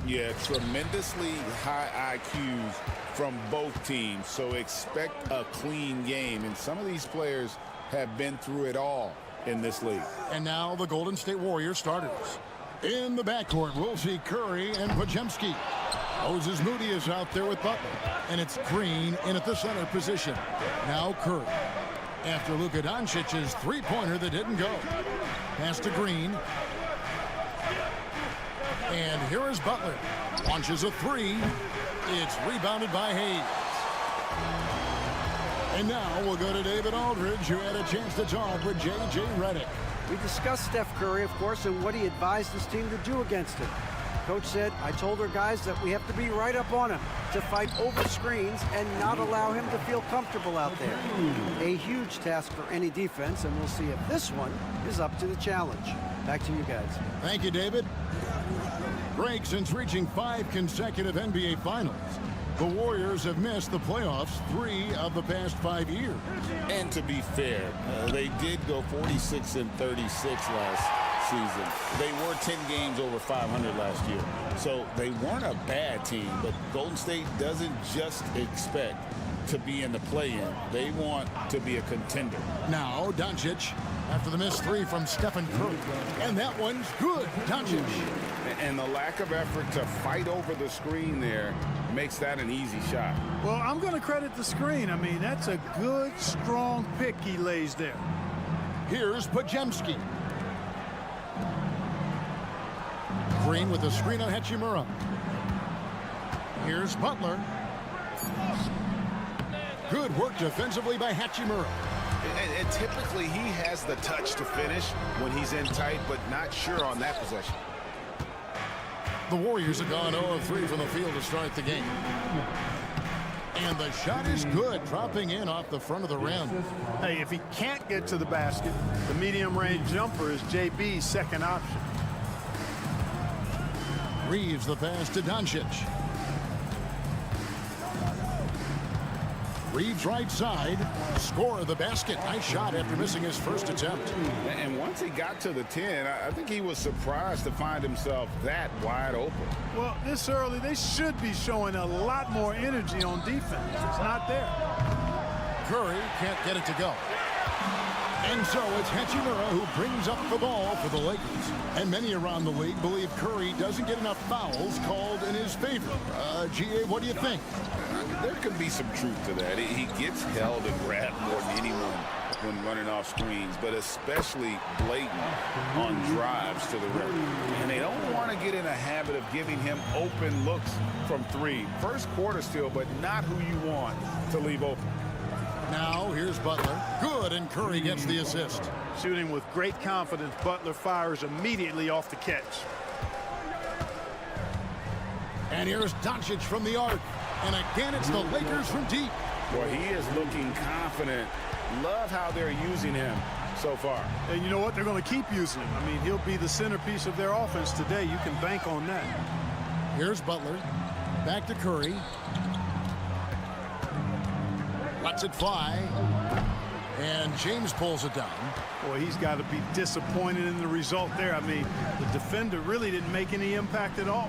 Yeah, tremendously high IQs from both teams, so expect a clean game. And some of these players have been through it all in this league. And now the Golden State Warriors starters. In the backcourt, we'll see Curry and Podziemski. Moses Moody is out there with Butler, and it's Green in at the center position. Now Curry. After Luka Doncic's three-pointer that didn't go. Pass to Green. And here is Butler. Launches a three. It's rebounded by Hayes. And now we'll go to David Aldridge, who had a chance to talk with J.J. Redick. We discussed Steph Curry, of course, and what he advised his team to do against him. Coach said, I told our guys that we have to be right up on him to fight over screens and not allow him to feel comfortable out there. A huge task for any defense, and we'll see if this one is up to the challenge. Back to you guys. Thank you, David. Greg, since reaching 5 consecutive NBA Finals, the Warriors have missed the playoffs 3 of the past 5 years. And to be fair, they did go 46-36 last season. They were 10 games over 500 last year. So they weren't a bad team, but Golden State doesn't just expect to be in the play-in. They want to be a contender. Now Doncic after the missed 3 from Stephen Curry. And that one's good. Doncic. And the lack of effort to fight over the screen there makes that an easy shot. Well, I'm going to credit the screen. I mean, that's a good, strong pick he lays there. Here's Podziemski. Green with the screen on Hachimura. Here's Butler. Good work defensively by Hachimura. And typically he has the touch to finish when he's in tight, but not sure on that possession. The Warriors have gone 0 of 3 from the field to start the game. And the shot is good, dropping in off the front of the rim. Hey, if he can't get to the basket, the medium-range jumper is JB's second option. Reeves the pass to Doncic. Reeves right side. Score of the basket. Nice shot after missing his first attempt. And once he got to the 10, I think he was surprised to find himself that wide open. Well, this early, they should be showing a lot more energy on defense. It's not there. Curry can't get it to go. And so it's Hachimura who brings up the ball for the Lakers. And many around the league believe Curry doesn't get enough fouls called in his favor. G.A., what do you think? There could be some truth to that. He gets held and grabbed more than anyone when running off screens, but especially blatant on drives to the rim. And they don't want to get in a habit of giving him open looks from 3. First quarter still, but not who you want to leave open. Now here's Butler. Good, and Curry gets the assist. Shooting with great confidence, Butler fires immediately off the catch. And here's Doncic from the arc. And again, it's the Lakers from deep. Boy, he is looking confident. Love how they're using him so far. And you know what? They're going to keep using him. I mean, he'll be the centerpiece of their offense today. You can bank on that. Here's Butler. Back to Curry. Lets it fly. And James pulls it down. Boy, he's got to be disappointed in the result there. I mean, the defender really didn't make any impact at all.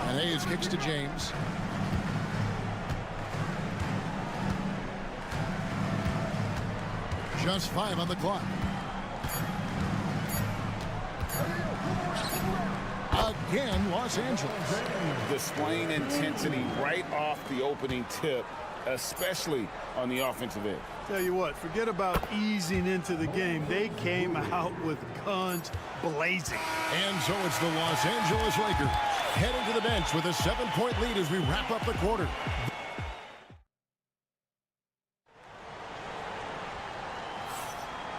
And Hayes kicks to James. Just 5 on the clock. Again, Los Angeles. Displaying intensity right off the opening tip, especially on the offensive end. Tell you what, forget about easing into the game. They came out with guns blazing. And so it's the Los Angeles Lakers heading to the bench with a 7-point lead as we wrap up the quarter.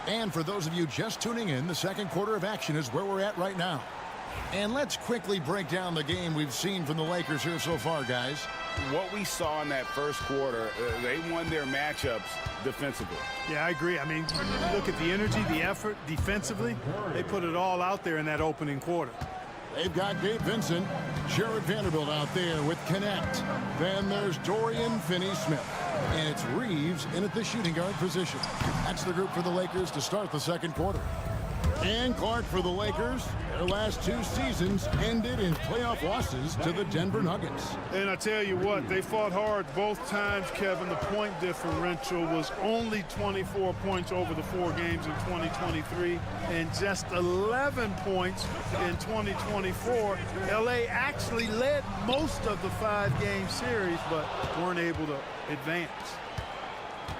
And for those of you just tuning in, the second quarter of action is where we're at right now. And let's quickly break down the game we've seen from the Lakers here so far, guys. What we saw in that first quarter, they won their matchups defensively. Yeah, I agree. I mean, look at the energy, the effort defensively. They put it all out there in that opening quarter. They've got Gabe Vincent, Jared Vanderbilt out there with Connect. Then there's Dorian Finney-Smith. And it's Reeves in at the shooting guard position. That's the group for the Lakers to start the second quarter. And Clark, for the Lakers, their last 2 seasons ended in playoff losses to the Denver Nuggets. And I tell you what, they fought hard both times, Kevin. The point differential was only 24 points over the 4 games in 2023 and just 11 points in 2024. LA actually led most of the 5-game series, but weren't able to advance.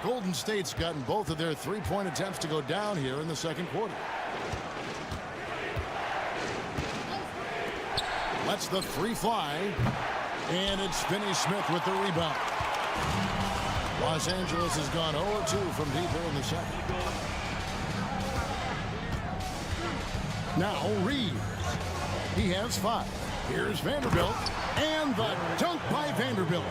Golden State's gotten both of their 3-point attempts to go down here in the second quarter. Lets the 3 fly, and it's Finney-Smith with the rebound. Los Angeles has gone 0-2 from deep here in the second. Now Reeves. He has 5. Here's Vanderbilt, and the dunk by Vanderbilt.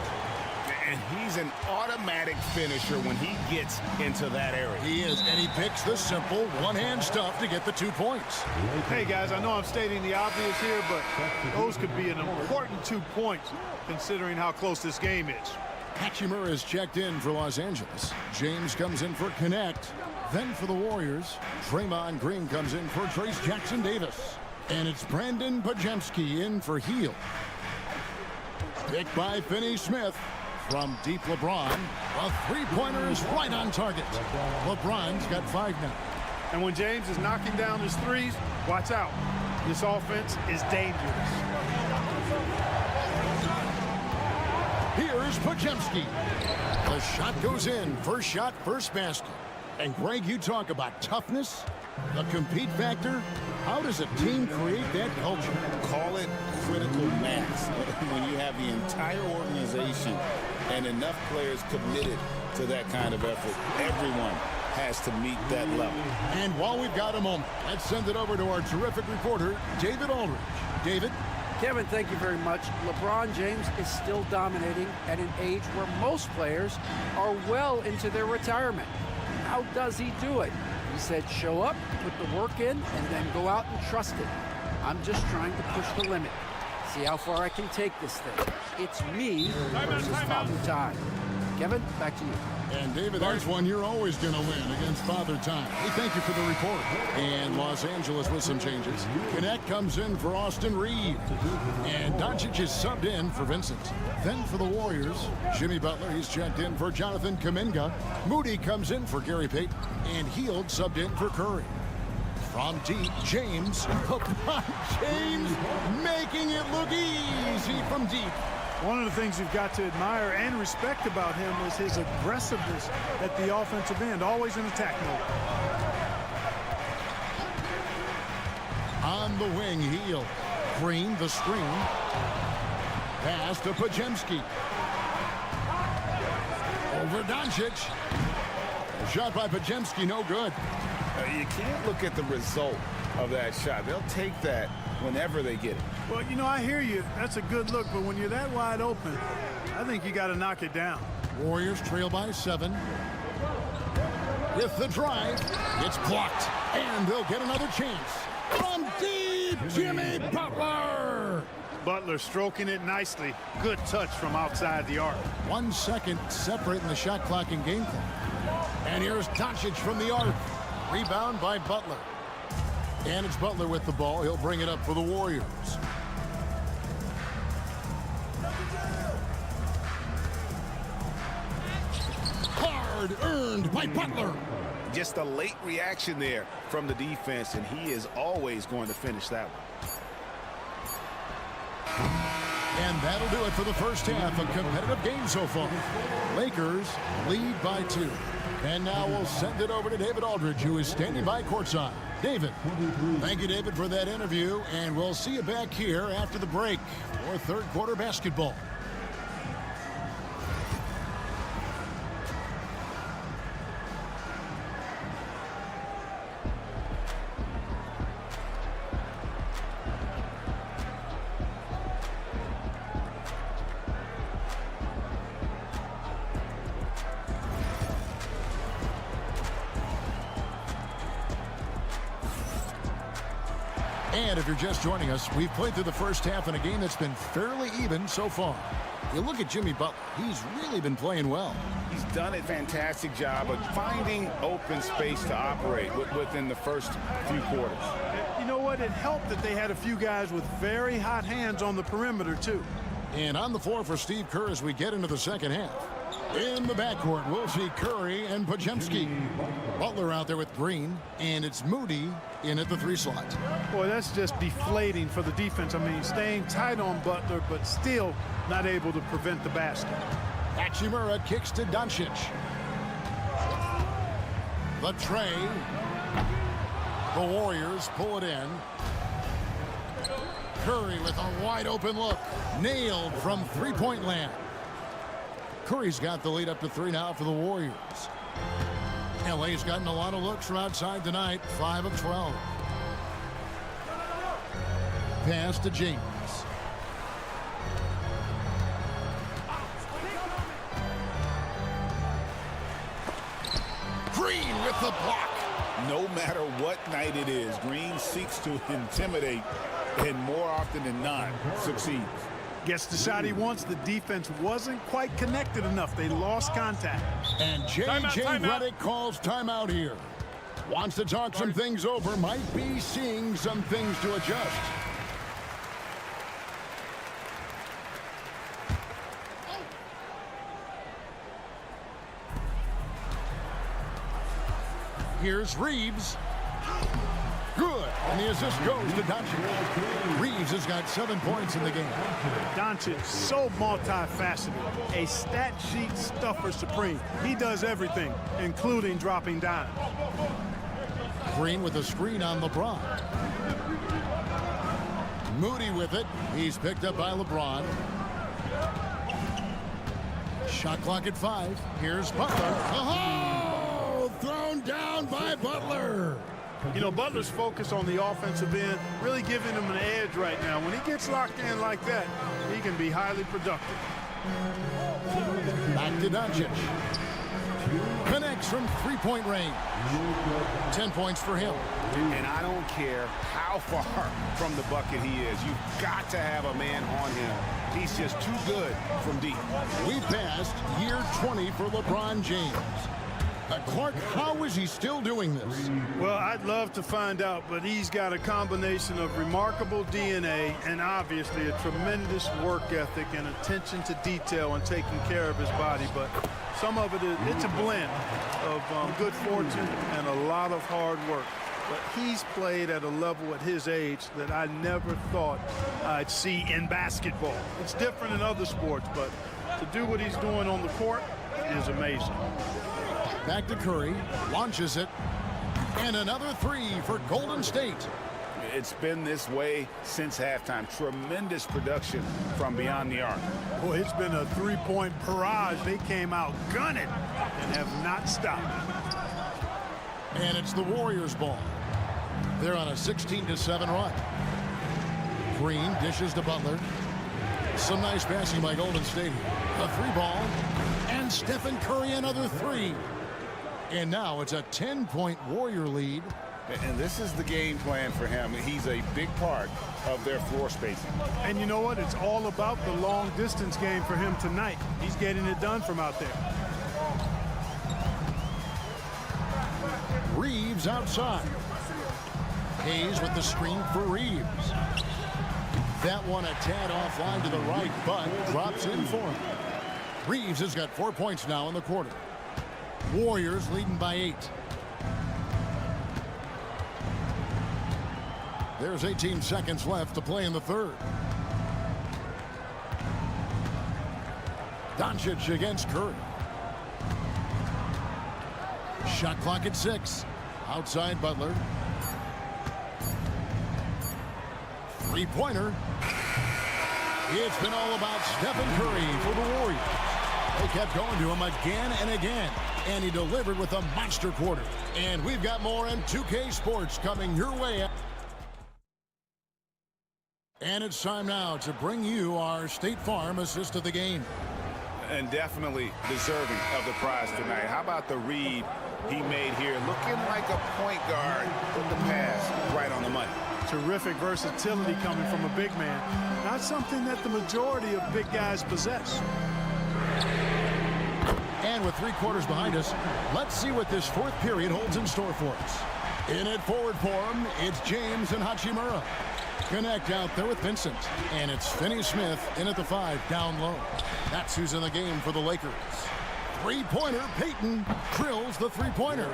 And he's an automatic finisher when he gets into that area. He is, and he picks the simple one-hand stuff to get the 2 points. Hey, guys, I know I'm stating the obvious here, but those could be an important 2 points considering how close this game is. Hachimura is checked in for Los Angeles. James comes in for Connect. Then for the Warriors, Draymond Green comes in for Trace Jackson-Davis. And it's Brandon Pajemski in for Heel. Picked by Finney-Smith. From deep LeBron, a 3-pointer is right on target. LeBron's got 5 now. And when James is knocking down his threes, watch out. This offense is dangerous. Here's Pajemski. The shot goes in. First shot, first basket. And Greg, you talk about toughness, the compete factor. How does a team create that culture? Call it critical mass. When you have the entire organization and enough players committed to that kind of effort, everyone has to meet that level. And while we've got a moment, let's send it over to our terrific reporter, David Aldridge. David? Kevin, thank you very much. LeBron James is still dominating at an age where most players are well into their retirement. How does he do it? He said, show up, put the work in, and then go out and trust it. I'm just trying to push the limit. See how far I can take this thing. It's me versus Father Time. Kevin, back to you. And David, there's one you're always going to win against Father Time. Hey, thank you for the report. And Los Angeles with some changes. Connect comes in for Austin Reeves. And Doncic is subbed in for Vincent. Then for the Warriors, Jimmy Butler, he's checked in for Jonathan Kuminga. Moody comes in for Gary Payton. And Hield subbed in for Curry. From deep, James. James making it look easy from deep. One of the things you've got to admire and respect about him is his aggressiveness at the offensive end, always in attack mode. On the wing, Hield. Green, the screen. Pass to Pajemski. Over Doncic. Shot by Pajemski, no good. You can't look at the result of that shot. They'll take that whenever they get it. Well, you know, I hear you. That's a good look, but when you're that wide open, I think you got to knock it down. Warriors trail by 7. With the drive, it's blocked, and they'll get another chance. From deep, Jimmy Butler. Butler stroking it nicely. Good touch from outside the arc. 1 second separating the shot clock and game clock. And here's Doncic from the arc. Rebound by Butler. And it's Butler with the ball. He'll bring it up for the Warriors. Hard earned by Butler. Just a late reaction there from the defense, and he is always going to finish that one. And that'll do it for the first half. A competitive game so far. Lakers lead by 2. And now we'll send it over to David Aldridge, who is standing by courtside. David. Thank you, David, for that interview. And we'll see you back here after the break for third quarter basketball. And if you're just joining us, we've played through the first half in a game that's been fairly even so far. You look at Jimmy Butler. He's really been playing well. He's done a fantastic job of finding open space to operate within the first few quarters. You know what? It helped that they had a few guys with very hot hands on the perimeter, too. And on the floor for Steve Kerr as we get into the second half. In the backcourt, we'll see Curry and Podziemski. Butler out there with Green, and it's Moody in at the 3 slot. Boy, that's just deflating for the defense. I mean, staying tight on Butler, but still not able to prevent the basket. Hachimura kicks to Doncic. The tray. The Warriors pull it in. Curry with a wide open look. Nailed from three-point land. Curry's got the lead up to 3 now for the Warriors. LA's gotten a lot of looks from outside tonight. 5 of 12. Pass to James. Green with the block. No matter what night it is, Green seeks to intimidate and more often than not succeeds. Gets the shot he wants. The defense wasn't quite connected enough. They lost contact. And J.J. Redick calls timeout here. Wants to talk some things over. Might be seeing some things to adjust. Here's Reeves. Good. And the assist goes to Doncic. Reeves has got 7 points in the game. Doncic, so multifaceted. A stat sheet stuffer supreme. He does everything, including dropping dimes. Green with a screen on LeBron. Moody with it. He's picked up by LeBron. Shot clock at 5. Here's Butler. Oh! Thrown down by Butler. You know, Butler's focus on the offensive end really giving him an edge right now. When he gets locked in like that, he can be highly productive. Back to Doncic. Connects from three-point range. 10 points for him. And I don't care how far from the bucket he is. You've got to have a man on him. He's just too good from deep. We passed year 20 for LeBron James. Clark, how is he still doing this? Well, I'd love to find out, but he's got a combination of remarkable DNA and obviously a tremendous work ethic and attention to detail and taking care of his body. But some of it's a blend of good fortune and a lot of hard work. But he's played at a level at his age that I never thought I'd see in basketball. It's different in other sports, but to do what he's doing on the court is amazing. Back to Curry, launches it, and another 3 for Golden State. It's been this way since halftime. Tremendous production from beyond the arc. Boy, it's been a three-point barrage. They came out gunning and have not stopped. And it's the Warriors' ball. They're on a 16-7 run. Green dishes to Butler. Some nice passing by Golden State. A 3-ball, and Stephen Curry another 3. And now it's a 10-point Warrior lead. And this is the game plan for him. He's a big part of their floor spacing. And you know what? It's all about the long distance game for him tonight. He's getting it done from out there. Reeves outside. Hayes with the screen for Reeves. That one a tad offline to the right, but drops in for him. Reeves has got 4 points now in the quarter. Warriors leading by 8. There's 18 seconds left to play in the third. Doncic against Curry. Shot clock at 6. Outside Butler. Three-pointer. It's been all about Stephen Curry for the Warriors. They kept going to him again and again, and he delivered with a monster quarter. And we've got more in 2K Sports coming your way. And it's time now to bring you our State Farm assist of the game. And definitely deserving of the prize tonight. How about the read he made here? Looking like a point guard with the pass right on the money. Terrific versatility coming from a big man. Not something that the majority of big guys possess. And with 3 quarters behind us, let's see what this 4th period holds in store for us. In at forward for him, it's James and Hachimura. Connect out there with Vincent. And it's Finney-Smith in at the 5, down low. That's who's in the game for the Lakers. Three-pointer, Peyton drills the three-pointer.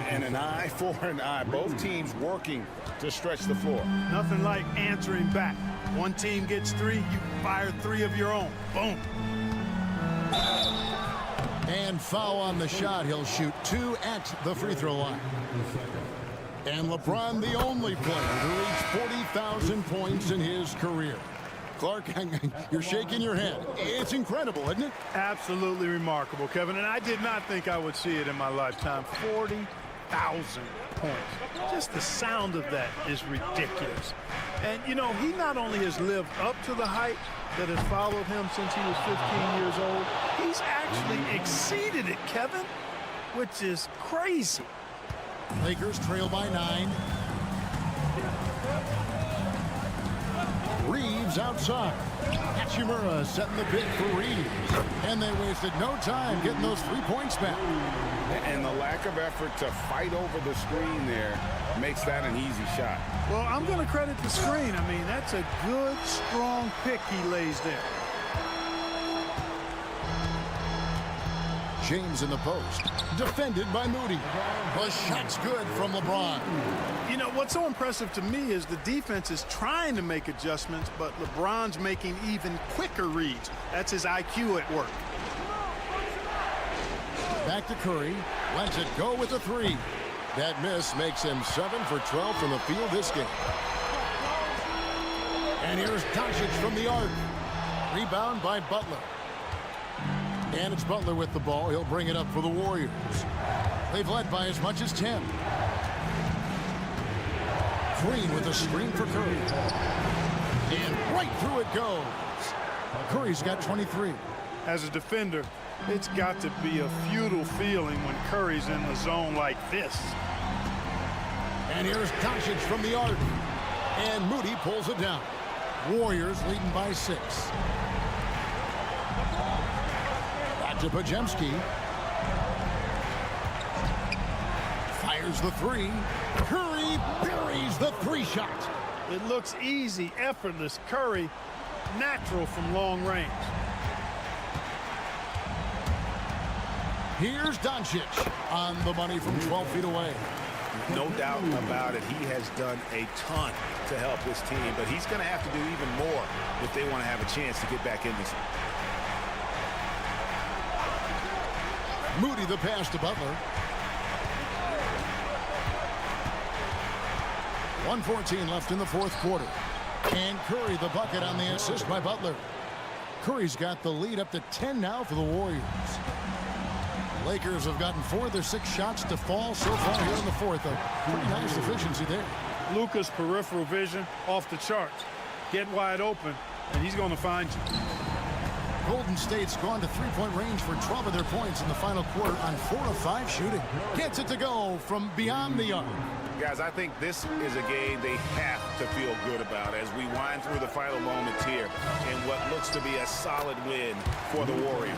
And an eye for an eye. Both teams working to stretch the floor. Nothing like answering back. One team gets 3, you fire 3 of your own. Boom. And foul on the shot. He'll shoot 2 at the free throw line. And LeBron, the only player to reach 40,000 points in his career. Clark, you're shaking your head. It's incredible, isn't it? Absolutely remarkable, Kevin. And I did not think I would see it in my lifetime. 40,000 points. Just the sound of that is ridiculous. And, you know, he not only has lived up to the hype that has followed him since he was 15 years old, he's actually exceeded it, Kevin, which is crazy. Lakers trail by 9. Reeves outside. Hachimura setting the pick for Reeves. And they wasted no time getting those 3 points back. And the lack of effort to fight over the screen there makes that an easy shot. Well, I'm going to credit the screen. I mean, that's a good, strong pick he lays there. James in the post. Defended by Moody. The shot's good from LeBron. You know, what's so impressive to me is the defense is trying to make adjustments, but LeBron's making even quicker reads. That's his IQ at work. Back to Curry. Lets it go with the 3. That miss makes him 7 for 12 from the field this game. And here's Doncic from the arc. Rebound by Butler. And it's Butler with the ball. He'll bring it up for the Warriors. They've led by as much as 10. Green with a screen for Curry. And right through it goes. Curry's got 23. As a defender, it's got to be a futile feeling when Curry's in the zone like this. And here's Doncic from the arc. And Moody pulls it down. Warriors leading by 6. Back to Pajemski. Fires the 3. Curry buries the 3 shot. It looks easy, effortless. Curry, natural from long range. Here's Doncic on the money from 12 feet away. No doubt about it. He has done a ton to help his team, but he's going to have to do even more if they want to have a chance to get back in this. Moody the pass to Butler. 1:14 left in the 4th quarter. And Curry the bucket on the assist by Butler. Curry's got the lead up to 10 now for the Warriors. Lakers have gotten 4 of their 6 shots to fall so far here in the 4th. A pretty nice efficiency there. Luka's peripheral vision off the charts. Get wide open, and he's going to find you. Golden State's gone to 3-point range for 12 of their points in the final quarter on 4 of 5 shooting. Gets it to go from beyond the arc. Guys, I think this is a game they have to feel good about as we wind through the final moments here in what looks to be a solid win for the Warriors.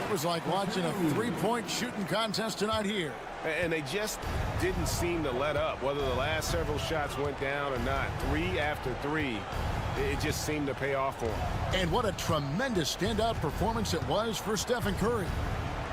It was like watching a 3-point shooting contest tonight here. And they just didn't seem to let up, whether the last several shots went down or not. 3 after 3, it just seemed to pay off for them. And what a tremendous standout performance it was for Stephen Curry.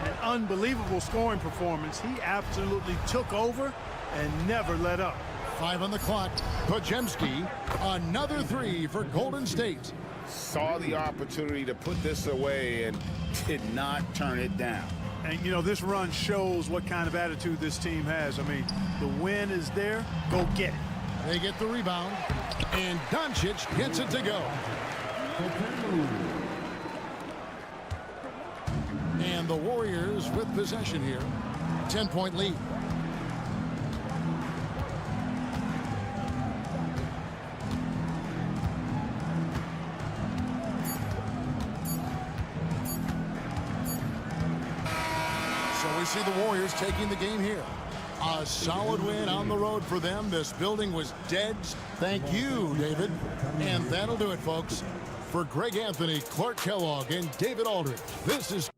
An unbelievable scoring performance. He absolutely took over and never let up. 5 on the clock. Pajemski, another 3 for Golden State. Saw the opportunity to put this away and did not turn it down. And, you know, this run shows what kind of attitude this team has. I mean, the win is there. Go get it. They get the rebound, and Doncic gets it to go. And the Warriors with possession here. 10-point lead. So we see the Warriors taking the game here. A solid win on the road for them. This building was dead. Thank you, David. And that'll do it, folks. For Greg Anthony, Clark Kellogg, and David Aldridge, this is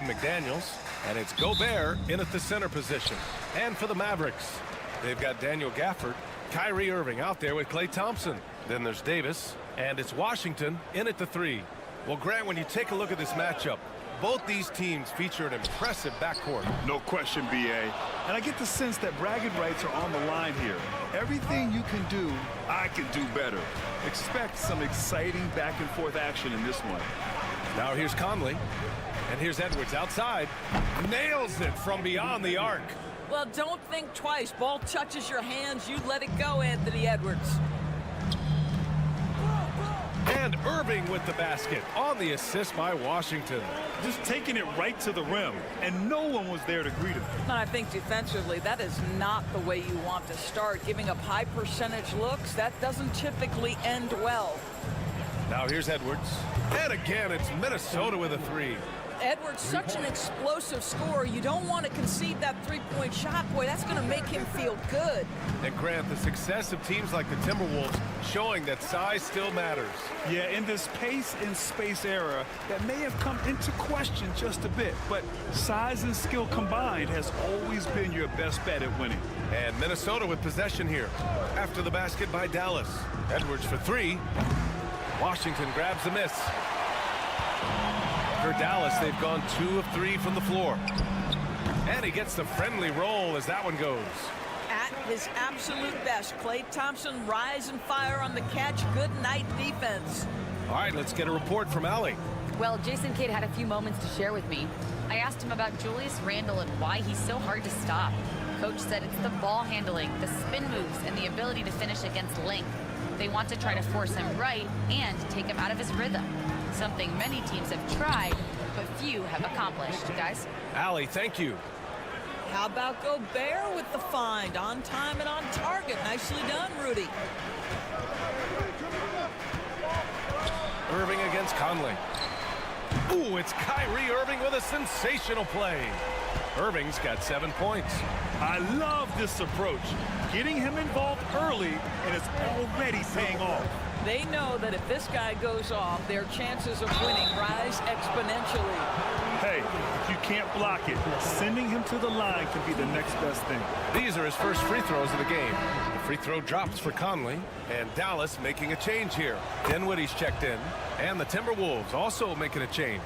McDaniels, and it's Gobert in at the center position. And for the Mavericks, they've got Daniel Gafford, Kyrie Irving out there with Klay Thompson. Then there's Davis, and it's Washington in at the 3. Well, Grant, when you take a look at this matchup, both these teams feature an impressive backcourt. No question, B.A. And I get the sense that bragging rights are on the line here. Everything you can do, I can do better. Expect some exciting back-and-forth action in this one. Now here's Conley, and here's Edwards outside. Nails it from beyond the arc. Well, don't think twice. Ball touches your hands, you let it go, Anthony Edwards. And Irving with the basket on the assist by Washington. Just taking it right to the rim, and no one was there to greet him. And I think defensively, that is not the way you want to start. Giving up high percentage looks, that doesn't typically end well. Now here's Edwards. And again, it's Minnesota with a three. Edwards, such an explosive scorer. You don't want to concede that three-point shot. Boy, that's going to make him feel good. And Grant, the success of teams like the Timberwolves showing that size still matters. Yeah, in this pace and space era, that may have come into question just a bit, but size and skill combined has always been your best bet at winning. And Minnesota with possession here after the basket by Dallas. Edwards for three. Washington grabs the miss. For Dallas, they've gone 2 of 3 from the floor. And he gets the friendly roll as that one goes. At his absolute best, Klay Thompson rise and fire on the catch. Good night defense. All right, let's get a report from Allie. Well, Jason Kidd had a few moments to share with me. I asked him about Julius Randle and why he's so hard to stop. Coach said it's the ball handling, the spin moves, and the ability to finish against length. They want to try to force him right and take him out of his rhythm. Something many teams have tried, but few have accomplished. Guys? Allie, thank you. How about Gobert with the find? On time and on target. Nicely done, Rudy. Irving against Conley. Ooh, it's Kyrie Irving with a sensational play. Irving's got 7 points. I love this approach. Getting him involved early, and it's already paying off. They know that if this guy goes off, their chances of winning rise exponentially. Hey, if you can't block it, sending him to the line can be the next best thing. These are his first free throws of the game. The free throw drops for Conley, and Dallas making a change here. Dinwiddie's checked in, and the Timberwolves also making a change.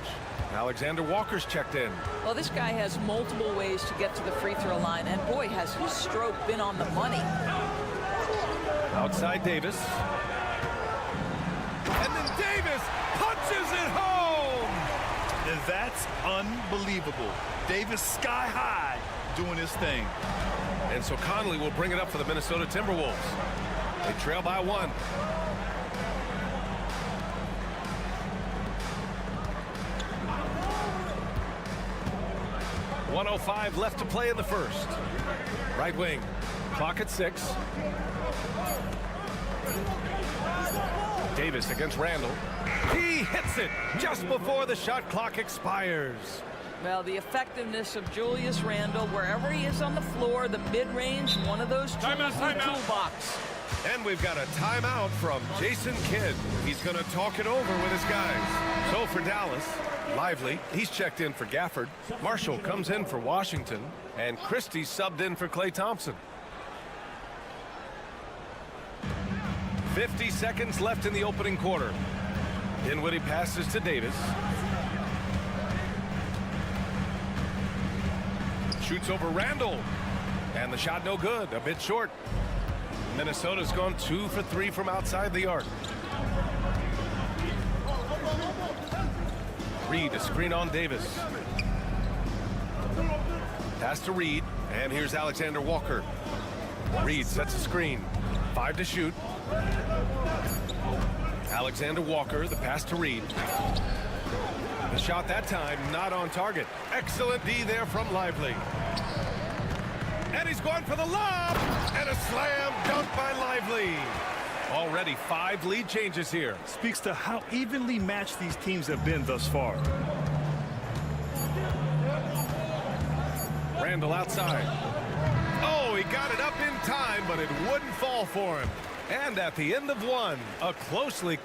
Alexander Walker's checked in. Well, this guy has multiple ways to get to the free throw line, and boy, has his stroke been on the money. Outside Davis. And then Davis punches it home! And that's unbelievable. Davis sky high doing his thing. And so Conley will bring it up for the Minnesota Timberwolves. They trail by 1. .105 left to play in the first. Right wing. Clock at 6. Davis against Randle. He hits it just before the shot clock expires. Well, the effectiveness of Julius Randle, wherever he is on the floor, the mid-range, one of those tools in the toolbox. And we've got a timeout from Jason Kidd. He's going to talk it over with his guys. So for Dallas, Lively, he's checked in for Gafford. Marshall comes in for Washington. And Christie subbed in for Klay Thompson. 50 seconds left in the opening quarter. Dinwiddie passes to Davis. Shoots over Randle. And the shot no good, a bit short. Minnesota's gone 2 for 3 from outside the arc. Reed, a screen on Davis. Pass to Reed, and here's Alexander Walker. Reed sets a screen. 5 to shoot. Alexander Walker, the pass to Reed. The shot that time not on target. Excellent D there from Lively. And he's going for the lob, and a slam dunk by Lively. Already 5 lead changes here. Speaks to how evenly matched these teams have been thus far. Randle outside. Oh, he got it up in time, but it wouldn't fall for him. And at the end of 1, a closely...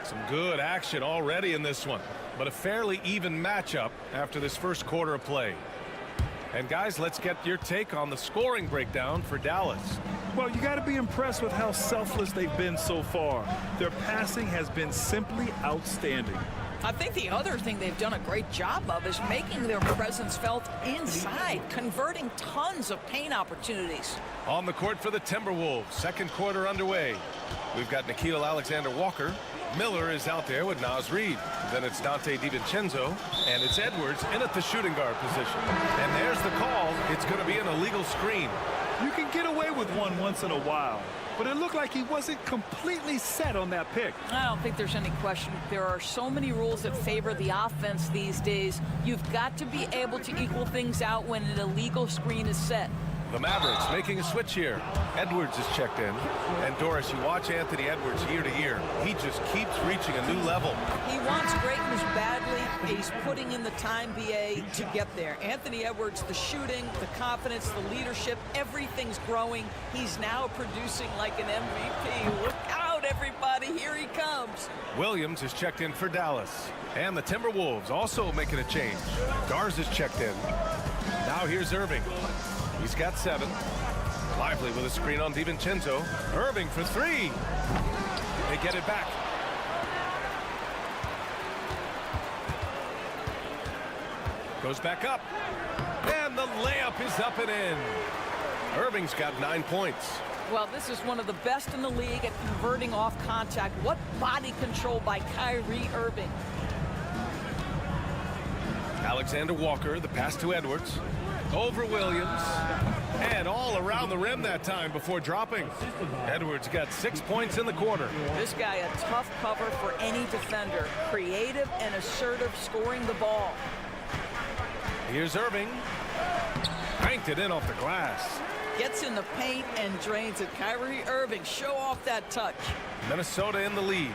Some good action already in this one, but a fairly even matchup after this first quarter of play. And guys, let's get your take on the scoring breakdown for Dallas. Well, you got to be impressed with how selfless they've been so far. Their passing has been simply outstanding. I think the other thing they've done a great job of is making their presence felt inside, converting tons of paint opportunities. On the court for the Timberwolves, second quarter underway. We've got Nickeil Alexander-Walker. Miller is out there with Naz Reid. Then it's Donte DiVincenzo, and it's Edwards in at the shooting guard position. And there's the call. It's going to be an illegal screen. You can get away with one once in a while, but it looked like he wasn't completely set on that pick. I don't think there's any question. There are so many rules that favor the offense these days. You've got to be able to equal things out when an illegal screen is set. The Mavericks making a switch here. Edwards is checked in. And Doris, you watch Anthony Edwards year to year. He just keeps reaching a new level. He wants greatness badly. He's putting in the time, BA, to get there. Anthony Edwards, the shooting, the confidence, the leadership, everything's growing. He's now producing like an MVP. Look out, everybody. Here he comes. Williams is checked in for Dallas. And the Timberwolves also making a change. Garza's checked in. Now here's Irving. He's got 7. Lively with a screen on DiVincenzo. Irving for 3. They get it back. Goes back up. And the layup is up and in. Irving's got 9 points. Well, this is one of the best in the league at converting off contact. What body control by Kyrie Irving. Alexander Walker, the pass to Edwards. Over Williams. And all around the rim that time before dropping. Edwards got 6 points in the quarter. This guy a tough cover for any defender. Creative and assertive scoring the ball. Here's Irving. Cranked it in off the glass. Gets in the paint and drains it. Kyrie Irving, show off that touch. Minnesota in the lead.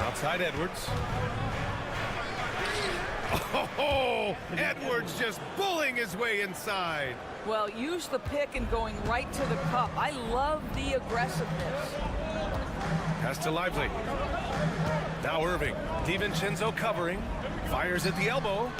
Outside Edwards. Oh, Edwards just bullying his way inside. Well, use the pick and going right to the cup. I love the aggressiveness. Pass to Lively. Now Irving. DiVincenzo covering. Fires at the elbow.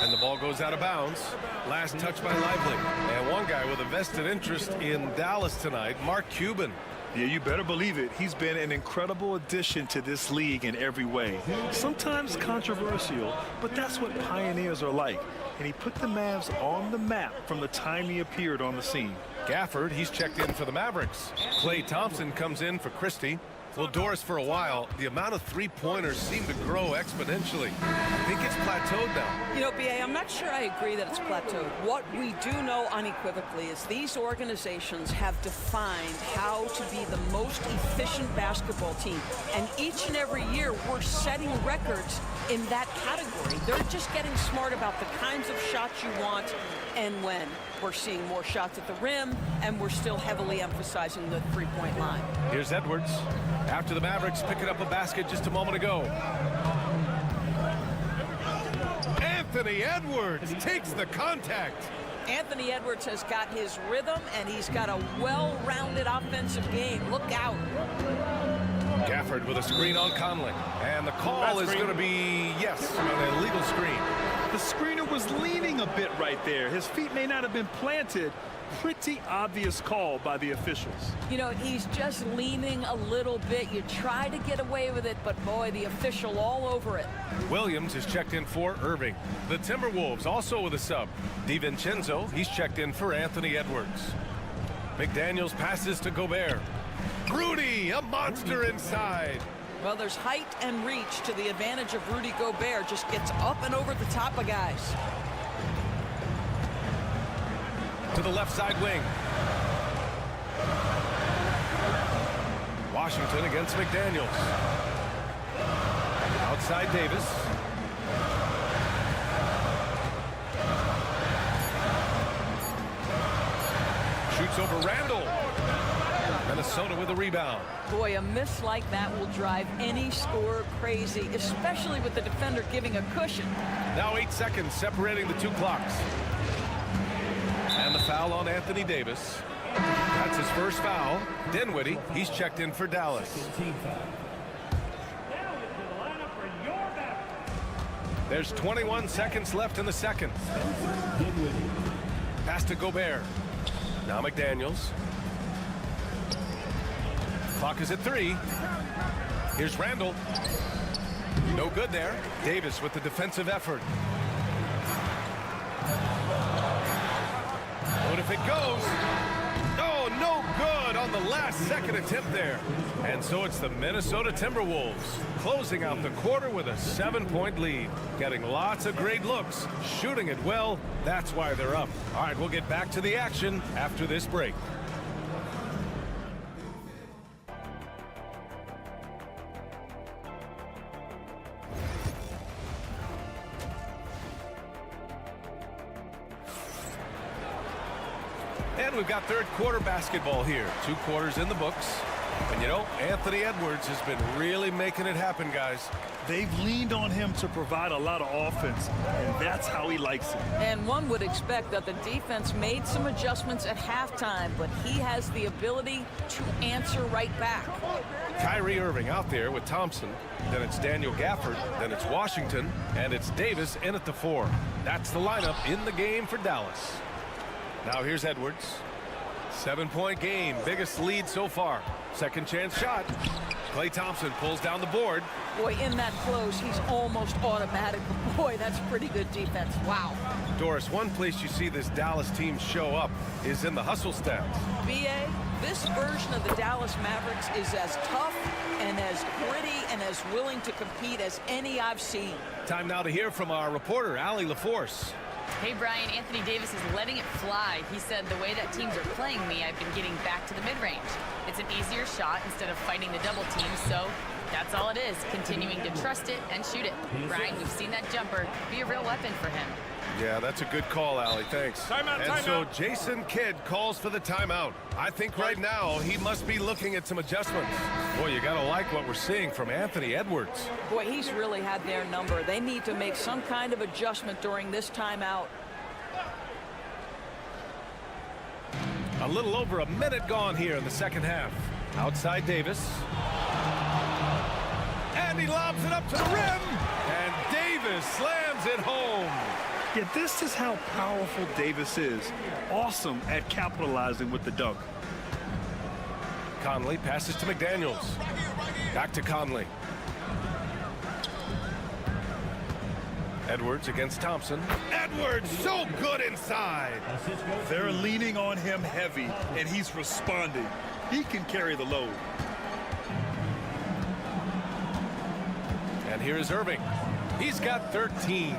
And the ball goes out of bounds. Last touch by Lively. And one guy with a vested interest in Dallas tonight, Mark Cuban. Yeah, you better believe it. He's been an incredible addition to this league in every way. Sometimes controversial, but that's what pioneers are like. And he put the Mavs on the map from the time he appeared on the scene. Gafford, he's checked in for the Mavericks. Klay Thompson comes in for Christie. Well, Doris, for a while, the amount of three-pointers seemed to grow exponentially. I think it's plateaued now. You know, BA, I'm not sure I agree that it's plateaued. What we do know unequivocally is these organizations have defined how to be the most efficient basketball team. And each and every year, we're setting records in that category. They're just getting smart about the kinds of shots you want and when. We're seeing more shots at the rim, and we're still heavily emphasizing the three-point line. Here's Edwards. After the Mavericks picking up a basket just a moment ago. Anthony Edwards takes the contact. Anthony Edwards has got his rhythm, and he's got a well-rounded offensive game. Look out. Gafford with a screen on Conley. And the call is going to be, yes, an illegal screen. The screener was leaning a bit right there. His feet may not have been planted. Pretty obvious call by the officials. You know, he's just leaning a little bit. You try to get away with it, but boy, the official all over it. Williams is checked in for Irving. The Timberwolves also with a sub. DiVincenzo, he's checked in for Anthony Edwards. McDaniels passes to Gobert. Rudy, a monster inside. Well, there's height and reach to the advantage of Rudy Gobert. Just gets up and over the top of guys. To the left side wing. Washington against McDaniels. Outside Davis. Shoots over Randall. Minnesota with a rebound. Boy, a miss like that will drive any scorer crazy, especially with the defender giving a cushion. Now 8 seconds separating the two clocks. And the foul on Anthony Davis. That's his first foul. Dinwiddie, he's checked in for Dallas. There's 21 seconds left in the second. Pass to Gobert. Now McDaniels. Clock is at 3. Here's Randall. No good there. Davis with the defensive effort. What if it goes? Oh, no good on the last-second attempt there. And so it's the Minnesota Timberwolves closing out the quarter with a 7-point lead. Getting lots of great looks, shooting it well. That's why they're up. All right, we'll get back to the action after this break. And we've got third quarter basketball here. 2 quarters in the books. And, you know, Anthony Edwards has been really making it happen, guys. They've leaned on him to provide a lot of offense, and that's how he likes it. And one would expect that the defense made some adjustments at halftime, but he has the ability to answer right back. Kyrie Irving out there with Thompson. Then it's Daniel Gafford. Then it's Washington. And it's Davis in at the 4. That's the lineup in the game for Dallas. Now here's Edwards. 7-point game. Biggest lead so far. Second chance shot. Klay Thompson pulls down the board. Boy, in that close, he's almost automatic. Boy, that's pretty good defense. Wow. Doris, one place you see this Dallas team show up is in the hustle stats. B.A., this version of the Dallas Mavericks is as tough and as gritty and as willing to compete as any I've seen. Time now to hear from our reporter, Allie LaForce. Hey, Brian, Anthony Davis is letting it fly. He said, the way that teams are playing me, I've been getting back to the mid-range. It's an easier shot instead of fighting the double team, so that's all it is, continuing to trust it and shoot it. Brian, we've seen that jumper be a real weapon for him. Yeah, that's a good call, Allie. Thanks. Timeout, and so Jason Kidd calls for the timeout. I think right now he must be looking at some adjustments. Boy, you got to like what we're seeing from Anthony Edwards. Boy, he's really had their number. They need to make some kind of adjustment during this timeout. A little over a minute gone here in the second half. Outside Davis. And he lobs it up to the rim. And Davis slams it home. Yeah, this is how powerful Davis is. Awesome at capitalizing with the dunk. Conley passes to McDaniels. Back to Conley. Edwards against Thompson. Edwards so good inside. They're leaning on him heavy, and he's responding. He can carry the load. And here's Irving. He's got 13.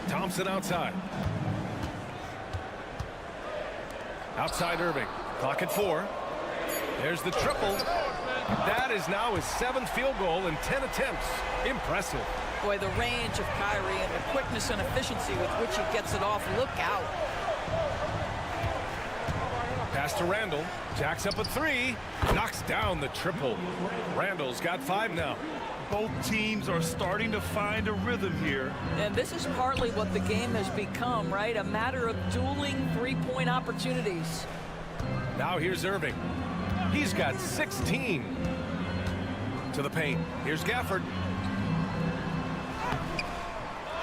Thompson outside. Outside Irving. Clock at 4. There's the triple. That is now his 7th field goal in 10 attempts. Impressive. Boy, the range of Kyrie and the quickness and efficiency with which he gets it off. Look out. Pass to Randall. Jacks up a 3. Knocks down the triple. Randall's got 5 now. Both teams are starting to find a rhythm here. And this is partly what the game has become, right? A matter of dueling three-point opportunities. Now here's Irving. He's got 16. To the paint. Here's Gafford.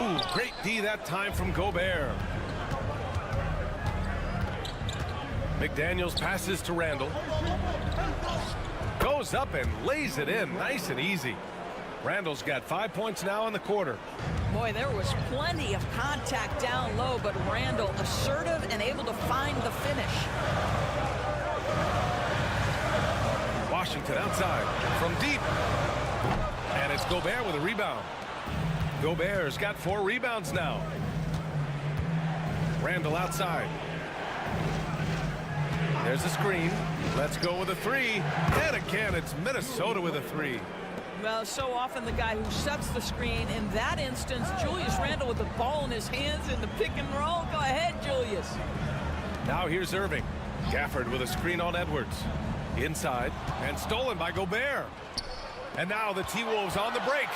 Ooh, great D that time from Gobert. McDaniels passes to Randall. Goes up and lays it in nice and easy. Randall's got 5 points now in the quarter. Boy, there was plenty of contact down low, but Randall assertive and able to find the finish. Washington outside from deep. And it's Gobert with a rebound. Gobert's got 4 rebounds now. Randall outside. There's a screen. Let's go with a 3. And again, it's Minnesota with a 3. Well, so often the guy who sets the screen. In that instance, Julius Randle with the ball in his hands in the pick and roll. Go ahead, Julius. Now here's Irving. Gafford with a screen on Edwards. Inside and stolen by Gobert. And now the T-Wolves on the break.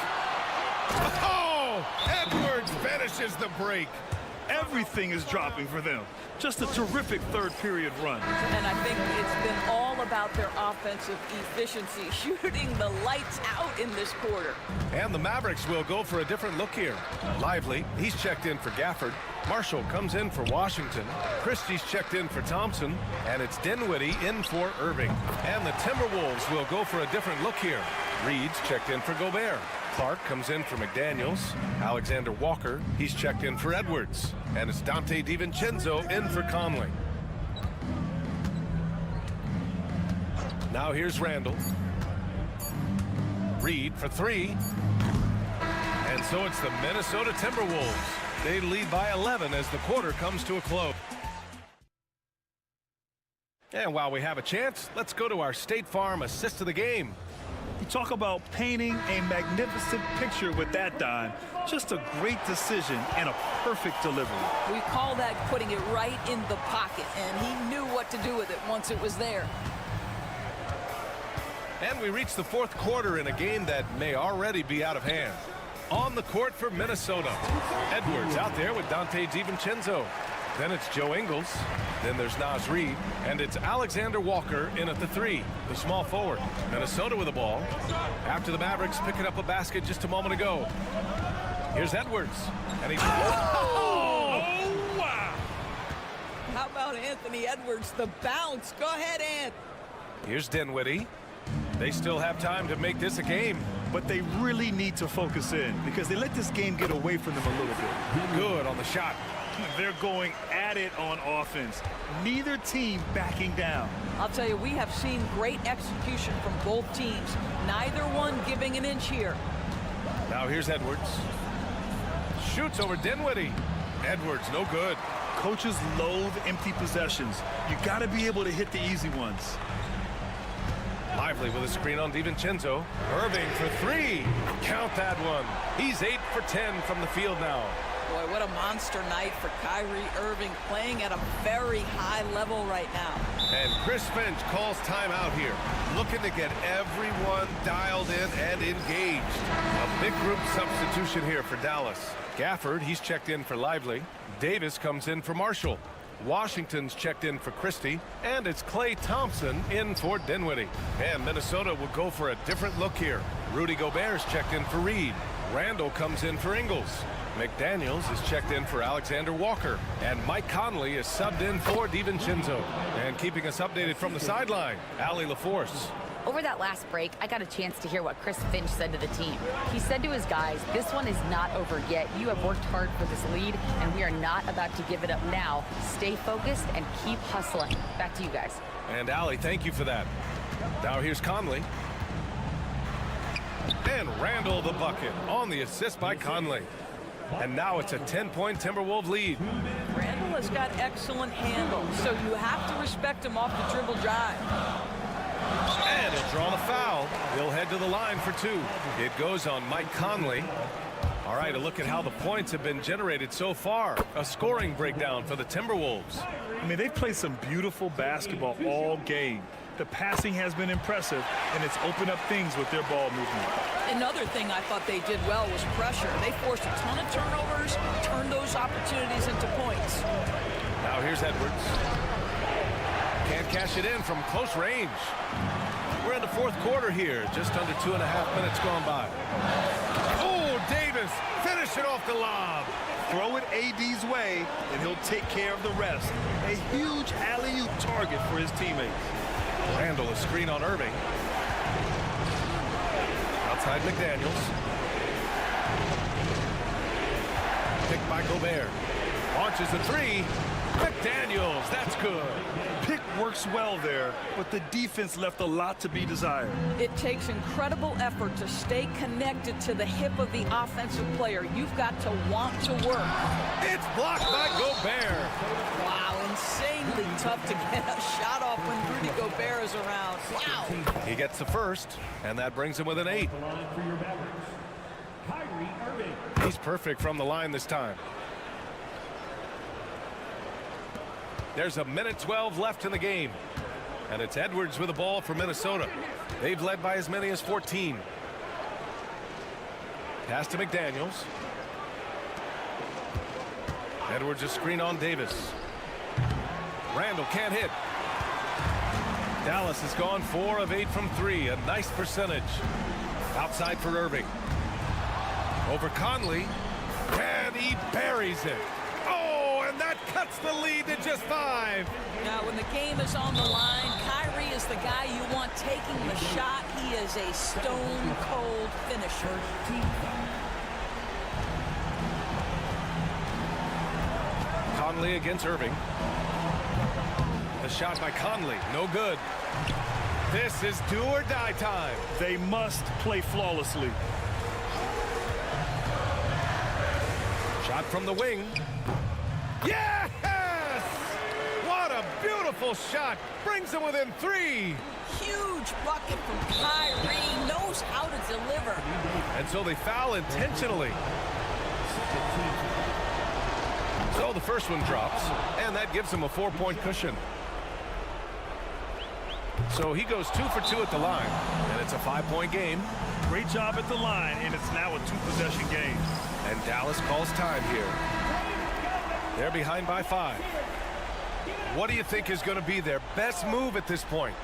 Oh! Edwards finishes the break. Everything is dropping for them. Just a terrific third period run. And I think it's been all about their offensive efficiency, shooting the lights out in this quarter. And the Mavericks will go for a different look here. Lively, he's checked in for Gafford. Marshall comes in for Washington. Christie's checked in for Thompson. And it's Dinwiddie in for Irving. And the Timberwolves will go for a different look here. Reed's checked in for Gobert. Clark comes in for McDaniels. Alexander Walker, he's checked in for Edwards. And it's Donte DiVincenzo in for Conley. Now here's Randall. Reed for three. And so it's the Minnesota Timberwolves. They lead by 11 as the quarter comes to a close. And while we have a chance, let's go to our State Farm assist of the game. You talk about painting a magnificent picture with that dime. Just a great decision and a perfect delivery. We call that putting it right in the pocket, and he knew what to do with it once it was there. And we reach the fourth quarter in a game that may already be out of hand. On the court for Minnesota, Edwards out there with Donte DiVincenzo. Then it's Joe Ingles. Then there's Naz Reid. And it's Alexander Walker in at the three, the small forward. Minnesota with the ball. After the Mavericks picking up a basket just a moment ago. Here's Edwards. And he... Oh, wow! How about Anthony Edwards, the bounce? Go ahead, Ant. Here's Dinwiddie. They still have time to make this a game. But they really need to focus in because they let this game get away from them a little bit. Good on the shot. They're going at it on offense. Neither team backing down. I'll tell you, we have seen great execution from both teams. Neither one giving an inch here. Now here's Edwards. Shoots over Dinwiddie. Edwards, no good. Coaches loathe empty possessions. You got to be able to hit the easy ones. Lively with a screen on DiVincenzo. Irving for three. Count that one. He's 8 for 10 from the field now. Boy, what a monster night for Kyrie Irving, playing at a very high level right now. And Chris Finch calls timeout here, looking to get everyone dialed in and engaged. A big group substitution here for Dallas. Gafford, he's checked in for Lively. Davis comes in for Marshall. Washington's checked in for Christie, and it's Klay Thompson in for Dinwiddie. And Minnesota will go for a different look here. Rudy Gobert's checked in for Reed. Randall comes in for Ingles. McDaniels is checked in for Alexander Walker. And Mike Conley is subbed in for DiVincenzo. And keeping us updated from the sideline, Allie LaForce. Over that last break, I got a chance to hear what Chris Finch said to the team. He said to his guys, this one is not over yet. You have worked hard for this lead, and we are not about to give it up now. Stay focused and keep hustling. Back to you guys. And Allie, thank you for that. Now here's Conley. And Randall the bucket on the assist by Conley. And now it's a 10-point Timberwolves lead. Randall has got excellent handle, so you have to respect him off the dribble drive. And he'll draw the foul. He'll head to the line for two. It goes on Mike Conley. All right, a look at how the points have been generated so far. A scoring breakdown for the Timberwolves. I mean, they've played some beautiful basketball all game. The passing has been impressive, and it's opened up things with their ball movement. Another thing I thought they did well was pressure. They forced a ton of turnovers, turned those opportunities into points. Now here's Edwards. Can't cash it in from close range. We're in the fourth quarter here. Just under 2.5 minutes gone by. Oh, Davis, finish it off the lob. Throw it AD's way, and he'll take care of the rest. A huge alley-oop target for his teammates. Randall, a screen on Irving. Outside McDaniels. Picked by Gobert. Launches a three. McDaniels, that's good. Pick works well there, but the defense left a lot to be desired. It takes incredible effort to stay connected to the hip of the offensive player. You've got to want to work. It's blocked by Gobert. Wow, insanely tough to get a shot off when Rudy Gobert is around. Wow. He gets the first, and that brings him with an 8. He's perfect from the line this time. There's a minute 12 left in the game. And it's Edwards with the ball for Minnesota. They've led by as many as 14. Pass to McDaniels. Edwards a screen on Davis. Randall can't hit. Dallas has gone 4 of 8 from 3. A nice percentage. Outside for Irving. Over Conley. And he buries it. Oh, and that cuts the lead to just 5. Now, when the game is on the line, Kyrie is the guy you want taking the shot. He is a stone-cold finisher. Conley against Irving. The shot by Conley, no good. This is do or die time. They must play flawlessly. Shot from the wing. Yes! What a beautiful shot. Brings them within 3. Huge bucket from Kyrie. Knows how to deliver. And so they foul intentionally. So the first one drops, and that gives him a 4-point cushion. So he goes 2 for 2 at the line, and it's a 5-point game. Great job at the line, and it's now a 2-possession game. And Dallas calls time here. They're behind by 5. What do you think is going to be their best move at this point?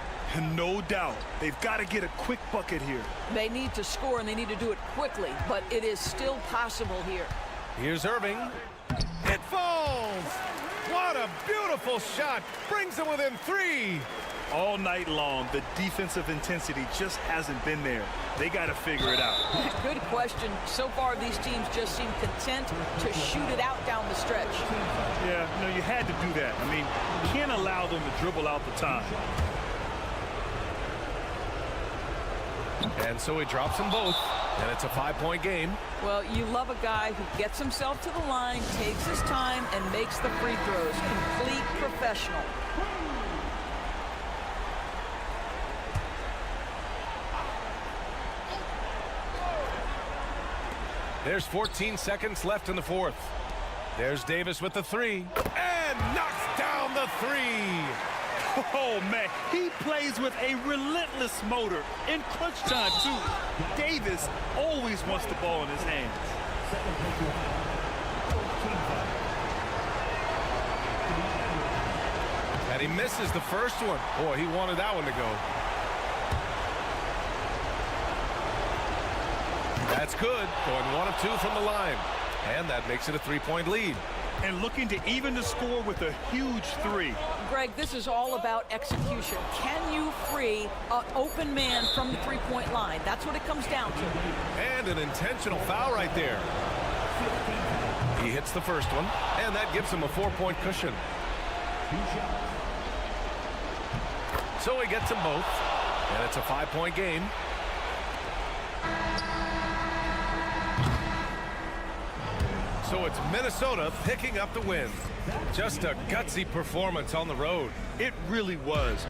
No doubt. They've got to get a quick bucket here. They need to score, and they need to do it quickly, but it is still possible here. Here's Irving. It falls! What a beautiful shot! Brings them within 3. All night long, the defensive intensity just hasn't been there. They got to figure it out. Good question. So far, these teams just seem content to shoot it out down the stretch. Yeah, you had to do that. I mean, you can't allow them to dribble out the time. And so he drops them both, and it's a 5-point game. Well, you love a guy who gets himself to the line, takes his time, and makes the free throws. Complete professional. There's 14 seconds left in the 4th. There's Davis with the 3, and knocks down the 3. Oh, man, he plays with a relentless motor in crunch time, too. Davis always wants the ball in his hands. And he misses the first one. Boy, he wanted that one to go. That's good. Going 1 of 2 from the line. And that makes it a 3-point lead. And looking to even the score with a huge 3. Greg, this is all about execution. Can you free an open man from the 3-point line? That's what it comes down to. And an intentional foul right there. He hits the first one, and that gives him a 4-point cushion. So he gets them both, and it's a 5-point game. So it's Minnesota picking up the win. Just a gutsy performance on the road. It really was.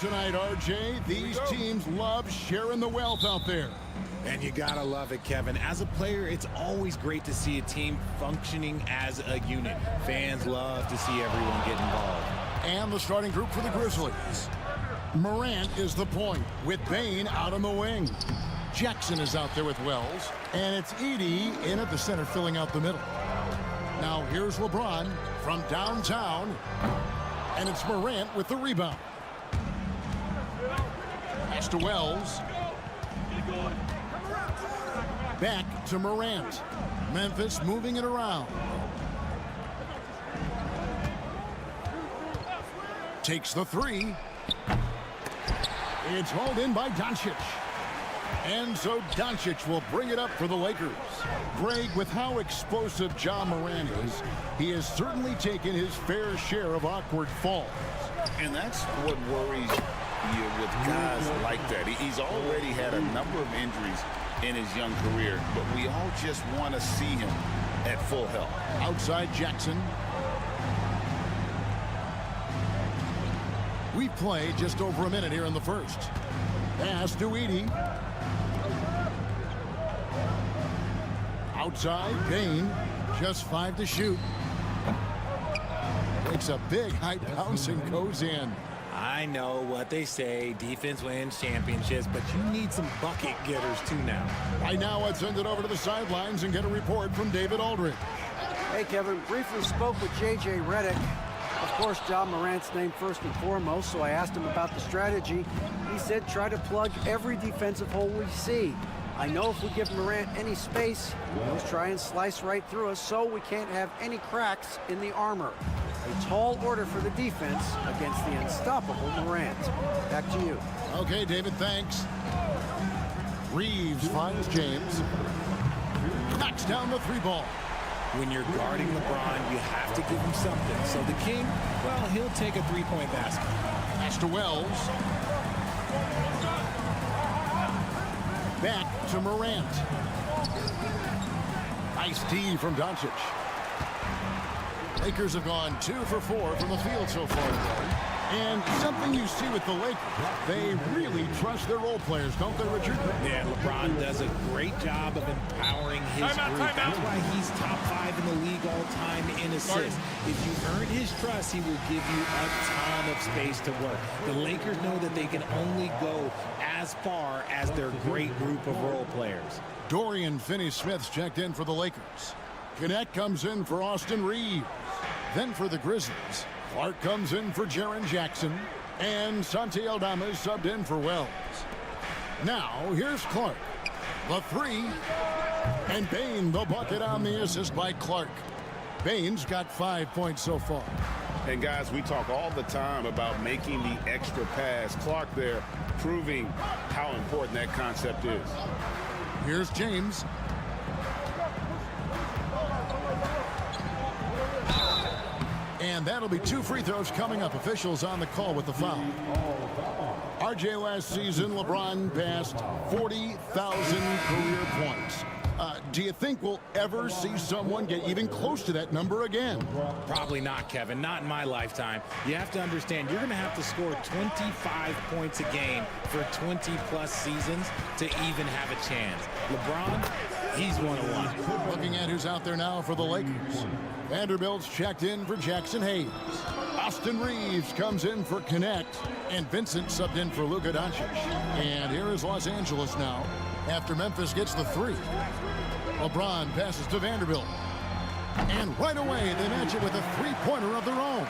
Tonight, RJ, these teams love sharing the wealth out there. And you gotta love it, Kevin. As a player, it's always great to see a team functioning as a unit. Fans love to see everyone get involved. And the starting group for the Grizzlies. Morant is the point, with Bane out on the wing. Jackson is out there with Wells, and it's Edey in at the center filling out the middle. Now here's LeBron from downtown, and it's Morant with the rebound. Pass to Wells. Back to Morant. Memphis moving it around. Takes the three. It's hauled in by Doncic. And so Doncic will bring it up for the Lakers. Greg, with how explosive Ja Morant is, he has certainly taken his fair share of awkward falls. And that's what worries you with guys like that. He's already had a number of injuries in his young career, but we all just want to see him at full health. Outside Jackson. We play just over a minute here in the first. Pass to Edey. Outside, Payne. Just 5 to shoot. Takes a big high bounce and goes in. I know what they say, defense wins championships, but you need some bucket getters too now. Right now, let's send it over to the sidelines and get a report from David Aldridge. Hey, Kevin, briefly spoke with J.J. Redick. Of course, Ja Morant's named first and foremost, so I asked him about the strategy. He said try to plug every defensive hole we see. I know if we give Morant any space, he'll try and slice right through us, so we can't have any cracks in the armor. A tall order for the defense against the unstoppable Morant. Back to you. Okay, David, thanks. Reeves finds James. Knocks down the 3-ball. When you're guarding LeBron, you have to give him something. So the King, well, he'll take a 3-point basket. Pass to Wells. Back to Morant. Nice D from Doncic. Lakers have gone 2 for 4 from the field so far today. And something you see with the Lakers, they really trust their role players, don't they, Richard? Yeah, LeBron does a great job of empowering his group. That's why he's top 5 in the league all time in assists. If you earn his trust, he will give you a ton of space to work. The Lakers know that they can only go as far as their great group of role players. Dorian Finney-Smith's checked in for the Lakers. Connect comes in for Austin Reeves. Then for the Grizzlies, Clark comes in for Jaren Jackson, and Santi Aldama is subbed in for Wells. Now, here's Clark. The 3, and Bane the bucket on the assist by Clark. Bane's got 5 points so far. And guys, we talk all the time about making the extra pass. Clark there proving how important that concept is. Here's James. And that'll be 2 free throws coming up. Officials on the call with the foul. RJ, last season, LeBron passed 40,000 career points. Do you think we'll ever see someone get even close to that number again? Probably not, Kevin. Not in my lifetime. You have to understand, you're going to have to score 25 points a game for 20-plus seasons to even have a chance. LeBron, he's 101. Looking at who's out there now for the Lakers. Vanderbilt's checked in for Jackson Hayes. Austin Reeves comes in for Connect. And Vincent subbed in for Luka Doncic. And here is Los Angeles now after Memphis gets the 3. LeBron passes to Vanderbilt. And right away, they match it with a 3-pointer of their own.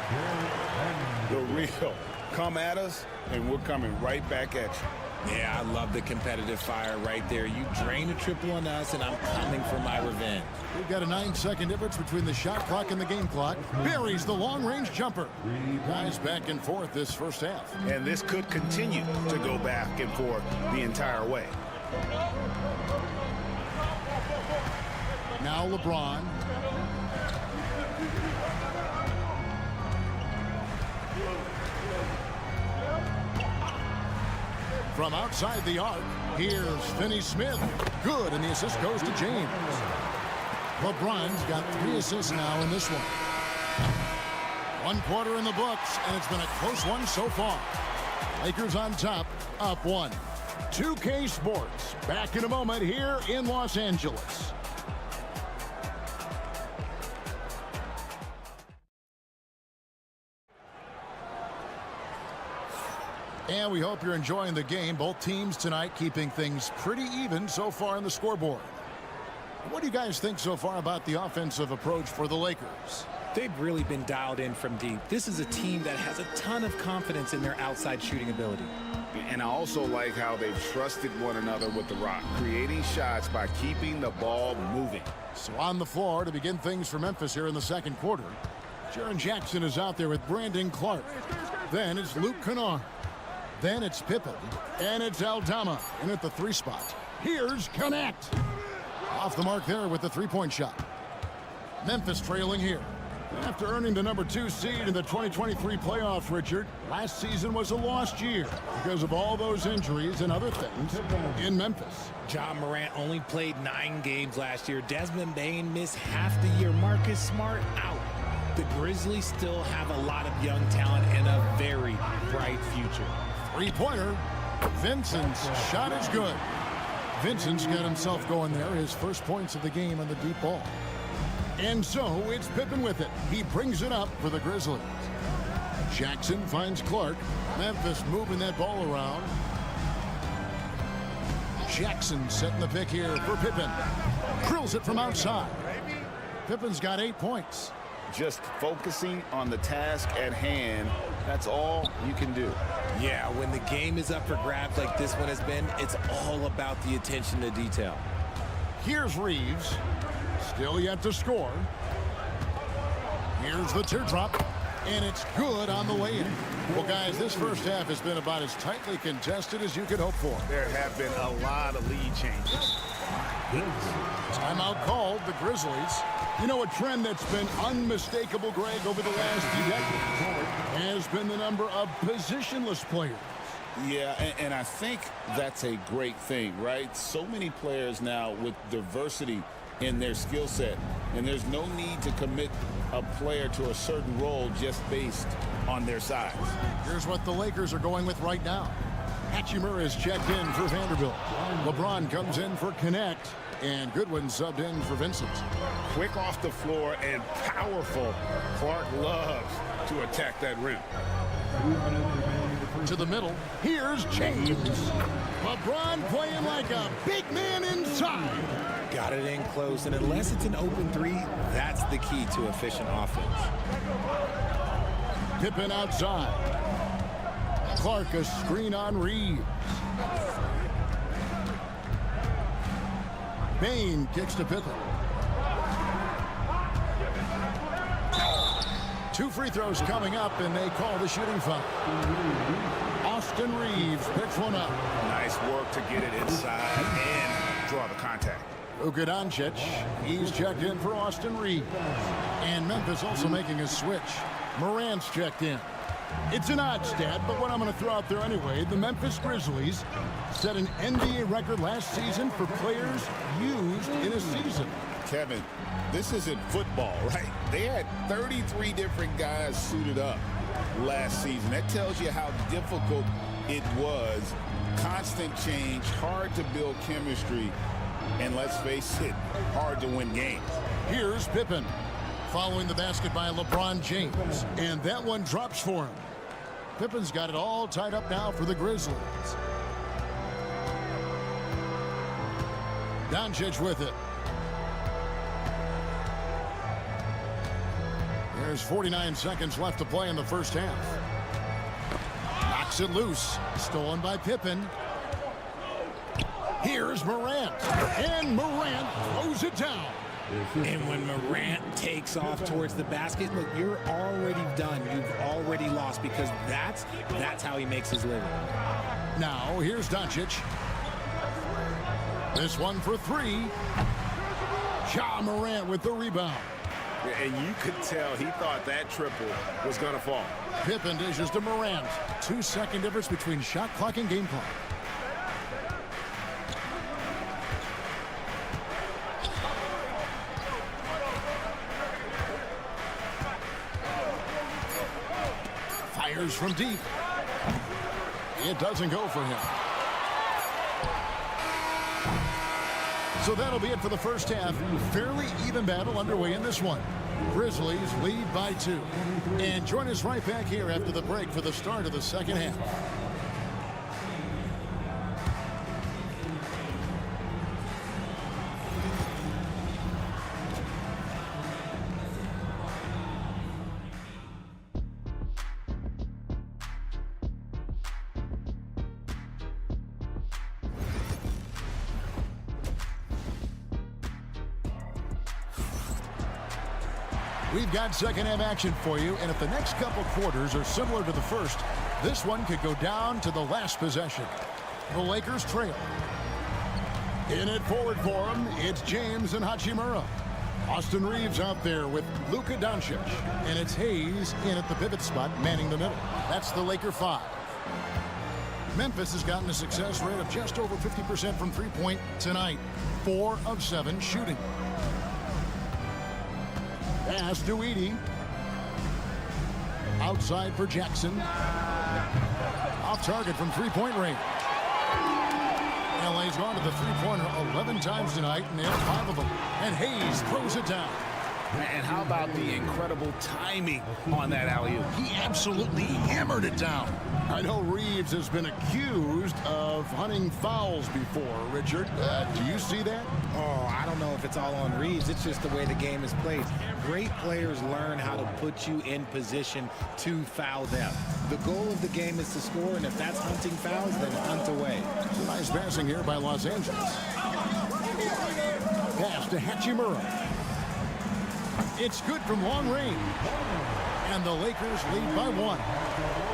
The real. Come at us, and we're coming right back at you. Yeah, I love the competitive fire right there. You drain a triple on us, and I'm coming for my revenge. We've got a 9-second difference between the shot clock and the game clock. Buries the long-range jumper. Guys back and forth this first half. And this could continue to go back and forth the entire way. Now LeBron. From outside the arc, here's Finney-Smith. Good, and the assist goes to James. LeBron's got 3 assists now in this one. 1 quarter in the books, and it's been a close one so far. Lakers on top, up 1. 2K Sports, back in a moment here in Los Angeles. And we hope you're enjoying the game. Both teams tonight keeping things pretty even so far in the scoreboard. What do you guys think so far about the offensive approach for the Lakers? They've really been dialed in from deep. This is a team that has a ton of confidence in their outside shooting ability. And I also like how they've trusted one another with the rock, creating shots by keeping the ball moving. So on the floor to begin things for Memphis here in the second quarter. Jaren Jackson is out there with Brandon Clark. Then it's Luke Kennard. Then it's Pippen. And it's Aldama in at the 3 spot. Here's Connect. Off the mark there with the 3-point shot. Memphis trailing here. After earning the number 2 seed in the 2023 playoffs, Richard, last season was a lost year because of all those injuries and other things in Memphis. Ja Morant only played 9 games last year. Desmond Bane missed half the year. Marcus Smart out. The Grizzlies still have a lot of young talent and a very bright future. Three-pointer. Vincent's shot is good. Vincent's got himself going there, his first points of the game on the deep ball. And so it's Pippen with it. He brings it up for the Grizzlies. Jackson finds Clark. Memphis moving that ball around. Jackson setting the pick here for Pippen. Drills it from outside. Pippen's got 8 points. Just focusing on the task at hand, that's all you can do. Yeah, when the game is up for grabs like this one has been, it's all about the attention to detail. Here's Reeves. Still yet to score. Here's the teardrop. And it's good on the way in. Well, guys, this first half has been about as tightly contested as you could hope for. There have been a lot of lead changes. Timeout called, the Grizzlies. You know, a trend that's been unmistakable, Greg, over the last few decades has been the number of positionless players. Yeah, and I think that's a great thing, right? So many players now with diversity in their skill set, and there's no need to commit a player to a certain role just based on their size. Here's what the Lakers are going with right now. Hachimura is checked in for Vanderbilt. LeBron comes in for Connect, and Goodwin subbed in for Vincent. Quick off the floor and powerful. Clark loves to attack that rim. To the middle, here's James. LeBron playing like a big man inside. Got it in close, and unless it's an open three, that's the key to efficient offense. Pippen outside. Clark a screen on Reeves. Bain kicks to Pippen. 2 free throws coming up, and they call the shooting foul. Austin Reeves picks one up. Nice work to get it inside and draw the contact. Luka Doncic, he's checked in for Austin Reeves. And Memphis also making a switch. Morant's checked in. It's an odd stat, but what I'm going to throw out there anyway, the Memphis Grizzlies set an NBA record last season for players used in a season. Kevin, this isn't football, right? They had 33 different guys suited up last season. That tells you how difficult it was. Constant change, hard to build chemistry, and let's face it, hard to win games. Here's Pippen, following the basket by LeBron James, and that one drops for him. Pippen's got it all tied up now for the Grizzlies. Doncic with it. There's 49 seconds left to play in the first half. Knocks it loose. Stolen by Pippen. Here's Morant. And Morant throws it down. And when Morant takes off towards the basket, look, you're already done. You've already lost, because that's how he makes his living. Now, here's Doncic. This one for 3. Ja Morant with the rebound. And you could tell he thought that triple was going to fall. Pippen dishes to Morant. 2-second difference between shot clock and game clock. Fires from deep. It doesn't go for him. So that'll be it for the first half. Fairly even battle underway in this one. Grizzlies lead by 2. And join us right back here after the break for the start of the second half. We've got second half action for you, and if the next couple quarters are similar to the first, this one could go down to the last possession. The Lakers trail. In it forward for him, it's James and Hachimura. Austin Reeves out there with Luka Doncic, and it's Hayes in at the pivot spot, manning the middle. That's the Laker 5. Memphis has gotten a success rate of just over 50% from three-point tonight. 4 of 7 shooting. Pass to Edey. Outside for Jackson. Off target from three-point range. LA's gone to the three-pointer 11 times tonight, and nailed 5 of them. And Hayes throws it down. And how about the incredible timing on that alley-oop? He absolutely hammered it down. I know Reeves has been accused of hunting fouls before. Richard, do you see that? Oh, I don't know if it's all on Reeves. It's just the way the game is played. Great players learn how to put you in position to foul them. The goal of the game is to score, and if that's hunting fouls, then hunt away. Nice passing here by Los Angeles. Pass to Hachimura. It's good from long range. And the Lakers lead by 1.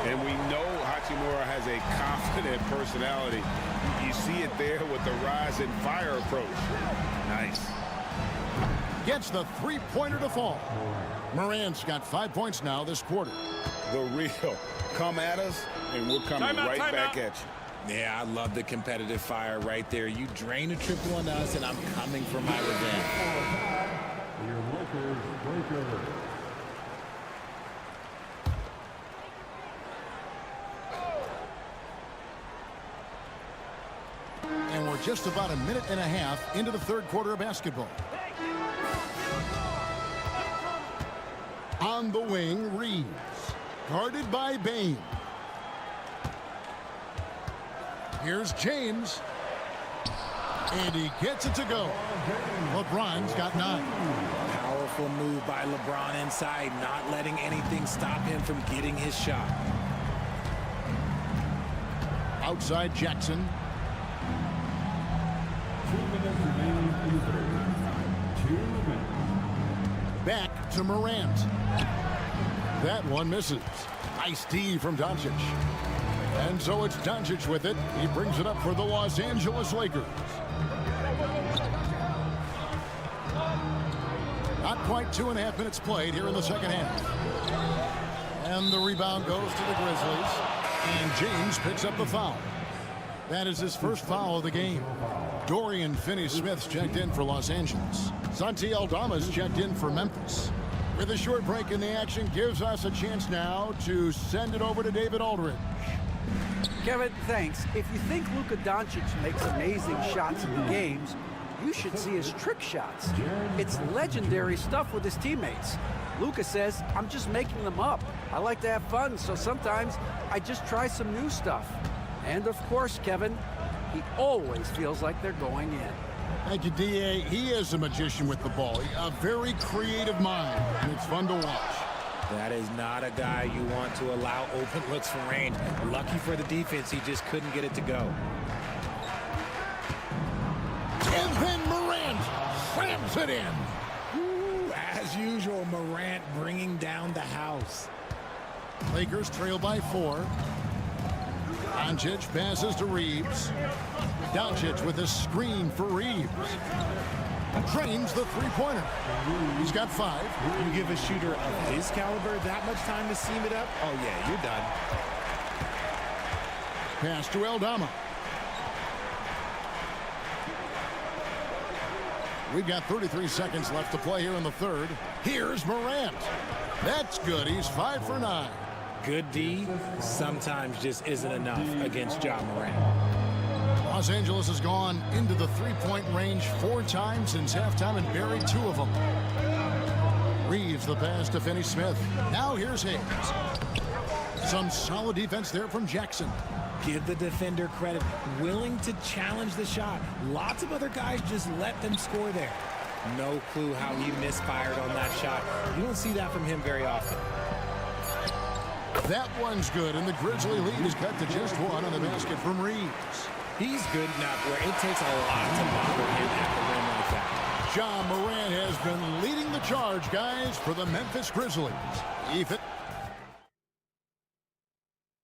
And we know Hachimura has a confident personality. You see it there with the rise and fire approach. Nice. Gets the three-pointer to fall. Morant's got 5 points now this quarter. The real. Come at us, and we're coming right back at you. Yeah, I love the competitive fire right there. You drain a triple on us, and I'm coming for my revenge. Your Lakers breaker. And we're just about a minute and a half into the third quarter of basketball. On the wing, Reeves. Guarded by Bain. Here's James. And he gets it to go. LeBron's got 9. Powerful move by LeBron inside, not letting anything stop him from getting his shot. Outside Jackson. 2 minutes remaining in the third. 2 minutes. Back to Morant. That one misses. Nice D from Doncic. And so it's Doncic with it. He brings it up for the Los Angeles Lakers. Not quite 2.5 minutes played here in the second half. And the rebound goes to the Grizzlies. And James picks up the foul. That is his first foul of the game. Dorian Finney-Smith's checked in for Los Angeles. Santi Aldama's checked in for Memphis. With a short break in the action, gives us a chance now to send it over to David Aldridge. Kevin, thanks. If you think Luka Doncic makes amazing shots in the games, you should see his trick shots. It's legendary stuff with his teammates. Luka says, I'm just making them up. I like to have fun, so sometimes I just try some new stuff. And of course, Kevin, he always feels like they're going in. Thank you, D.A. He is a magician with the ball. A very creative mind, and it's fun to watch. That is not a guy you want to allow open looks from range. Lucky for the defense, he just couldn't get it to go. And then Morant slams it in. Ooh, as usual, Morant bringing down the house. Lakers trail by 4. Doncic passes to Reeves. Doncic with a screen for Reeves. Drains the three-pointer. He's got 5. You give a shooter of his caliber that much time to seam it up? Oh, yeah, you're done. Pass to Aldama. We've got 33 seconds left to play here in the third. Here's Morant. That's good. He's 5 for 9. Good D sometimes just isn't enough against Ja Morant. Los Angeles has gone into the three-point range 4 times since halftime and buried 2 of them. Reeves the pass to Finney-Smith. Now here's Hayes. Some solid defense there from Jackson. Give the defender credit. Willing to challenge the shot. Lots of other guys just let them score there. No clue how he misfired on that shot. You don't see that from him very often. That one's good, and the Grizzly lead is cut to just 1 on the basket from Reeves. He's good enough where it takes a lot to bother him at the rim like that. Ja Morant has been leading the charge, guys, for the Memphis Grizzlies.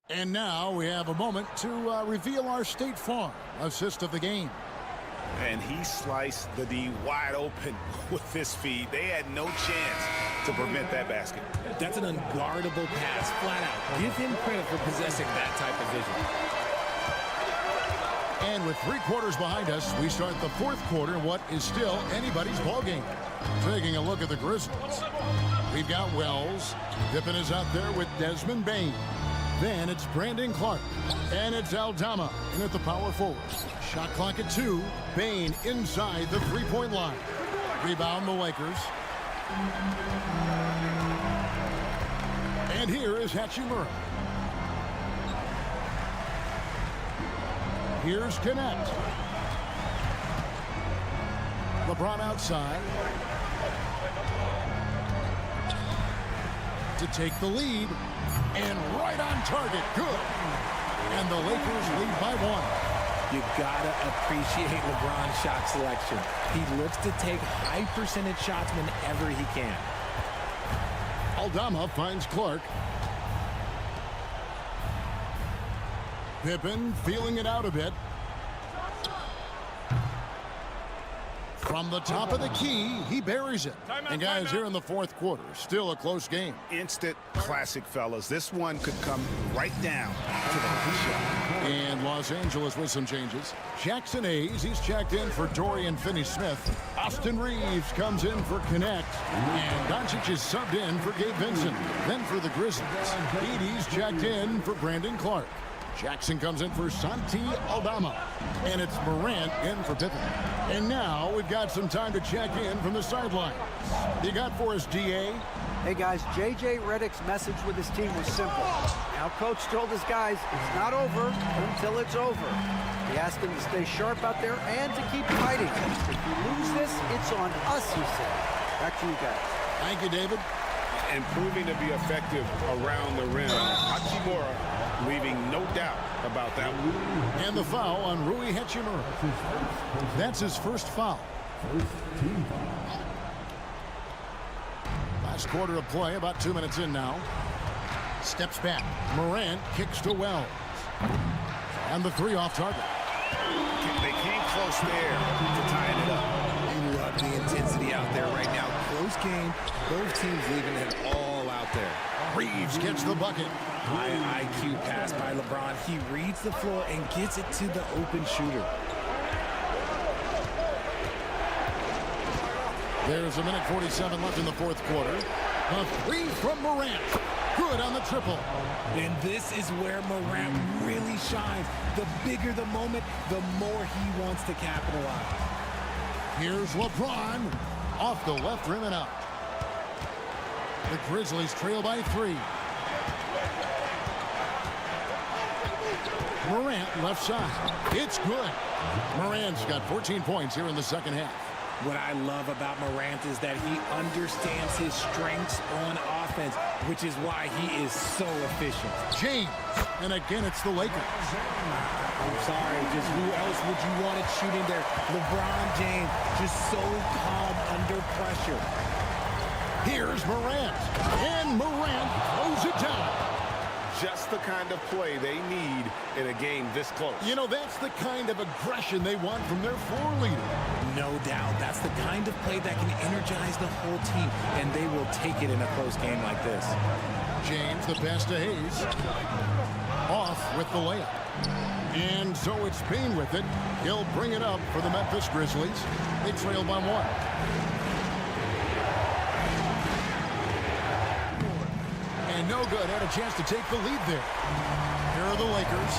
And now we have a moment to reveal our State Farm assist of the game. And he sliced the D wide open with his feed. They had no chance to prevent that basket. That's an unguardable pass, flat out. Give him credit for possessing that type of vision. And with 3 quarters behind us, we start the 4th quarter in what is still anybody's ball game. Taking a look at the Grizzlies. We've got Wells. Pippen is out there with Desmond Bane. Then it's Brandon Clark. And it's Aldama in at the power forward. Shot clock at 2. Bane inside the three-point line. Rebound the Lakers. And here is Hachimura. Here's Connect. LeBron outside. To take the lead. And right on target. Good. And the Lakers lead by 1. You gotta appreciate LeBron's shot selection. He looks to take high percentage shots whenever he can. Aldama finds Clark. Pippen feeling it out a bit. From the top of the key, he buries it. And guys, here in the 4th quarter, still a close game. Instant classic, fellas. This one could come right down to the shot. And Los Angeles with some changes. Jackson Hayes, he's checked in for Dorian Finney-Smith. Austin Reeves comes in for Connect. And Doncic is subbed in for Gabe Vincent. Then for the Grizzlies, Edey's checked in for Brandon Clark. Jackson comes in for Santi Aldama. And it's Morant in for Pippen. And now we've got some time to check in from the sidelines. You got for us, DA? Hey guys, J.J. Redick's message with his team was simple. Now coach told his guys it's not over until it's over. He asked them to stay sharp out there and to keep fighting. If you lose this, it's on us, he said. Back to you guys. Thank you, David. And proving to be effective around the rim. Hachimura leaving no doubt about that one. And the foul on Rui Hachimura. That's his first foul. Last quarter of play, about 2 minutes in now. Steps back. Morant kicks to Wells. And the 3 off target. They came close there to tying it up. You love the intensity out there right now. Close game. Both teams leaving it all out there. Reeves gets the bucket. High IQ pass by LeBron. He reads the floor and gets it to the open shooter. There's a minute 47 left in the 4th quarter. A 3 from Morant. Good on the triple. And this is where Morant really shines. The bigger the moment, the more he wants to capitalize. Here's LeBron. Off the left rim and out. The Grizzlies trail by 3. Morant left side. It's good. Morant's got 14 points here in the 2nd half. What I love about Morant is that he understands his strengths on offense, which is why he is so efficient. James. And again, it's the Lakers. I'm sorry, just who else would you want it shooting there? LeBron James, just so calm under pressure. Here's Morant. And Morant throws it down. Just the kind of play they need in a game this close. You know, that's the kind of aggression they want from their floor leader. No doubt. That's the kind of play that can energize the whole team, and they will take it in a close game like this. James, the pass to Hayes. Off with the layup. And so it's Bane with it. He'll bring it up for the Memphis Grizzlies. They trail by 1. And no good. Had a chance to take the lead there. Here are the Lakers.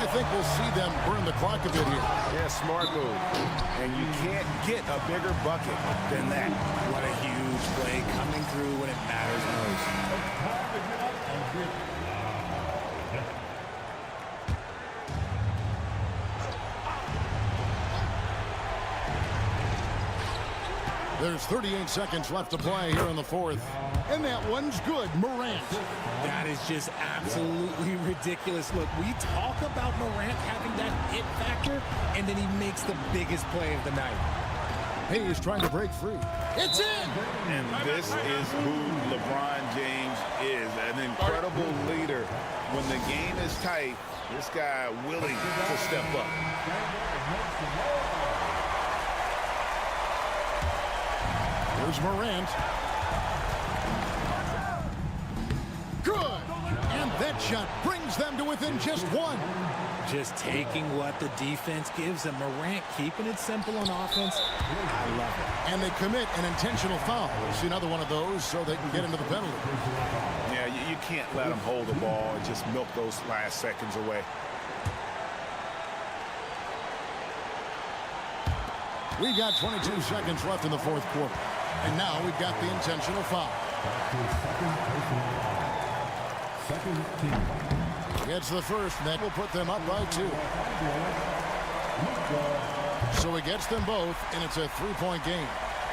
I think we'll see them burn the clock a bit here. Yeah, smart move. And you can't get a bigger bucket than that. What a huge play coming through when it matters most. There's 38 seconds left to play here in the 4th. And that one's good. Morant. That is just absolutely ridiculous. Look, we talk about Morant having that it factor, and then he makes the biggest play of the night. Hayes trying to break free. It's in! And this is who LeBron James is. An incredible leader. When the game is tight, this guy willing to step up. Here's Morant. Good! And that shot brings them to within just 1. Just taking what the defense gives them. Morant keeping it simple on offense. I love it. And they commit an intentional foul. We'll see another one of those so they can get into the penalty. Yeah, you can't let them hold the ball and just milk those last seconds away. We've got 22 seconds left in the fourth quarter. And now we've got the intentional foul. Gets the first, and that will put them up by 2. So he gets them both, and it's a 3-point game.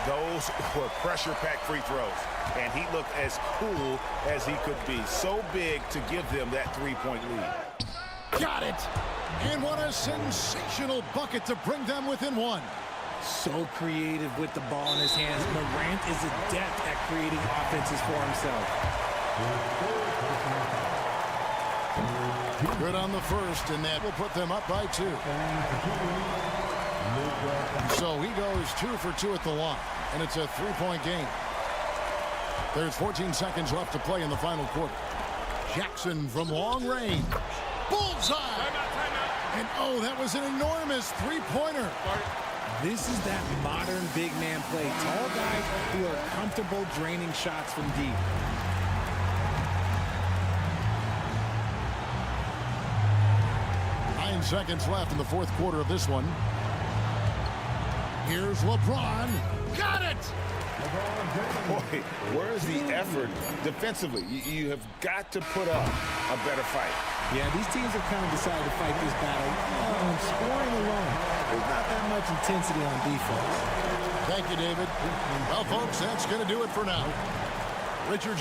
Those were pressure-packed free throws, and he looked as cool as he could be. So big to give them that 3-point lead. Got it! And what a sensational bucket to bring them within 1. So creative with the ball in his hands. Morant is adept at creating offenses for himself. Good on the first, and that will put them up by 2. So he goes 2 for 2 at the line, and it's a 3-point game. There's 14 seconds left to play in the final quarter. Jackson from long range. Bullseye! And oh, that was an enormous 3-pointer. This is that modern big man play. Tall guys who are comfortable draining shots from deep. Seconds left in the fourth quarter of this one. Here's LeBron. Got it! Boy, where's the effort defensively? You have got to put up a better fight. Yeah, these teams have kind of decided to fight this battle on scoring alone. There's not that much intensity on defense. Thank you, David. Well, folks, that's going to do it for now. Richard